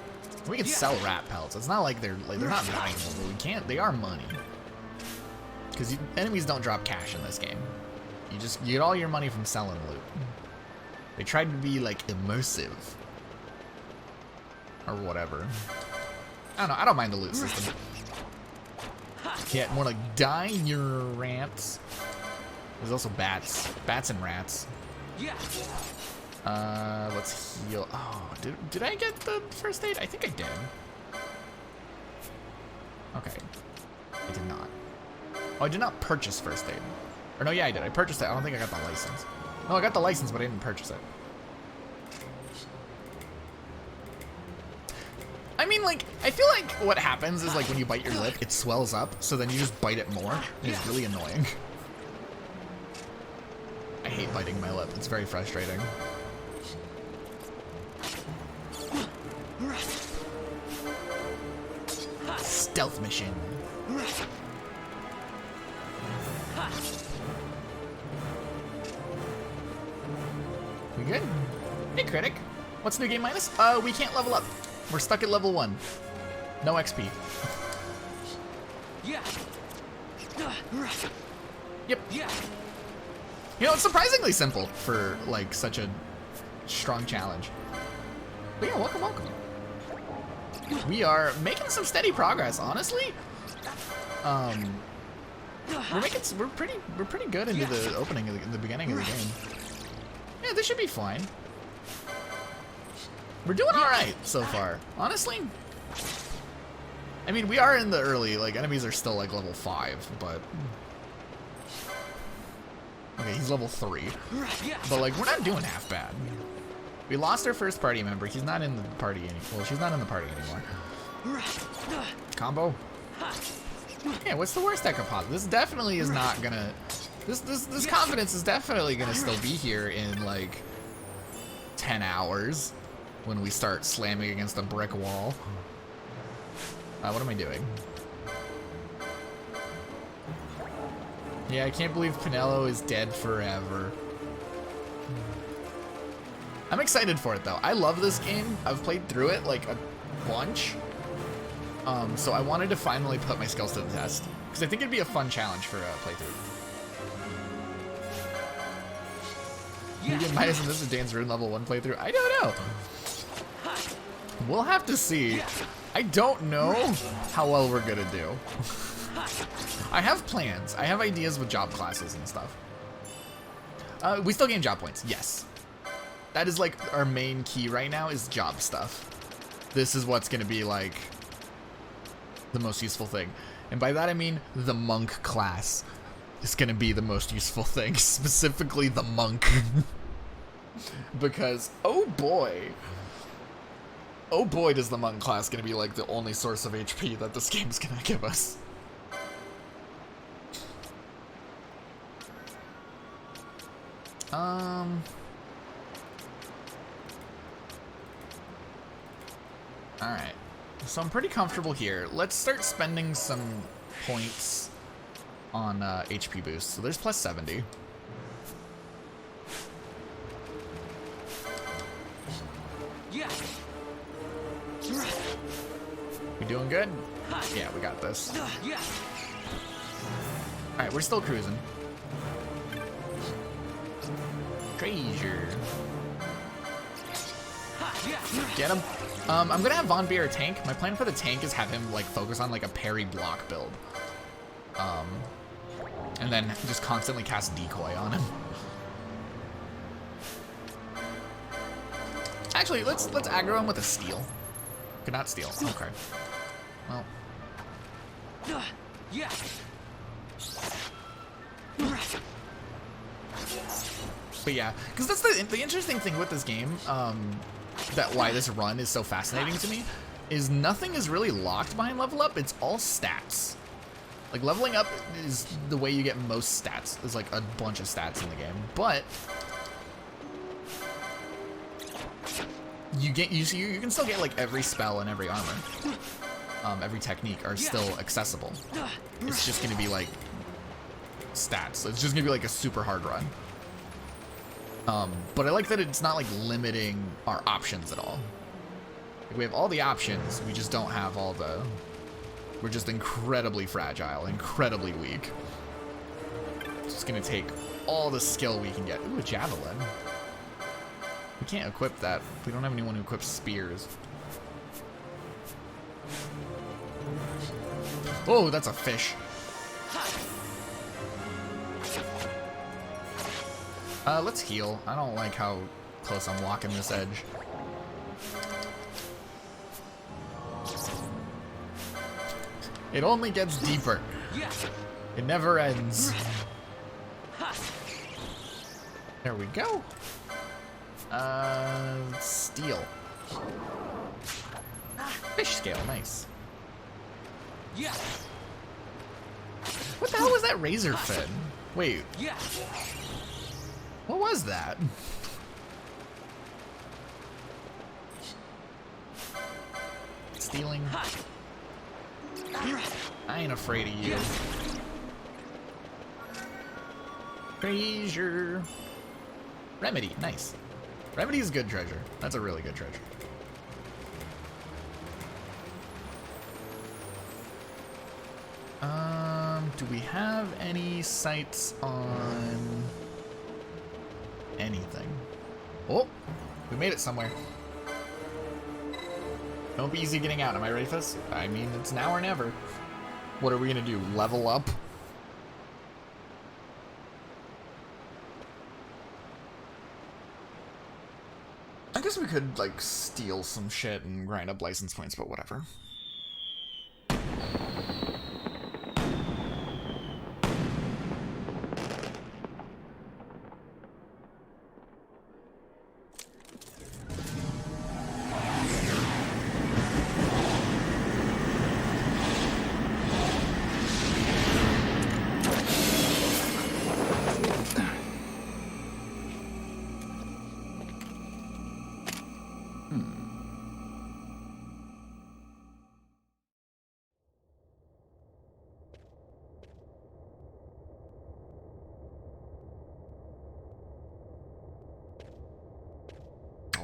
Speaker 1: We can sell rat pelts. It's not like they're not valuable, but we can't. They are money. Because enemies don't drop cash in this game. You get all your money from selling loot. They tried to be like immersive. Or whatever. I don't know, I don't mind the loot system. Yeah, more like die your rats. There's also bats. Bats and rats. Let's heal. Oh, did I get the first aid? I think I did. Okay. I did not. Oh, I did not purchase first aid. Or no, yeah, I did. I purchased it. I don't think I got the license. No, I got the license, but I didn't purchase it. I mean, like, I feel like what happens is, like, when you bite your lip, it swells up, so then you just bite it more, and it's really annoying. I hate biting my lip. It's very frustrating. Stealth mission. We good? Hey, Critic. What's new game minus? We can't level up. We're stuck at level 1. No XP.
Speaker 14: Yeah.
Speaker 1: Yep.
Speaker 14: Yeah.
Speaker 1: You know, it's surprisingly simple for, like, such a strong challenge. But yeah, welcome, welcome. We are making some steady progress, honestly. We're pretty good into the opening of the beginning of the game. Yeah, this should be fine. We're doing all right so far, honestly. I mean, we are in the early, like, enemies are still like level 5, but okay, he's level 3. But like, we're not doing half bad. We lost our first party member. He's not in the party anymore. Well, she's not in the party anymore. Combo. Yeah, what's the worst that could possibly? This definitely is not gonna. This confidence is definitely gonna still be here in like 10 hours when we start slamming against a brick wall. What am I doing? Yeah, I can't believe Penelo is dead forever. I'm excited for it though. I love this game. I've played through it like a bunch. So I wanted to finally put my skills to the test because I think it'd be a fun challenge for a playthrough. You get minus and this is Dan's Rune level 1 playthrough. I don't know. We'll have to see. I don't know how well we're gonna do. I have plans. I have ideas with job classes and stuff. We still gain job points. Yes. That is like our main key right now is job stuff. This is what's gonna be like the most useful thing. And by that I mean the monk class is gonna be the most useful thing, specifically the monk. Because oh boy does the monk class gonna be like the only source of HP that this game's gonna give us. Alright, so I'm pretty comfortable here. Let's start spending some points on HP boost. So there's plus 70.
Speaker 14: Yeah.
Speaker 1: We doing good? Yeah, we got this.
Speaker 14: Yeah.
Speaker 1: Alright, we're still cruising. Treasure. Get him. I'm gonna have Von be our tank. My plan for the tank is have him like focus on like a parry block build. And then just constantly cast decoy on him. Actually, let's aggro him with a steal. Could not steal. Okay. Well.
Speaker 14: Yeah.
Speaker 1: But yeah, because that's the interesting thing with this game, that why this run is so fascinating to me, is nothing is really locked behind level up, it's all stats. Like, leveling up is the way you get most stats. There's like a bunch of stats in the game, but you can still get like every spell and every armor. Every technique are still accessible. It's just gonna be like stats. So it's just gonna be like a super hard run. But I like that it's not like limiting our options at all. Like, we have all the options, we just don't have all the... We're just incredibly fragile, incredibly weak. It's just gonna take all the skill we can get. Ooh, a javelin. We can't equip that. We don't have anyone who equips spears. Oh, that's a fish. Let's heal. I don't like how close I'm walking this edge. It only gets deeper. It never ends. There we go. Steel. Fish scale, nice. What the hell was that razor fin? Wait. What was that? Stealing. I ain't afraid of you. Treasure. Remedy, nice. Remedy is good treasure. That's a really good treasure. Do we have any sights on anything? Oh, we made it somewhere. Don't be easy getting out. Am I ready for this? I mean, it's now or never. What are we gonna do? Level up? I guess we could, like, steal some shit and grind up license points, but whatever.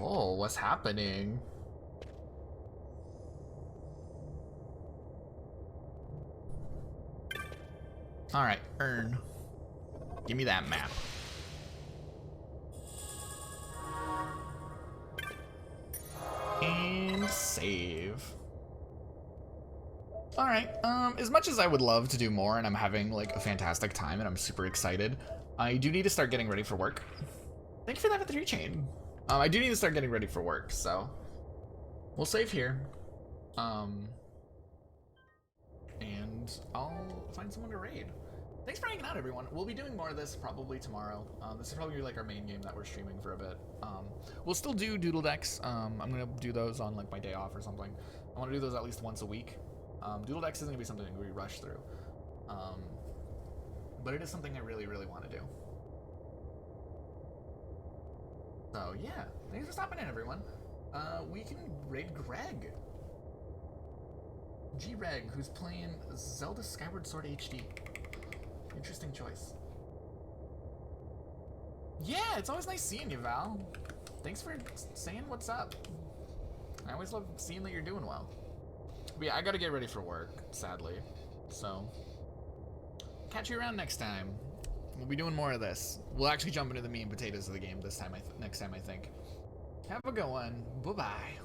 Speaker 1: Oh, what's happening? Alright, earn. Give me that map. And save. Alright, as much as I would love to do more and I'm having like a fantastic time and I'm super excited, I do need to start getting ready for work. Thank you for that 3 chain. I do need to start getting ready for work, so we'll save here. And I'll find someone to raid. Thanks for hanging out, everyone. We'll be doing more of this probably tomorrow. This is probably like our main game that we're streaming for a bit. We'll still do doodle decks. I'm gonna do those on like my day off or something. I want to do those at least once a week. Doodle decks isn't gonna be something we rush through, but it is something I really, really want to do. So yeah, thanks for stopping in, everyone. We can raid Greg. G-Reg, who's playing Zelda Skyward Sword HD. Interesting choice. Yeah, it's always nice seeing you, Val. Thanks for saying what's up. I always love seeing that you're doing well. But yeah, I gotta get ready for work, sadly. So, catch you around next time. We'll be doing more of this. We'll actually jump into the meat and potatoes of the game this time. Next time, I think. Have a good one. Bye-bye.